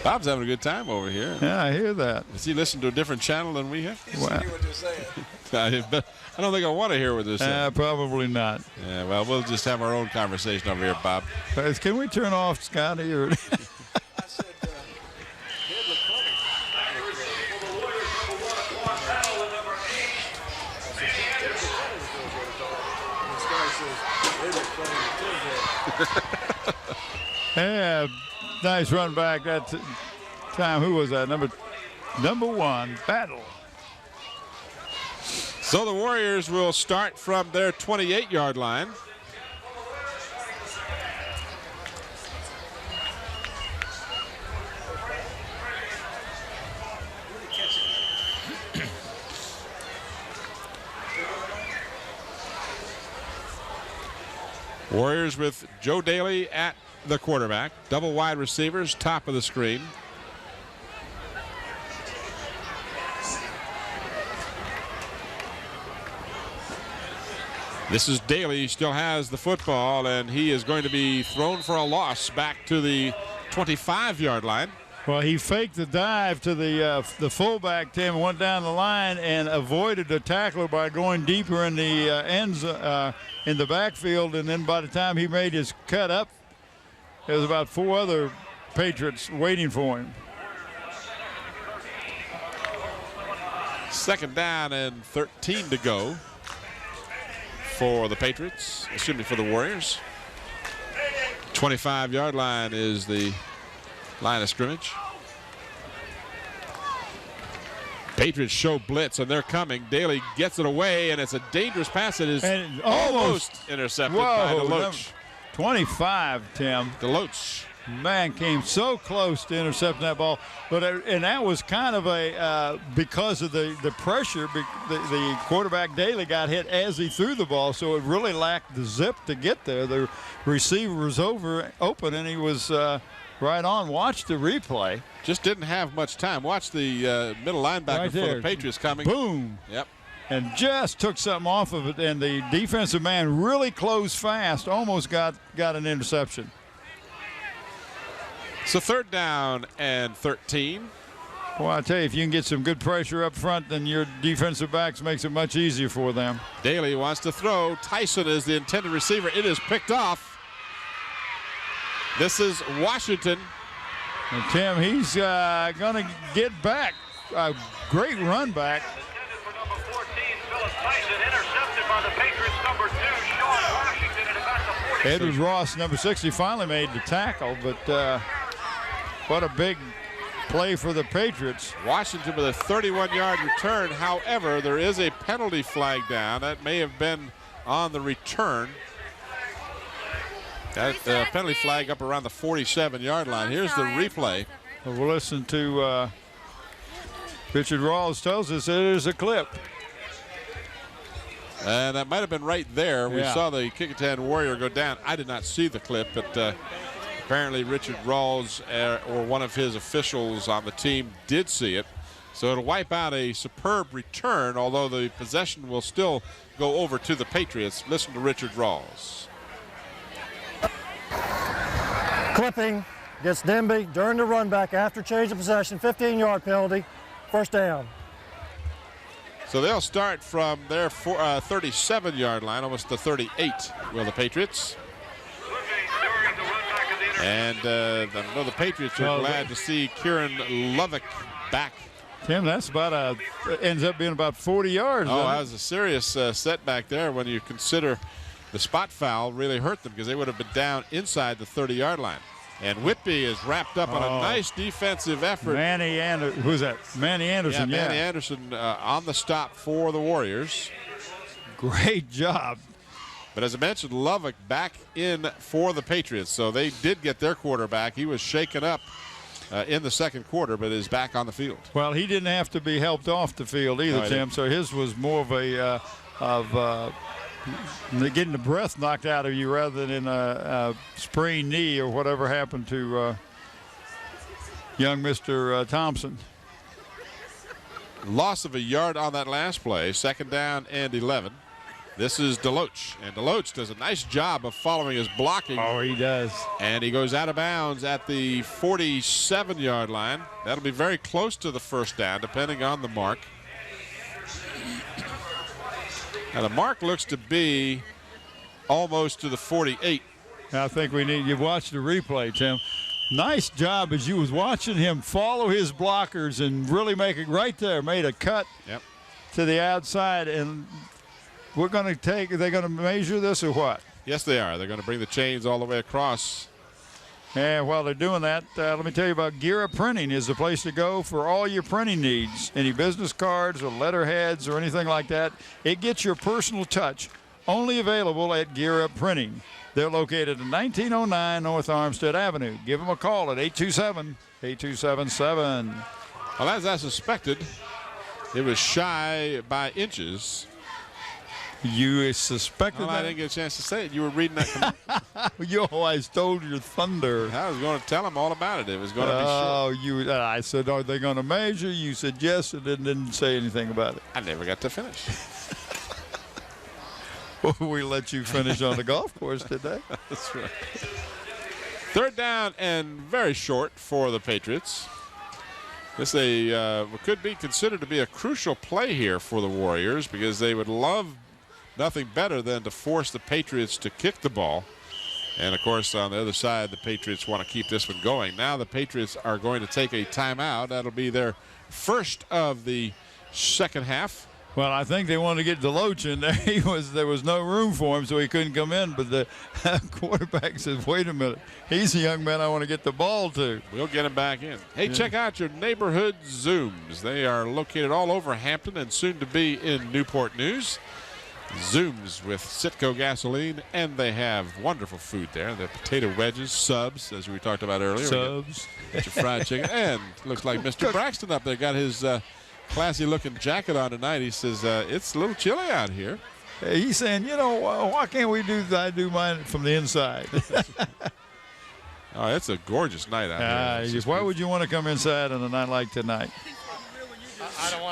Bob's having a good time over here. Yeah, I hear that. Does he listen to a different channel than we have? Wow. What they're saying. I don't think I want to hear what they're saying. Probably not. Yeah, well, we'll just have our own conversation over here, Bob. Can we turn off Scotty? Or I said, he'd look funny. Yeah, nice run back that time. Who was that? Number 1, Battle. So the Warriors will start from their 28-yard line. Warriors with Joe Daly at the quarterback. Double wide receivers, top of the screen. This is Daly. He still has the football, and he is going to be thrown for a loss back to the 25-yard line. Well, he faked the dive to the fullback, Tim, went down the line and avoided the tackler by going deeper in the ends in the backfield. And then by the time he made his cut up, there was about 4 other Patriots waiting for him. Second down and 13 to go for the Patriots, excuse me, for the Warriors. 25-yard line is the line of scrimmage. Patriots show blitz, and they're coming. Daly gets it away, and it's a dangerous pass. It is And almost intercepted by DeLoach. 25, Tim. DeLoach. Man, came so close to intercepting that ball, but and that was kind of a because of the pressure. The quarterback Daly got hit as he threw the ball, so it really lacked the zip to get there. The receiver was open, and he was right on. Watch the replay. Just didn't have much time. Watch the middle linebacker Right for there. the Patriots coming. Boom. Yep. And just took something off of it, and the defensive man really closed fast, almost got an interception. So 3rd down and 13. Well, I tell you, if you can get some good pressure up front, then your defensive backs makes it much easier for them. Daly wants to throw. Tyson is the intended receiver. It is picked off. This is Washington. And Tim, he's going to get back. A great run back. Edward Ross, number 60, finally made the tackle, but what a big play for the Patriots. Washington with a 31-yard return. However, there is a penalty flag down. That may have been on the return. That penalty flag up around the 47-yard line. Here's the replay. We'll listen to Richard Rawls tells us it is a clip. And that might have been right there. We Yeah. saw the Kecoughtan Warrior go down. I did not see the clip, but apparently Richard Rawls or one of his officials on the team did see it. So it'll wipe out a superb return, although the possession will still go over to the Patriots. Listen to Richard Rawls. Clipping against Denbigh during the run back after change of possession, 15-yard penalty, 1st down. So they'll start from their 37-yard line, almost the 38, will the Patriots. And I know the Patriots are glad to see Kieran Lovick back. Tim, that's about ends up being about 40 yards. Oh, that was a serious setback there when you consider the spot foul really hurt them because they would have been down inside the 30-yard line. And Whitby is wrapped up on a nice defensive effort. Who's that? Manny Anderson. Yeah, Manny Anderson on the stop for the Warriors. Great job. But as I mentioned, Lovick back in for the Patriots. So they did get their quarterback. He was shaken up in the 2nd quarter, but is back on the field. Well, he didn't have to be helped off the field either, No, Tim. So his was more of getting the breath knocked out of you rather than a sprained knee or whatever happened to young Mr. Thompson. Loss of a yard on that last play, 2nd down and 11. This is Deloach, and Deloach does a nice job of following his blocking. Oh, he does. And he goes out of bounds at the 47-yard line. That'll be very close to the 1st down, depending on the mark. Now the mark looks to be almost to the 48. I think you watch the replay, Tim. Nice job as you was watching him follow his blockers and really make it right there. Made a cut to the outside, and we're going to take. Are they going to measure this or what? Yes, they are. They're going to bring the chains all the way across. And while they're doing that, let me tell you about Gear Up Printing is the place to go for all your printing needs. Any business cards or letterheads or anything like that, it gets your personal touch. Only available at Gear Up Printing. They're located at 1909 North Armstead Avenue. Give them a call at 827-8277. Well, as I suspected, it was shy by inches. You suspected that? I didn't get a chance to say it. You were reading that. You always stole your thunder. I was going to tell them all about it. It was going to be short. I said, are they going to measure? You said yes, and then didn't say anything about it. I never got to finish. We let you finish on the golf course today. That's right. 3rd down and very short for the Patriots. This could be considered to be a crucial play here for the Warriors because they would love nothing better than to force the Patriots to kick the ball. And, of course, on the other side, the Patriots want to keep this one going. Now the Patriots are going to take a timeout. That'll be their first of the 2nd half. Well, I think they wanted to get Deloach in there. There was no room for him, so he couldn't come in. But the quarterback says, wait a minute. He's a young man I want to get the ball to. We'll get him back in. Hey, check out your neighborhood Zooms. They are located all over Hampton and soon to be in Newport News. Zooms with Citgo gasoline, and they have wonderful food there. The potato wedges, subs, as we talked about earlier. Subs. Get your fried chicken. And looks like Mr. Braxton up there got his classy-looking jacket on tonight. He says, it's a little chilly out here. Hey, he's saying, why can't we I do mine from the inside? Oh, it's a gorgeous night out here. Why would you want to come inside on a night like tonight?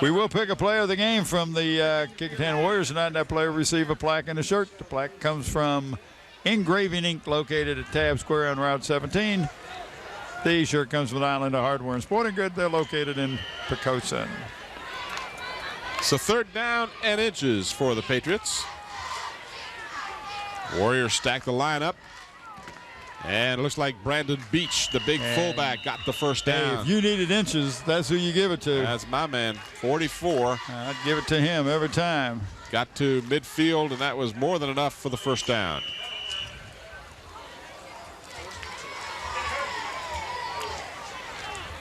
We will pick a player of the game from the Kecoughtan Warriors tonight, and that player will receive a plaque and a shirt. The plaque comes from Engraving Inc., located at Tab Square on Route 17. The shirt comes from Islander Hardware and Sporting Goods. They're located in Pecoughtan. So 3rd down and inches for the Patriots. Warriors stack the lineup. And it looks like Brandon Beach, the big fullback, got the first down. Hey, if you needed inches, that's who you give it to. That's my man, 44. I'd give it to him every time. Got to midfield, and that was more than enough for the first down.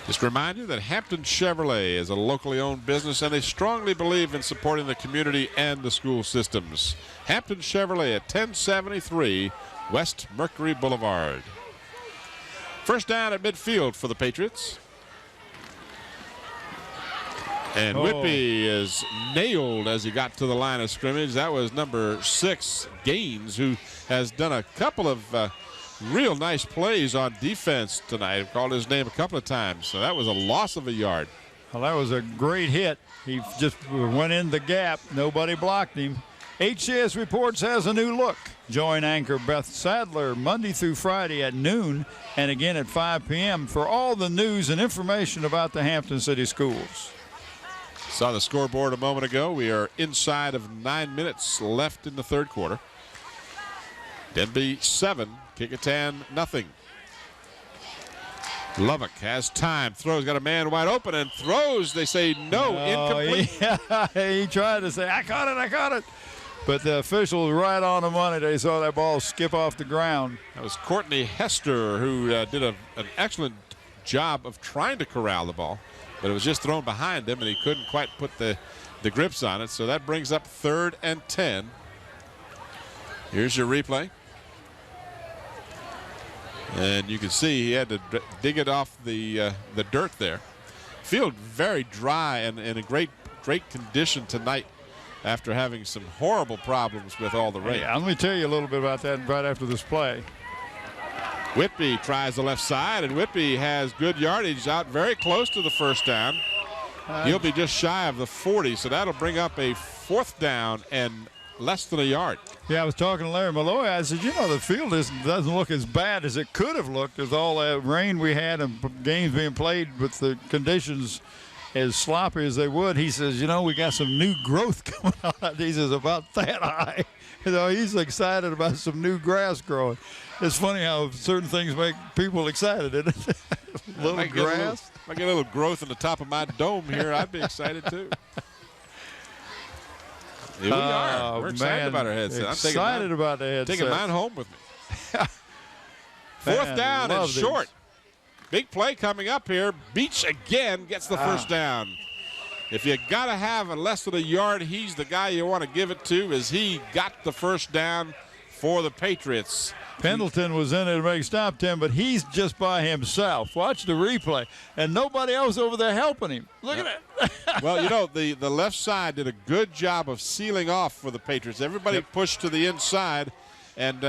Just remind you that Hampton Chevrolet is a locally owned business, and they strongly believe in supporting the community and the school systems. Hampton Chevrolet at 1073 West Mercury Boulevard. First down at midfield for the Patriots. And Whitby is nailed as he got to the line of scrimmage. That was number 6, Gaines, who has done a couple of real nice plays on defense tonight. I've called his name a couple of times. So that was a loss of a yard. Well, that was a great hit. He just went in the gap. Nobody blocked him. HCS Reports has a new look. Join anchor Beth Sadler Monday through Friday at noon and again at 5 p.m. for all the news and information about the Hampton City Schools. Saw the scoreboard a moment ago. We are inside of 9 minutes left in the 3rd quarter. Denbigh 7, Kecoughtan nothing. Lubbock has time, throws, got a man wide open and throws. They say no, incomplete. Yeah, he tried to say, I caught it. But the officials right on the money. They saw that ball skip off the ground. That was Courtney Hester, who did an excellent job of trying to corral the ball, but it was just thrown behind him and he couldn't quite put the grips on it. So that brings up 3rd and 10. Here's your replay. And you can see he had to dig it off the dirt there. Field very dry and in a great condition tonight after having some horrible problems with all the rain. Yeah, let me tell you a little bit about that right after this play. Whitby tries the left side, and Whitby has good yardage out very close to the first down. He'll be just shy of the 40, so that'll bring up a 4th down and less than a yard. Yeah, I was talking to Larry Malloy. I said, the field doesn't look as bad as it could have looked with all that rain we had and games being played with the conditions as sloppy as they would. He says, we got some new growth coming out. He says, about that high. He's excited about some new grass growing. It's funny how certain things make people excited, isn't it? Little grass. If I get a little growth in the top of my dome here, I'd be excited too. Here we are. We're excited about our headset. Excited about the headset. Taking mine home with me. 4th down and short. Big play coming up here. Beach again gets the first down. If you got to have a less than a yard, he's the guy you want to give it to, as he got the first down for the Patriots. Pendleton was in it to make stop, Tim, but he's just by himself. Watch the replay. And nobody else over there helping him. Look at that. Well, the left side did a good job of sealing off for the Patriots. Everybody pushed to the inside, and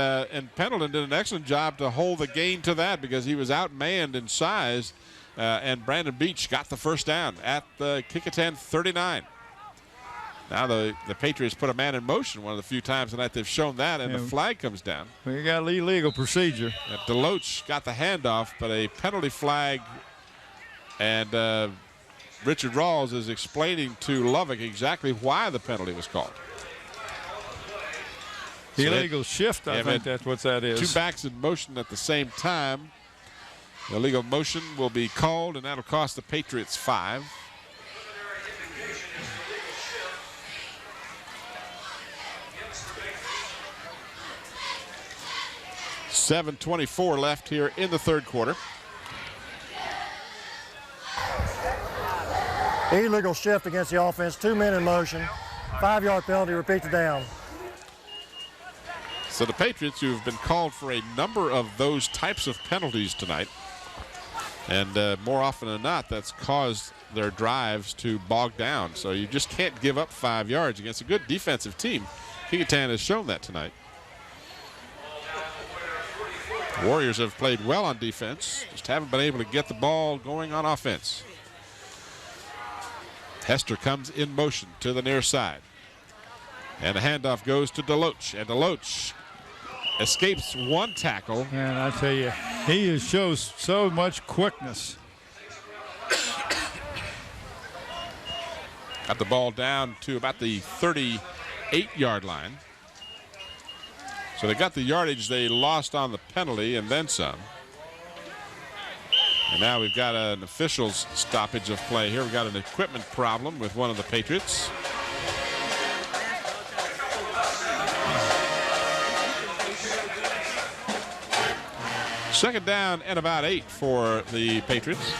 Pendleton did an excellent job to hold the gain to that because he was outmanned in size, and Brandon Beach got the first down at the Kecoughtan 39. Now the Patriots put a man in motion one of the few times tonight they've shown that, and the flag comes down. We got illegal procedure. Deloach got the handoff, but a penalty flag, and Richard Rawls is explaining to Lubbock exactly why the penalty was called. Illegal shift, I think that's what that is. 2 backs in motion at the same time. The illegal motion will be called, and that'll cost the Patriots 5. .7:24 left here in the 3rd quarter. Illegal shift against the offense, 2 men in motion, 5-yard penalty, repeat the down. So the Patriots, who have been called for a number of those types of penalties tonight, and more often than not, that's caused their drives to bog down. So you just can't give up 5 yards against a good defensive team. Kecoughtan has shown that tonight. The Warriors have played well on defense, just haven't been able to get the ball going on offense. Hester comes in motion to the near side. And the handoff goes to Deloach. And Deloach escapes one tackle. And I tell you, he shows so much quickness. Got the ball down to about the 38-yard line. So they got the yardage they lost on the penalty and then some. And now we've got an official's stoppage of play here. We've got an equipment problem with one of the Patriots. Second down and about 8 for the Patriots.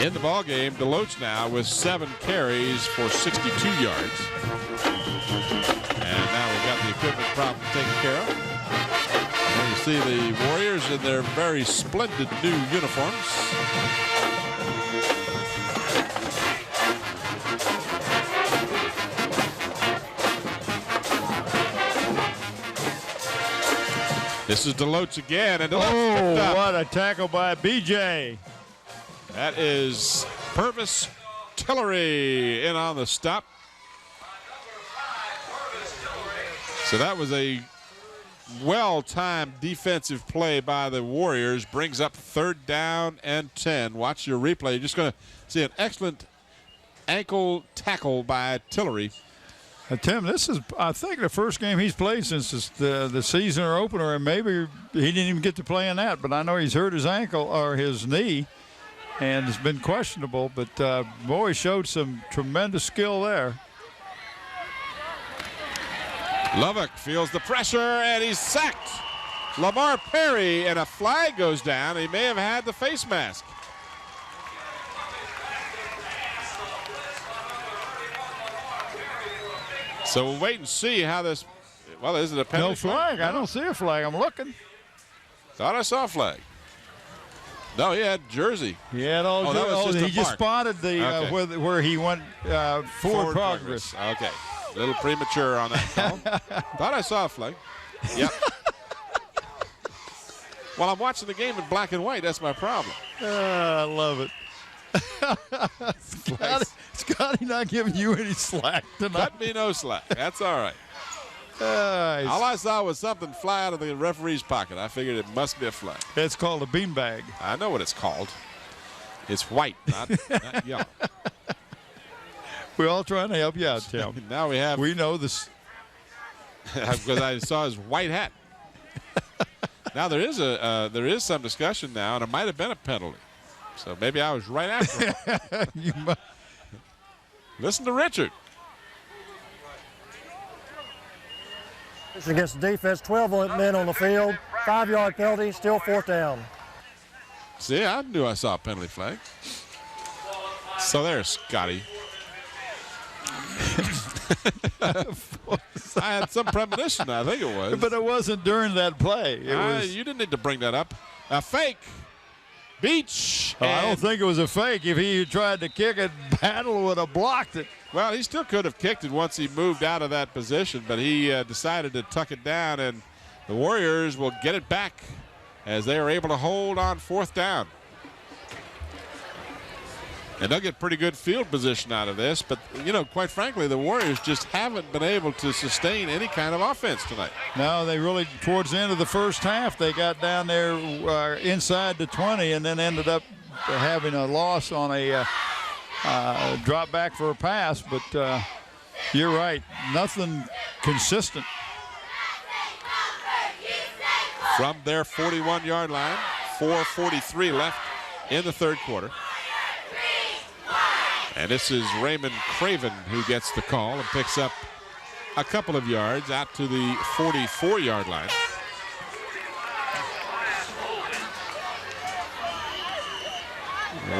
In the ball game, DeLoach now with 7 carries for 62 yards. And now we've got the equipment problem taken care of. And you see the Warriors in their very splendid new uniforms. This is DeLoach again, and DeLoach picked up. What a tackle by BJ. That is Purvis Tillery in on the stop. So that was a well-timed defensive play by the Warriors. Brings up 3rd down and 10. Watch your replay. You're just going to see an excellent ankle tackle by Tillery. Tim, this is, I think, the first game he's played since the season opener, and maybe he didn't even get to play in that, but I know he's hurt his ankle or his knee, and it's been questionable, but boy, showed some tremendous skill there. Lubbock feels the pressure, and he's sacked. Lamar Perry, and a flag goes down. He may have had the face mask. So we'll wait and see how this. Well, is it a penalty? No flag. I don't see a flag. I'm looking. Thought I saw a flag. No, he had jersey. He had all. That was just he just spotted the where he went forward progress. Okay, a little premature on that call. Thought I saw a flag. Yep. Well, I'm watching the game in black and white. That's my problem. I love it. Scotty not giving you any slack tonight. Cut me no slack. That's all right. All I saw was something fly out of the referee's pocket. I figured it must be a flag. It's called a beanbag. I know what it's called. It's white, not yellow. We're all trying to help you out, Tim. Now we know this. Because I saw his white hat. Now there is some discussion now, and it might have been a penalty. So maybe I was right after him. Listen to Richard. Against the defense, 12 men on the field, 5-yard penalty, still 4th down. See, I knew I saw a penalty flag. So there's Scotty. I had some premonition, I think it was. But it wasn't during that play. You didn't need to bring that up. A fake. Beach. I don't think it was a fake. If he tried to kick it, Battle would have blocked it. Well, he still could have kicked it once he moved out of that position, but he decided to tuck it down, and the Warriors will get it back as they are able to hold on 4th down. And they'll get pretty good field position out of this, but, quite frankly, the Warriors just haven't been able to sustain any kind of offense tonight. No, they really, towards the end of the first half, they got down there inside the 20 and then ended up having a loss on a drop back for a pass, but you're right, nothing consistent. From their 41-yard line, 4:43 left in the 3rd quarter. And this is Raymond Craven who gets the call and picks up a couple of yards out to the 44-yard line.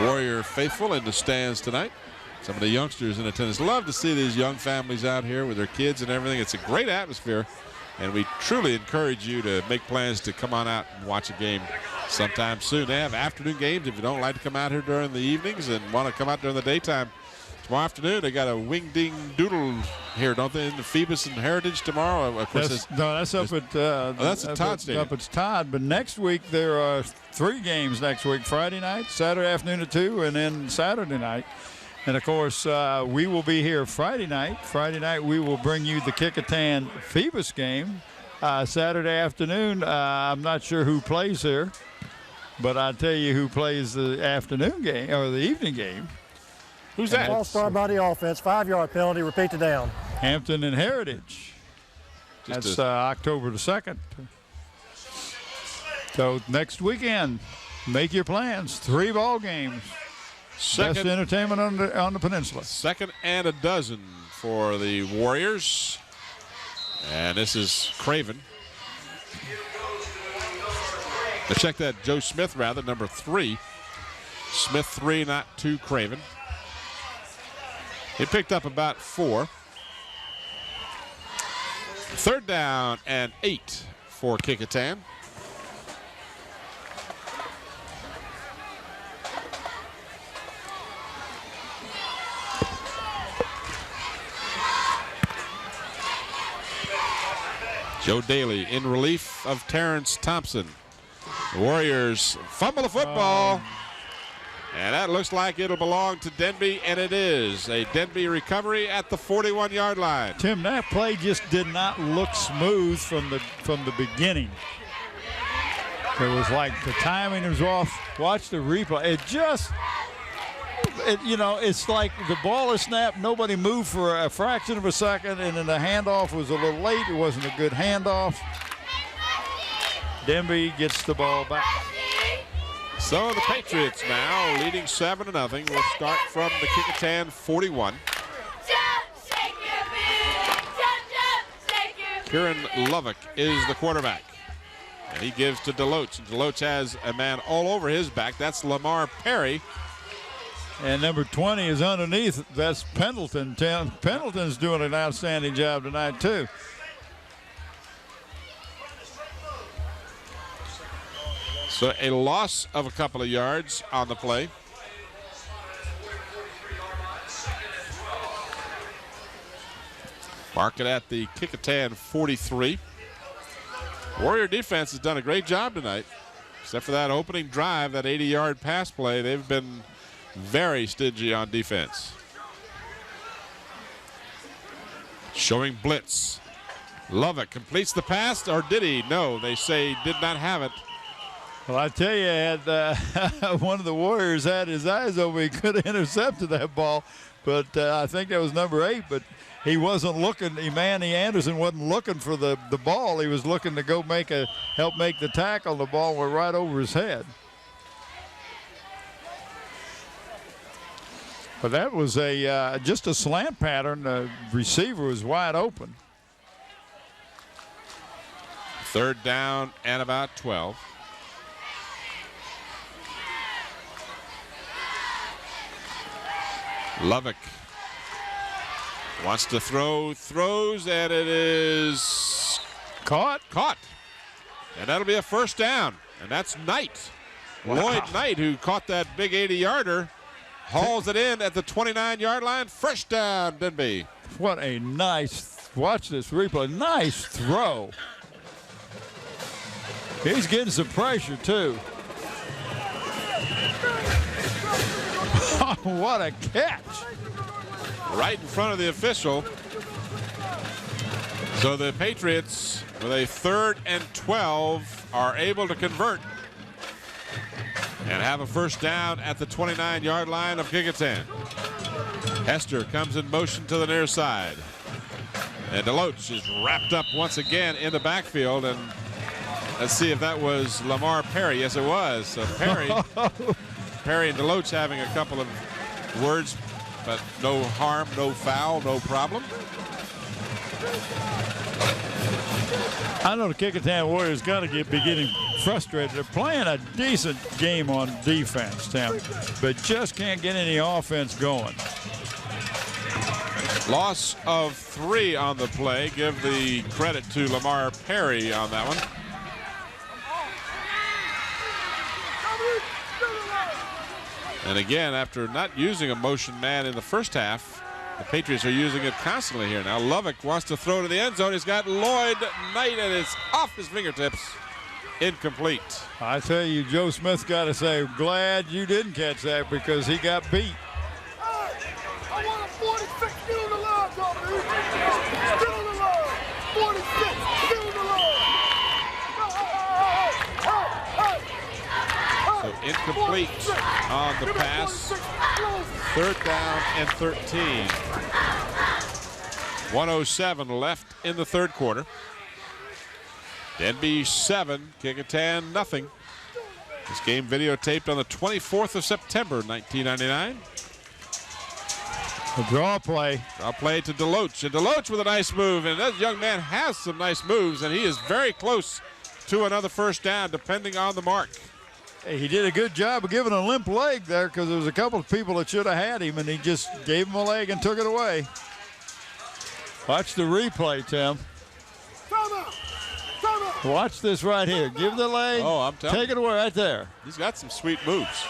Warrior faithful in the stands tonight. Some of the youngsters in attendance. Love to see these young families out here with their kids and everything. It's a great atmosphere, and we truly encourage you to make plans to come on out and watch a game sometime soon. They have afternoon games if you don't like to come out here during the evenings and want to come out during the daytime. Tomorrow afternoon, they got a wing ding doodle here, don't they, in the Phoebus and Heritage tomorrow? Of course, that's up at that's at Todd Stadium. Up at Todd, but next week there are 3 games next week: Friday night, Saturday afternoon at 2, and then Saturday night. And, of course, we will be here Friday night. Friday night we will bring you the Kecoughtan Phoebus game. Saturday afternoon, I'm not sure who plays here, but I'll tell you who plays the afternoon game or the evening game. Who's that? False start by the offense, 5-yard penalty, repeat the down. Hampton and Heritage. That's October the 2nd. So next weekend, make your plans. 3 ball games. Best entertainment on the peninsula. 2nd and a dozen for the Warriors. And this is Craven. Let's check that. Joe Smith, rather, number 3. Smith 3, not 2, Craven. He picked up about 4. 3rd down and 8 for Kecoughtan. Joe Daly in relief of Terrence Thompson. The Warriors fumble the football. And that looks like it'll belong to Denbigh, and it is. A Denbigh recovery at the 41-yard line. Tim, that play just did not look smooth from the beginning. It was like the timing was off. Watch the replay. It's like the ball is snapped, nobody moved for a fraction of a second, and then the handoff was a little late. It wasn't a good handoff. Denbigh gets the ball back. So the Patriots now leading 7-0. Will start from the Kecoughtan 41. Kieran Lovick is the quarterback. And he gives to Deloach. And Deloach has a man all over his back. That's Lamar Perry. And number 20 is underneath. That's Pendleton. Pendleton's doing an outstanding job tonight, too. So a loss of a couple of yards on the play. Mark it at the Kecoughtan 43. Warrior defense has done a great job tonight. Except for that opening drive, that 80-yard pass play, they've been very stingy on defense. Showing blitz. Lovick completes the pass, or did he? No, they say did not have it. Well, I tell you, had one of the Warriors had his eyes open, he could have intercepted that ball. But I think that was number 8, but he wasn't looking. Manny Anderson wasn't looking for the ball. He was looking to go help make the tackle. The ball went right over his head. But that was just a slant pattern. The receiver was wide open. 3rd down and about 12. Lovick wants to throws, and it is caught. And that'll be a 1st down. And that's Knight. Wow. Lloyd Knight, who caught that big 80-yarder, hauls it in at the 29-yard line. First down, Denbigh. What a nice, watch this replay, nice throw. He's getting some pressure, too. What a catch. Right in front of the official. So the Patriots, with a 3rd and 12, are able to convert and have a 1st down at the 29-yard line of Kecoughtan. Hester comes in motion to the near side. And Deloach is wrapped up once again in the backfield. And let's see if that was Lamar Perry. Yes, it was. So Perry and Deloach having a couple of words, but no harm, no foul, no problem. I know the Kecoughtan Warriors got to be getting frustrated. They're playing a decent game on defense, Tim, but just can't get any offense going. Loss of 3 on the play. Give the credit to Lamar Perry on that one. And again, after not using a motion man in the first half, the Patriots are using it constantly here. Now Lovick wants to throw to the end zone. He's got Lloyd Knight, and it's off his fingertips. Incomplete. I tell you, Joe Smith got to say, glad you didn't catch that because he got beat. incomplete on the pass. 3rd down and 13. 1:07 left in the 3rd quarter. Denbigh 7, Kecoughtan nothing. This game videotaped on the 24th of September, 1999. A draw play. Draw play to Deloach. And Deloach with a nice move. And that young man has some nice moves, and he is very close to another 1st down, depending on the mark. Hey, he did a good job of giving a limp leg there because there was a couple of people that should have had him, and he just gave him a leg and took it away. Watch the replay, Tim. Watch this right here. Give the leg. Oh, I'm telling Take it away right there. He's got some sweet moves.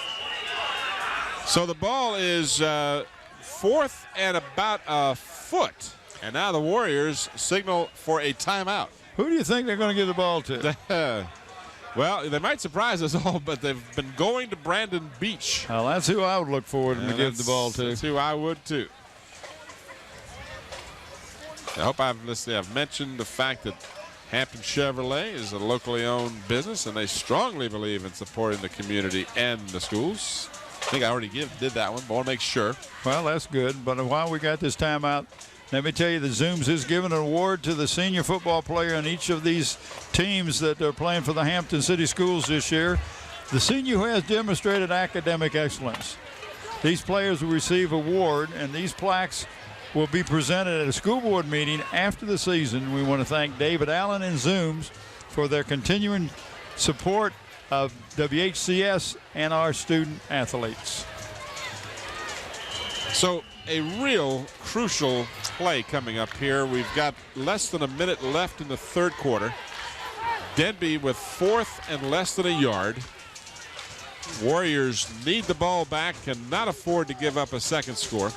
So the ball is 4th and about a foot. And now the Warriors signal for a timeout. Who do you think they're going to give the ball to? Well, they might surprise us all, but they've been going to Brandon Beach. Well, that's who I would look for them to give the ball to. That's who I would, too. I hope I've mentioned the fact that Hampton Chevrolet is a locally owned business, and they strongly believe in supporting the community and the schools. I think I already did that one, but I want to make sure. Well, that's good. But while we got this timeout, let me tell you, the Zooms is giving an award to the senior football player in each of these teams that are playing for the Hampton City Schools this year. The senior who has demonstrated academic excellence. These players will receive an award, and these plaques will be presented at a school board meeting after the season. We want to thank David Allen and Zooms for their continuing support of WHCS and our student athletes. So a real crucial play coming up here. We've got less than a minute left in the 3rd quarter. Denbigh with 4th and less than a yard. Warriors need the ball back, cannot afford to give up a second score.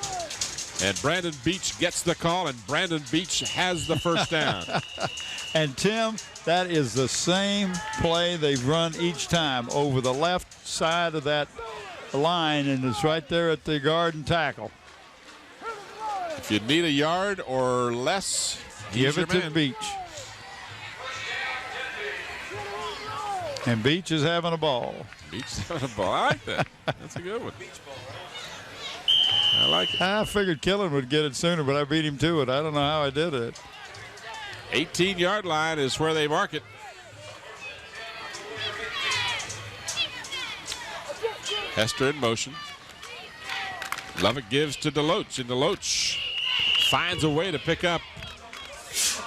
And Brandon Beach gets the call, and Brandon Beach has the 1st down. And Tim, that is the same play they've run each time over the left side of that line, and it's right there at the guard and tackle. If you need a yard or less, give it to Beach. And Beach is having a ball. Beach is having a ball. I like that. That's a good one. I like it. I figured Killen would get it sooner, but I beat him to it. I don't know how I did it. 18-yard line is where they mark it. Hester in motion. Lovett gives to Deloach, and Deloach finds a way to pick up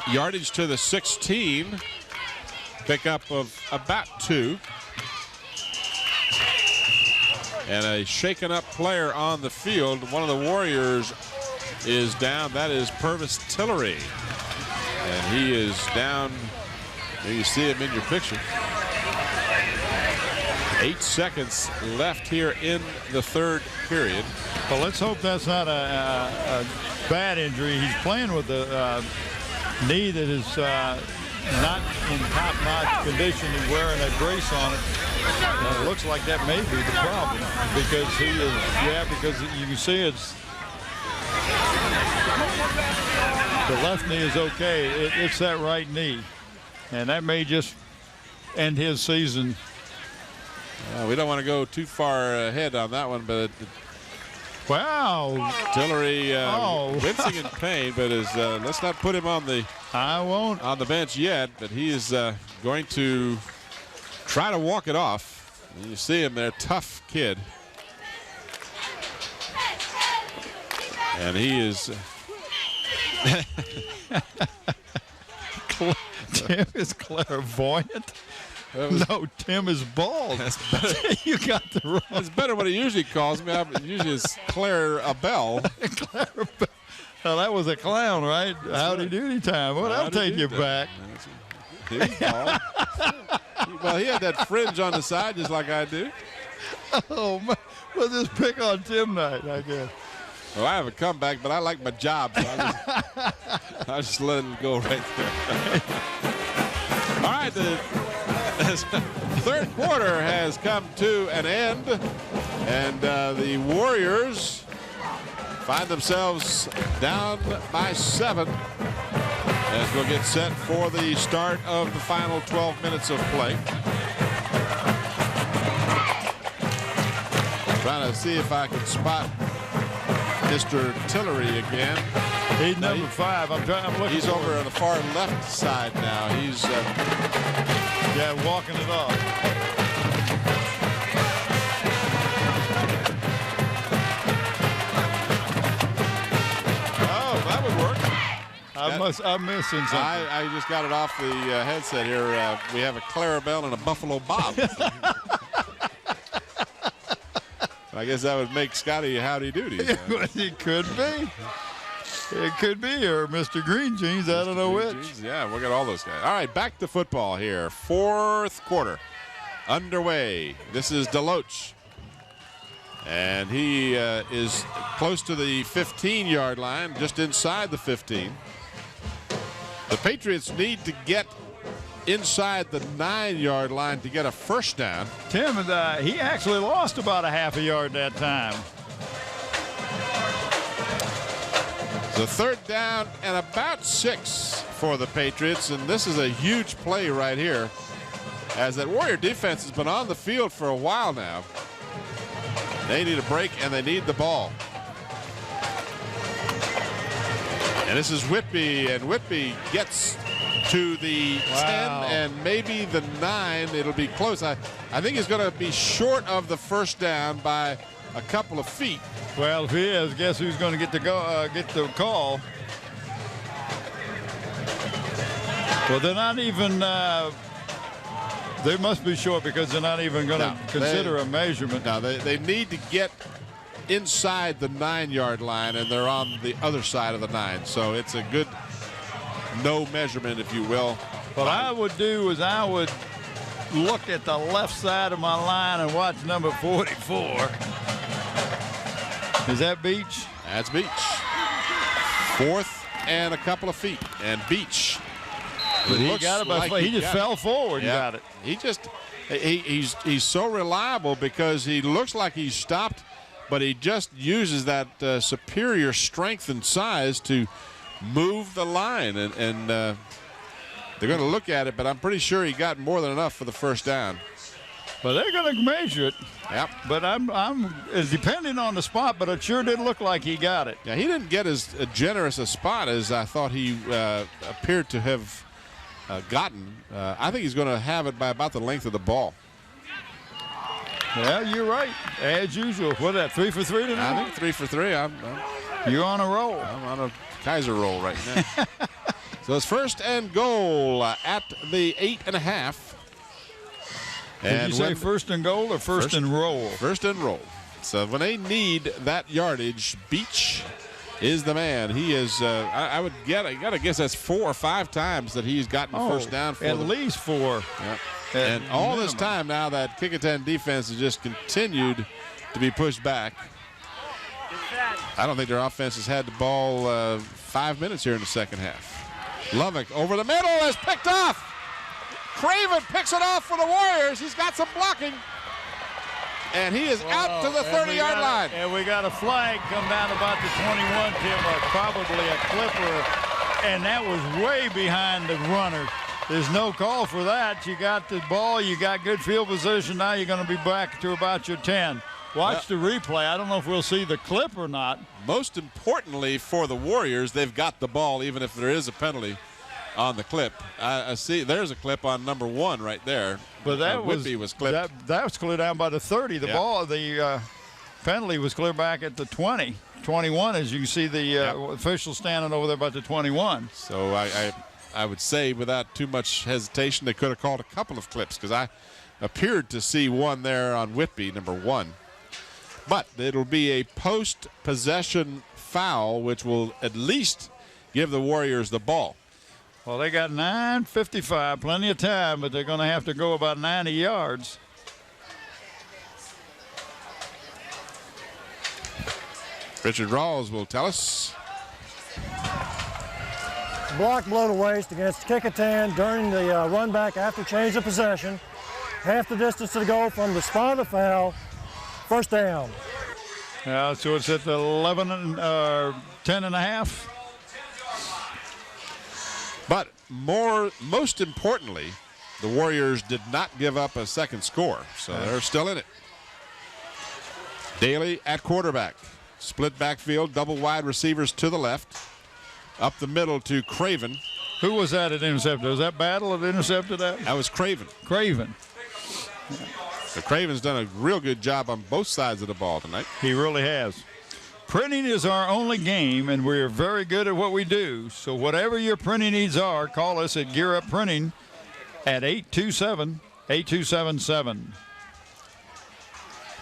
yardage to the 16. Pickup of about 2. And a shaken up player on the field. One of the Warriors is down. That is Purvis Tillery. And he is down. There you see him in your picture. 8 seconds left here in the 3rd period. Well, let's hope that's not a bad injury. He's playing with a knee that is not in top-notch condition. He's wearing a brace on it. And it looks like that may be the problem because he is, because you can see it's the left knee is okay. It's that right knee, and that may just end his season. We don't want to go too far ahead on that one, but wow, Tillery wincing in pain, but is let's not put him on the on the bench yet. But he is going to try to walk it off. And you see him there, tough kid, and he is. Tim is clairvoyant. No, Tim is bald. You got the wrong. That's better what he usually calls me. Usually it's Claire Abel. Well, that was a clown, right? Howdy doody time. Well, I'll take you back. Well, he had that fringe on the side just like I do. Oh, man. We'll just pick on Tim night, I guess. Well, I have a comeback, but I like my job, so I just let it go right there. All right, the 3rd quarter has come to an end, and the Warriors find themselves down by 7 as we'll get set for the start of the final 12 minutes of play. Trying to see if I can spot Mr. Tillery again. He's number 5. I'm looking. He's over on the far left side now. He's yeah, walking it off. Oh, that would work. I'm missing something. I just got it off the headset here. We have a Clarabelle and a Buffalo Bob. I guess that would make Scotty howdy doody. It could be. It could be, or Mr. Green Jeans. I don't know which. Jeans, yeah, we'll get all those guys. All right, back to football here. 4th quarter underway. This is Deloach. And he is close to the 15-yard line, just inside the 15. The Patriots need to get inside the 9-yard line to get a first down. Tim, he actually lost about a half a yard that time. So 3rd down and about 6 for the Patriots, and this is a huge play right here, as that Warrior defense has been on the field for a while now. They need a break, and they need the ball. And this is Whitby, and Whitby gets to the 10 and maybe the 9. It'll be close. I think he's going to be short of the first down by a couple of feet. Well, if he is, guess who's going to get the call? Well, they're not even. They must be short because they're not even going to consider a measurement. No, they need to get inside the 9-yard line, and they're on the other side of the 9. So it's a good no measurement, if you will. What I would do is I would look at the left side of my line and watch number 44. Is that Beach? That's Beach. 4th and a couple of feet, and Beach. He got it by he just fell forward. Yeah. And got it. He's so reliable because he looks like he's stopped, but he just uses that superior strength and size to move the line, and they're going to look at it, but I'm pretty sure he got more than enough for the first down. But they're going to measure it. Yep. But I'm depending on the spot, but it sure did look like he got it. Yeah, he didn't get as generous a spot as I thought he appeared to have gotten. I think he's going to have it by about the length of the ball. Yeah, you're right. As usual. What, that 3 for 3 tonight? I think 3 for 3. You're on a roll. I'm on a Kaiser roll right now. So it's 1st and goal at the 8.5. Did you say 1st and goal or first and roll? 1st and roll. So when they need that yardage, Beach is the man. He is. I got to guess that's 4 or 5 times that he's gotten the first down for at least 4. Yep. And all this time now, that Kecoughtan defense has just continued to be pushed back. I don't think their offense has had the ball 5 minutes here in the second half. Lovick over the middle is picked off. Craven picks it off for the Warriors. He's got some blocking. And he is out to the 30-yard line. And we got a flag come down about the 21, Tim, probably a clipper. And that was way behind the runner. There's no call for that. You got the ball. You got good field position. Now you're going to be back to about your 10. Watch the replay. I don't know if we'll see the clip or not. Most importantly for the Warriors, they've got the ball, even if there is a penalty on the clip. I see there's a clip on number 1 right there. But that was clipped. That was clear down by the 30. The ball, the penalty was clear back at the 20. 21, as you can see the official standing over there about the 21. So I would say without too much hesitation, they could have called a couple of clips because I appeared to see one there on Whitby, number 1. But it'll be a post-possession foul, which will at least give the Warriors the ball. Well, they got 9:55, plenty of time, but they're going to have to go about 90 yards. Richard Rawls will tell us. Block blow to waste against Kecoughtan during the run back after change of possession. Half the distance to go from the spot of the foul. First down. Yeah, so it's at the 10 and a half. But most importantly, the Warriors did not give up a second score, so they're still in it. Daly at quarterback. Split backfield, double wide receivers to the left. Up the middle to Craven. Who was that at intercepted? Was that Battle that intercepted that? That was Craven. Craven. So Craven's done a real good job on both sides of the ball tonight. He really has. Printing is our only game, and we're very good at what we do. So whatever your printing needs are, call us at Gear Up Printing at 827-8277.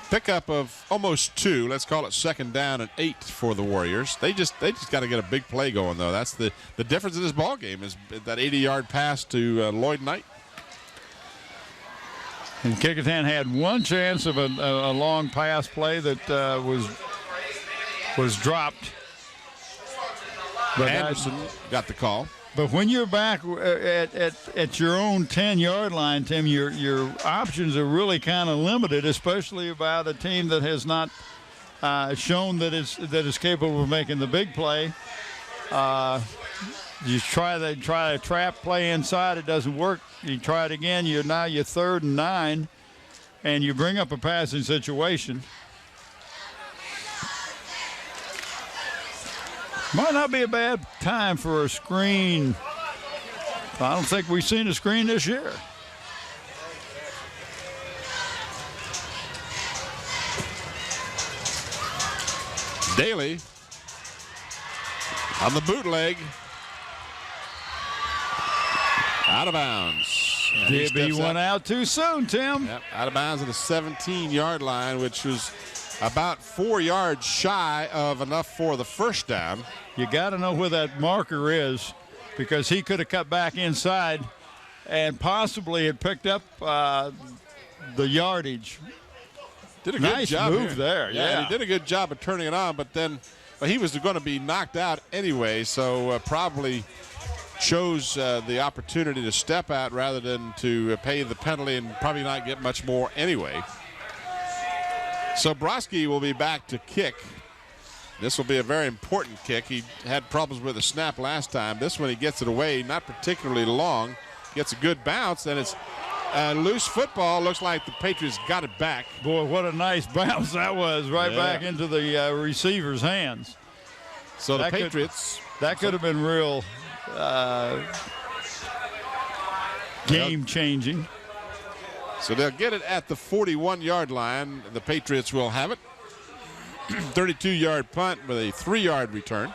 Pickup of almost 2. Let's call it second down and 8 for the Warriors. They just got to get a big play going, though. That's the difference in this ball game is that 80-yard pass to Lloyd Knight. And Kecoughtan had one chance of a long pass play that was dropped. But Anderson got the call. But when you're back at your own 10-yard line, Tim, your options are really kind of limited, especially about a team that has not shown that is capable of making the big play. You try a trap play inside, it doesn't work. You try it again, you're 3rd and 9, and you bring up a passing situation. Might not be a bad time for a screen. I don't think we've seen a screen this year. Daly on the bootleg. Out of bounds. Denbigh went out too soon, Tim. Yep, out of bounds at the 17-yard line, which was about 4 yards shy of enough for the first down. You got to know where that marker is, because he could have cut back inside and possibly had picked up the yardage. Did a good nice job move here. there. Yeah, he did a good job of turning it on, but he was going to be knocked out anyway, so probably chose the opportunity to step out rather than to pay the penalty and probably not get much more anyway. So Broski will be back to kick. This will be a very important kick. He had problems with the snap last time. This one he gets it away, not particularly long. Gets a good bounce, and it's loose football. Looks like the Patriots got it back. Boy, what a nice bounce that was, right back into the receiver's hands. So the Patriots. That could have been real game-changing. So they'll get it at the 41-yard line. The Patriots will have it. 32-yard punt with a 3-yard return.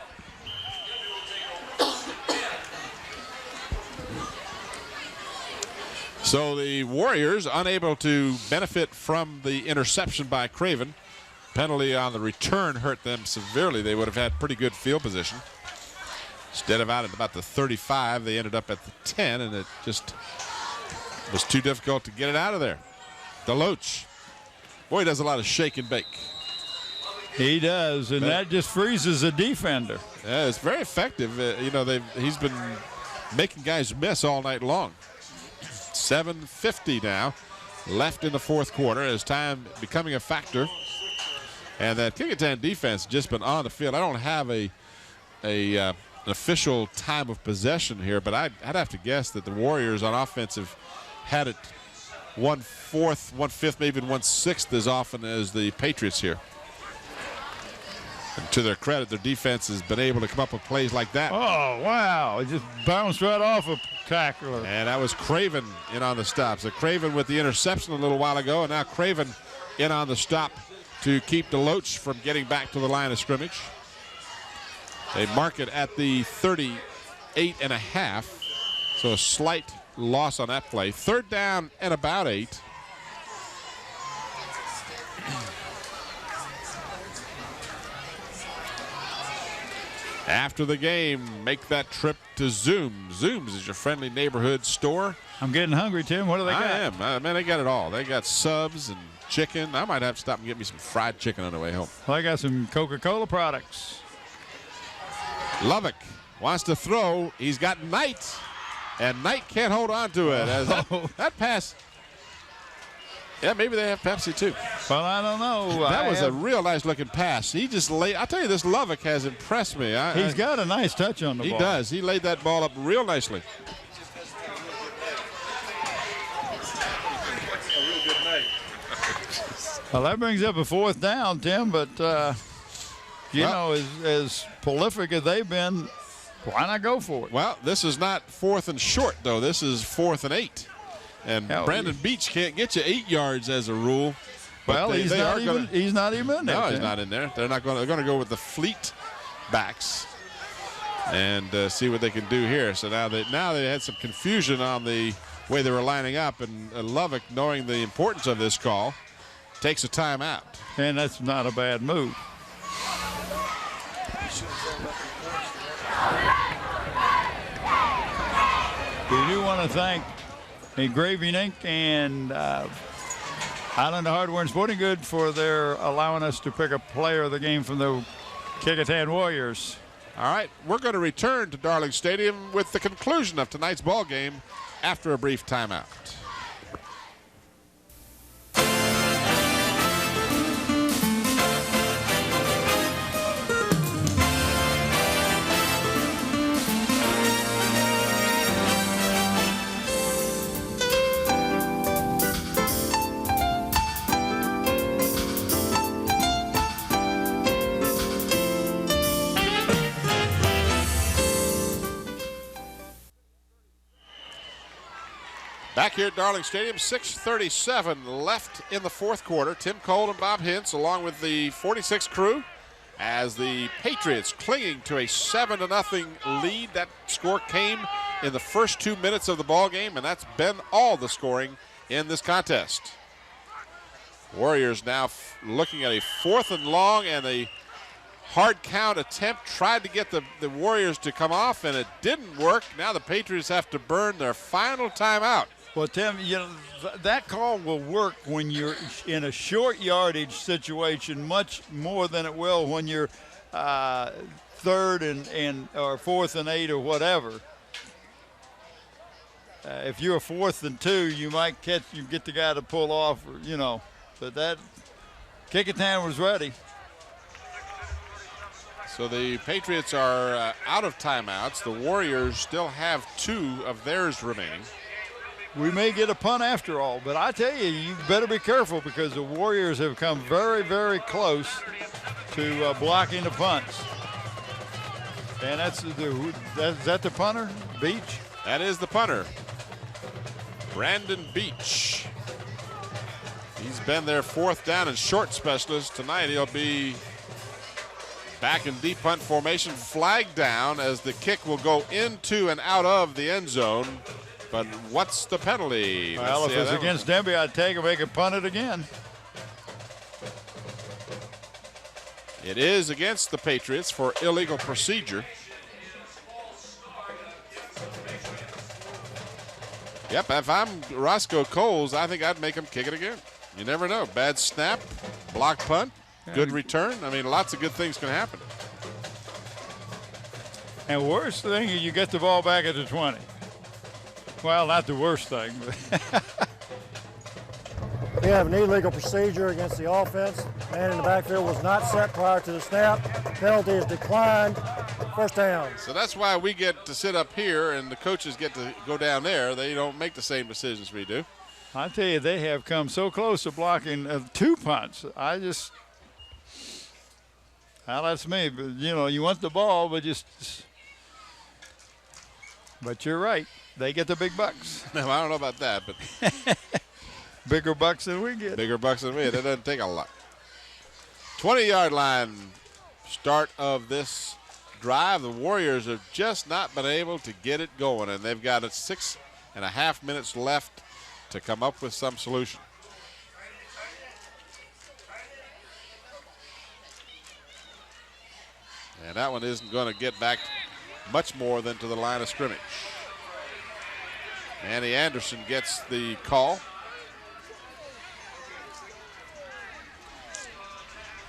So the Warriors unable to benefit from the interception by Craven. Penalty on the return hurt them severely. They would have had pretty good field position. Instead of out at about the 35, they ended up at the 10, and it just was too difficult to get it out of there. DeLoach, boy, he does a lot of shake and bake. He does, and that just freezes a defender. Yeah, it's very effective. He's been making guys miss all night long. 7:50 now left in the fourth quarter as time becoming a factor. And that Kecoughtan defense has just been on the field. I don't have an official time of possession here, but I'd have to guess that the Warriors on offense have had it 1/4, 1/5, maybe even 1/6 as often as the Patriots here. And to their credit, their defense has been able to come up with plays like that. Oh, wow. It just bounced right off a tackler. And that was Craven in on the stop. So Craven with the interception a little while ago, and now Craven in on the stop to keep DeLoach from getting back to the line of scrimmage. They mark it at the 38.5. So a slight loss on that play. 3rd down and about 8. After the game, make that trip to Zoom. Zoom's is your friendly neighborhood store. I'm getting hungry, Tim. What do they got? I am. Man, they got it all. They got subs and chicken. I might have to stop and get me some fried chicken on the way home. Well, I got some Coca-Cola products. Lovick wants to throw. He's got Knight, and Knight can't hold on to it. As that pass. Yeah, maybe they have Pepsi too. Well, I don't know. That was a real nice looking pass. He just laid. I tell you, this Lovick has impressed me. He's got a nice touch on the ball. He does. He laid that ball up real nicely. Well, that brings up a 4th down, Tim, but, you know, as prolific as they've been, why not go for it? Well, this is not 4th and short, though. This is 4th and 8. And Brandon Beach can't get you 8 yards as a rule. Well, he's not even in there. No, he's not in there. They're going to go with the fleet backs and see what they can do here. So now they had some confusion on the way they were lining up, and Lovick, knowing the importance of this call, takes a timeout. And that's not a bad move. We do want to thank Engraving Inc. and Highland Hardware and Sporting Goods for their allowing us to pick a player of the game from the Kecoughtan Warriors. All right, we're going to return to Darling Stadium with the conclusion of tonight's ball game after a brief timeout. Back here at Darling Stadium, 6:37 left in the 4th quarter. Tim Cole and Bob Hintz along with the 46 crew as the Patriots clinging to a 7-0 lead. That score came in the first 2 minutes of the ball game, and that's been all the scoring in this contest. Warriors now looking at a 4th and long, and a hard count attempt tried to get the Warriors to come off, and it didn't work. Now the Patriots have to burn their final timeout. Well, Tim, you know, that call will work when you're in a short yardage situation much more than it will when you're 3rd and or 4th and 8 or whatever. If you're 4th and 2, you might get the guy to pull off, or, you know. But that Kecoughtan was ready. So the Patriots are out of timeouts. The Warriors still have 2 of theirs remaining. We may get a punt after all, but I tell you, you better be careful because the Warriors have come very, very close to blocking the punts. And is that the punter, Beach? That is the punter, Brandon Beach. He's been their 4th down and short specialist. Tonight he'll be back in deep punt formation, flag down as the kick will go into and out of the end zone. But what's the penalty? Well, if it's against Denbigh, I'd take him, make it punt it again. It is against the Patriots for illegal procedure. Yep, if I'm Roscoe Coles, I think I'd make him kick it again. You never know. Bad snap, block punt, good return. I mean, lots of good things can happen. And worst thing is you get the ball back at the 20. Well, not the worst thing. We have an illegal procedure against the offense. Man in the backfield was not set prior to the snap. Penalty is declined. 1st down. So that's why we get to sit up here and the coaches get to go down there. They don't make the same decisions we do. I tell you, they have come so close to blocking 2 punts. Well, that's me. But, you know, you want the ball, but but you're right. They get the big bucks. No, I don't know about that, but bigger bucks than we get. Bigger bucks than we. That doesn't take a lot. 20-yard line start of this drive. The Warriors have just not been able to get it going, and they've got 6.5 minutes left to come up with some solution. And that one isn't going to get back much more than to the line of scrimmage. Andy Anderson gets the call.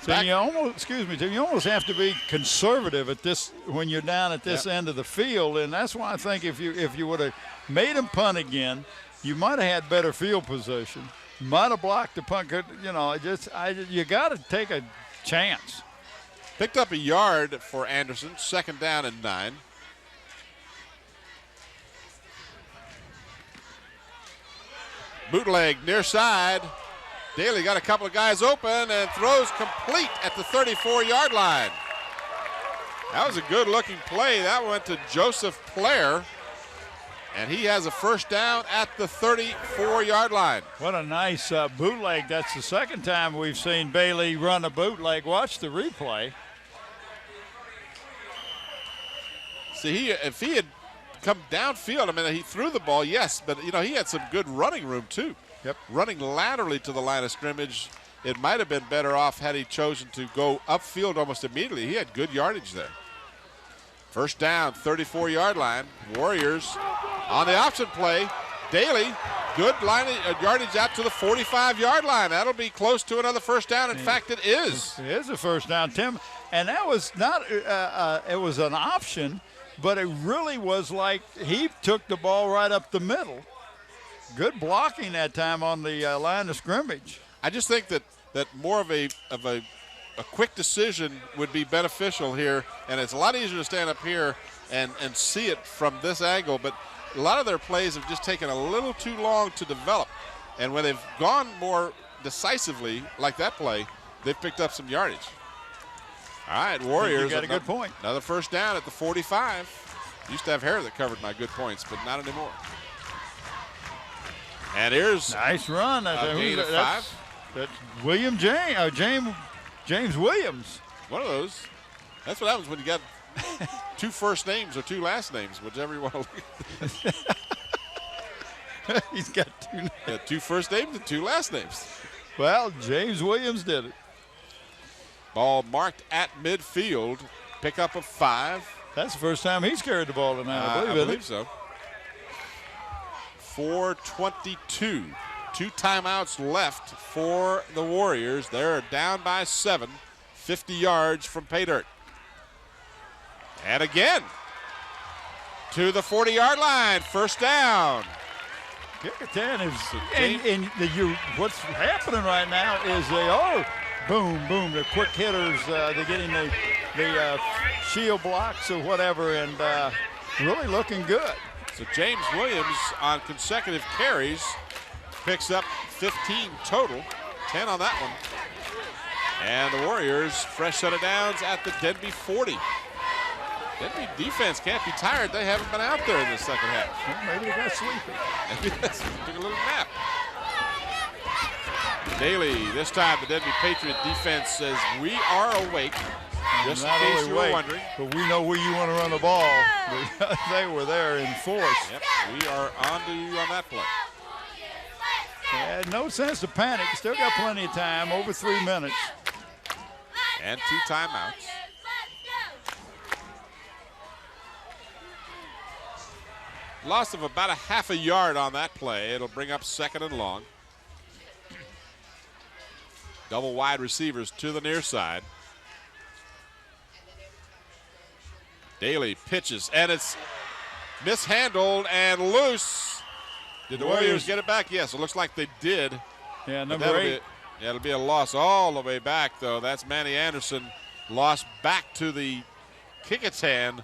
So you almost have to be conservative at this when you're down at this end of the field, and that's why I think if you would have made him punt again, you might have had better field position. Might have blocked the punt. You know, you got to take a chance. Picked up a yard for Anderson. 2nd down and 9. Bootleg near side. Daly got a couple of guys open and throws complete at the 34-yard line. That was a good-looking play. That went to Joseph Player, and he has a first down at the 34-yard line. What a nice bootleg. That's the second time we've seen Bailey run a bootleg. Watch the replay. See, if he had come downfield, I mean, he threw the ball, yes, but, you know, he had some good running room, too. Yep. Running laterally to the line of scrimmage, it might have been better off had he chosen to go upfield almost immediately. He had good yardage there. First down, 34-yard line. Warriors on the option play. Daly, good line yardage out to the 45-yard line. That'll be close to another first down. In fact, it is. It is a first down, Tim. And that was not it was an option, but it really was like he took the ball right up the middle. Good blocking that time on the line of scrimmage. I just think that more of a quick decision would be beneficial here, and it's a lot easier to stand up here and see it from this angle, but a lot of their plays have just taken a little too long to develop, and when they've gone more decisively, like that play, they've picked up some yardage. All right, Warriors. You got a good point. Another first down at the 45. Used to have hair that covered my good points, but not anymore. And here's nice run. A gain of 5. That's William James Williams. One of those. That's what happens when you got 2 first names or 2 last names, whichever you want to look at. He's got 2. Yeah, 2 first names and 2 last names. Well, James Williams did it. Ball marked at midfield. Pickup of 5. That's the first time he's carried the ball tonight, I believe so. 4:22. 2 timeouts left for the Warriors. They're down by 7, 50 yards from pay dirt. And again, to the 40-yard line, first down. Kecoughtan is, what's happening right now is boom, the quick hitters, they're getting the shield blocks or whatever, and really looking good. So James Williams on consecutive carries picks up 15 total, 10 on that one. And the Warriors, fresh set of downs at the Denbigh 40. Denbigh defense can't be tired. They haven't been out there in the second half. Well, maybe they got sleepy. Maybe they took a little nap. Daly, this time the Denbigh Patriot defense says, we are awake. Just in case you were wondering. But we know where you want to run the ball. They were there in force. Yep, we are on to you on that play. No sense to panic. Still got plenty of time, over 3 minutes. And 2 timeouts. Loss of about a half a yard on that play. It'll bring up 2nd and long. Double wide receivers to the near side. Daly pitches, and it's mishandled and loose. Did the Warriors get it back? Yes, it looks like they did. Yeah, number 8. It'll be a loss all the way back, though. That's Manny Anderson. Lost back to the Kecoughtan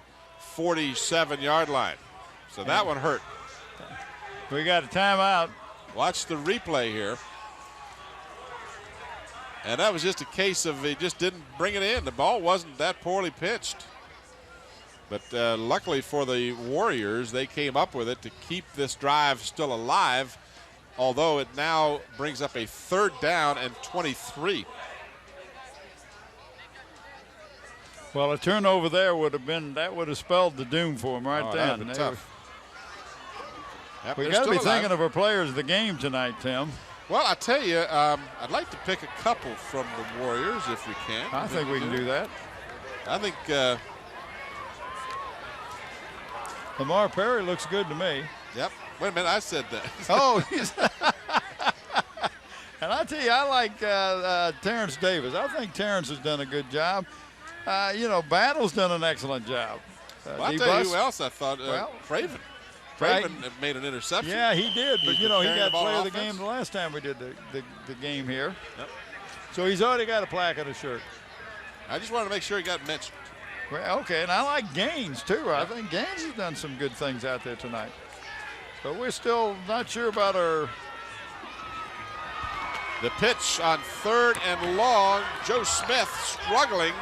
47-yard line. So that one hurt. We got a timeout. Watch the replay here. And that was just a case of he just didn't bring it in. The ball wasn't that poorly pitched. But luckily for the Warriors, they came up with it to keep this drive still alive, although it now brings up a 3rd down and 23. Well, a turnover there would have spelled the doom for them right then. That'd been tough. Yep, we got to be thinking of our players of the game tonight, Tim. Well, I tell you, I'd like to pick a couple from the Warriors if we can. I think we can do that. I think Lamar Perry looks good to me. Yep. Wait a minute, I said that. Oh, and I tell you, I like Terrence Davis. I think Terrence has done a good job. Battle's done an excellent job. Well, I'll tell you who else I thought. Craven. Craven made an interception. Yeah, he did. But, he got player of the game the last time we did the game here. Yep. So he's already got a plaque on his shirt. I just wanted to make sure he got mentioned. Well, okay, and I like Gaines, too. I think Gaines has done some good things out there tonight. But we're still not sure about our The pitch on 3rd and long. Joe Smith struggling,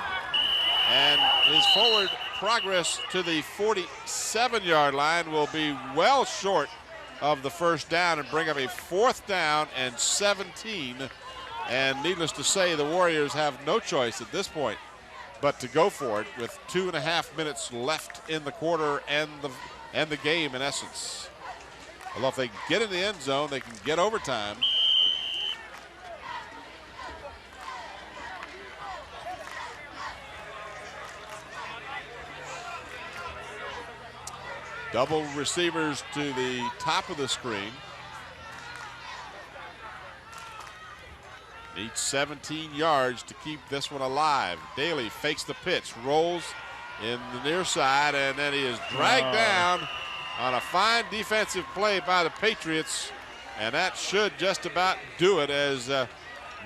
and his forward progress to the 47-yard line will be well short of the first down and bring up a 4th down and 17. And needless to say, the Warriors have no choice at this point but to go for it with 2.5 minutes left in the quarter and the game in essence. Although if they get in the end zone, they can get overtime. Double receivers to the top of the screen. Needs 17 yards to keep this one alive. Daly fakes the pitch, rolls in the near side, and then he is dragged down on a fine defensive play by the Patriots. And that should just about do it, as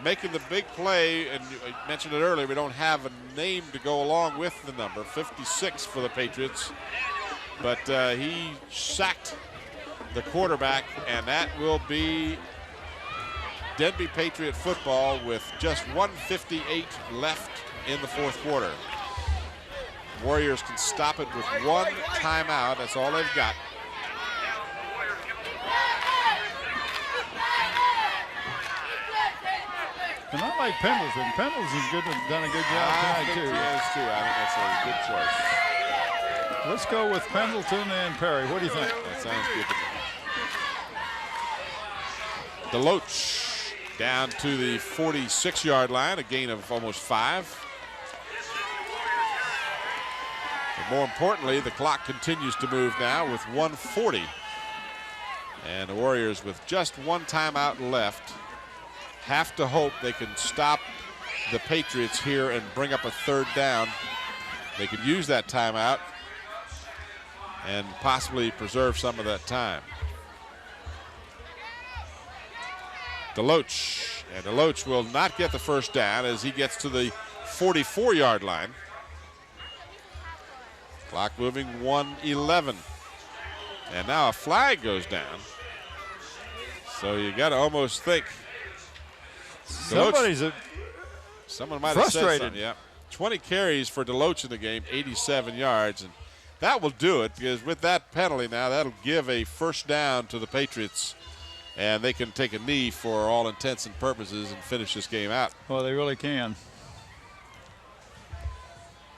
making the big play, and I mentioned it earlier, we don't have a name to go along with the number, 56 for the Patriots. But he sacked the quarterback, and that will be Denbigh Patriot football with just 1:58 left in the 4th quarter. Warriors can stop it with 1 timeout. That's all they've got. And I like Pendleton. Pendleton's done a good job tonight, too. He has, too. I think that's a good choice. Let's go with Pendleton and Perry. What do you think? That sounds good to me. DeLoach down to the 46-yard line, a gain of almost 5. But more importantly, the clock continues to move now with 1:40. And the Warriors, with just 1 timeout left, have to hope they can stop the Patriots here and bring up a 3rd down. They could use that timeout and possibly preserve some of that time. DeLoach, and DeLoach will not get the first down as he gets to the 44-yard line. Clock moving, 1:11. And now a flag goes down. So you got to almost think. Someone might have said something, yeah. 20 carries for DeLoach in the game, 87 yards. And that will do it, because with that penalty now, that'll give a first down to the Patriots, and they can take a knee for all intents and purposes and finish this game out. Well, they really can.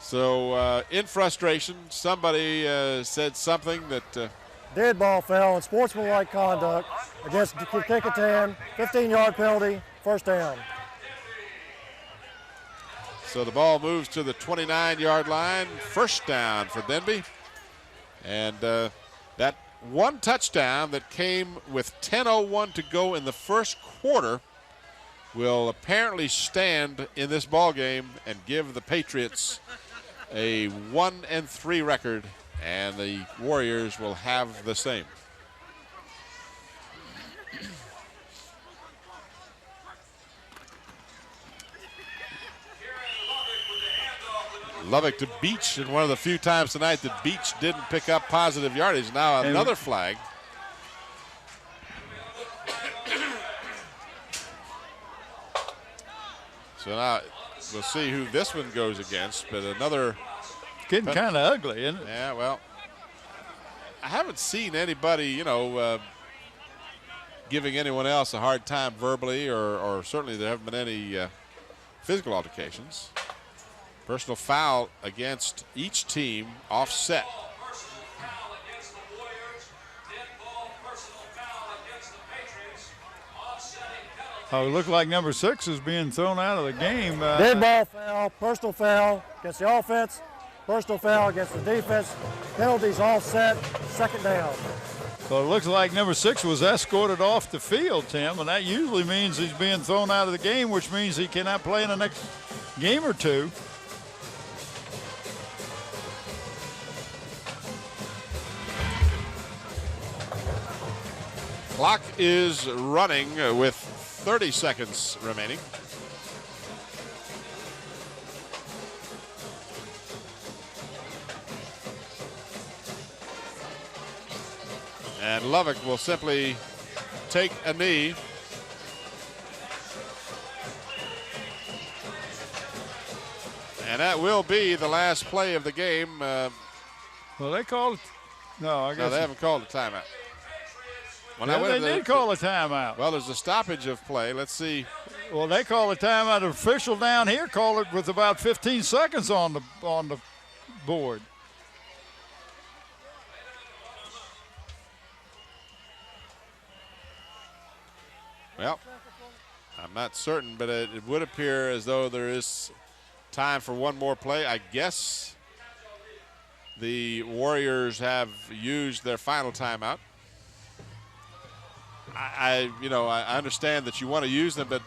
So in frustration, somebody said something that Dead ball foul and sportsmanlike conduct against Kecoughtan, 15-yard penalty, first down. so the ball moves to the 29-yard line, first down for Denbigh. And that one touchdown that came with 10:01 to go in the first quarter will apparently stand in this ball game and give the Patriots a 1-3 record, and the Warriors will have the same. Lubbock to Beach, and one of the few times tonight that Beach didn't pick up positive yardage. Now another flag. So now we'll see who this one goes against, but another. Getting kind of ugly, isn't it? Yeah, well, I haven't seen anybody, giving anyone else a hard time verbally, or certainly there haven't been any physical altercations. Personal foul against each team, offset. Oh, it looked like number 6 is being thrown out of the game. Dead ball foul, personal foul against the offense, personal foul against the defense. Penalties offset, second down. So it looks like number 6 was escorted off the field, Tim, and that usually means he's being thrown out of the game, which means he cannot play in the next game or two. Clock is running with 30 seconds remaining. And Lubbock will simply take a knee. And that will be the last play of the game. Well, they called it. No, I guess. No, they haven't called a timeout. Well, Yeah, they did call a timeout. Well, there's a stoppage of play. Let's see. Well, they call a timeout. The official down here called it with about 15 seconds on the board. Well, I'm not certain, but it would appear as though there is time for one more play. I guess the Warriors have used their final timeout. I understand that you want to use them, but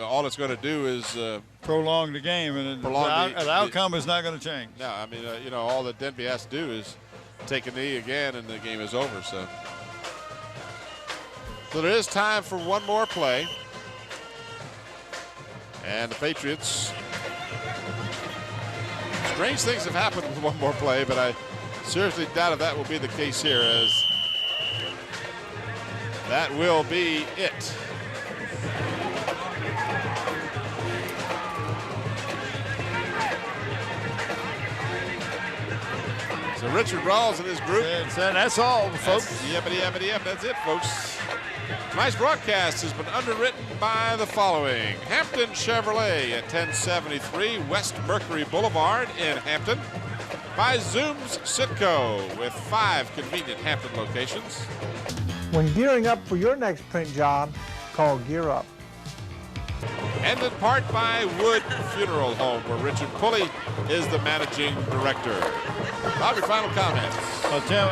all it's going to do is prolong the game, and the outcome is not going to change. No, I mean, all that Denbigh has to do is take a knee again, and the game is over. So there is time for one more play, and the Patriots. Strange things have happened with one more play, but I seriously doubt if that will be the case here, as that will be it. So Richard Rawls and his group. That's all, folks. Yep, that's it, folks. Tonight's broadcast has been underwritten by the following: Hampton Chevrolet at 1073 West Mercury Boulevard in Hampton. By Zoom's Sitco with 5 convenient Hampton locations. When gearing up for your next print job, call Gear Up. And in part by Wood Funeral Home, where Richard Pulley is the managing director. Bob, your final comments. Well, Tim,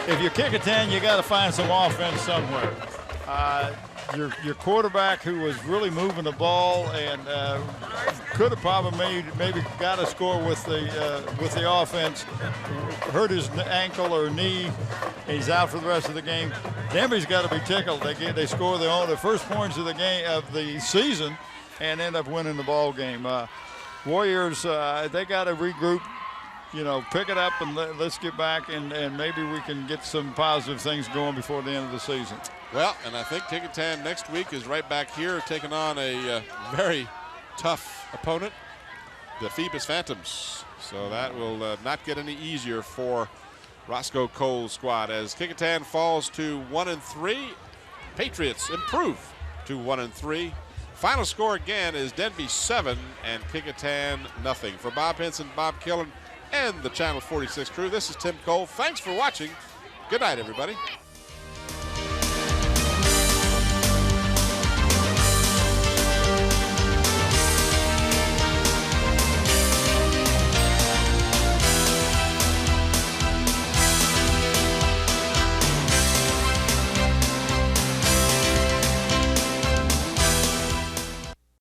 if you kick a 10, you got to find some offense somewhere. Your quarterback, who was really moving the ball and could have probably maybe got a score with the offense, hurt his ankle or knee. He's out for the rest of the game. Denbigh's got to be tickled. They score the first points of the game of the season and end up winning the ball game. Warriors, they got to regroup. Pick it up and let's get back, and maybe we can get some positive things going before the end of the season. Well, and I think Kecoughtan next week is right back here taking on a very tough opponent, the Phoebus Phantoms. So that will not get any easier for Roscoe Cole's squad, as Kecoughtan falls to 1-3. Patriots improve to 1-3. Final score again is Denbigh 7 and Kecoughtan nothing. For Bob Henson, Bob Killen, and the Channel 46 crew, this is Tim Cole. Thanks for watching. Good night, everybody.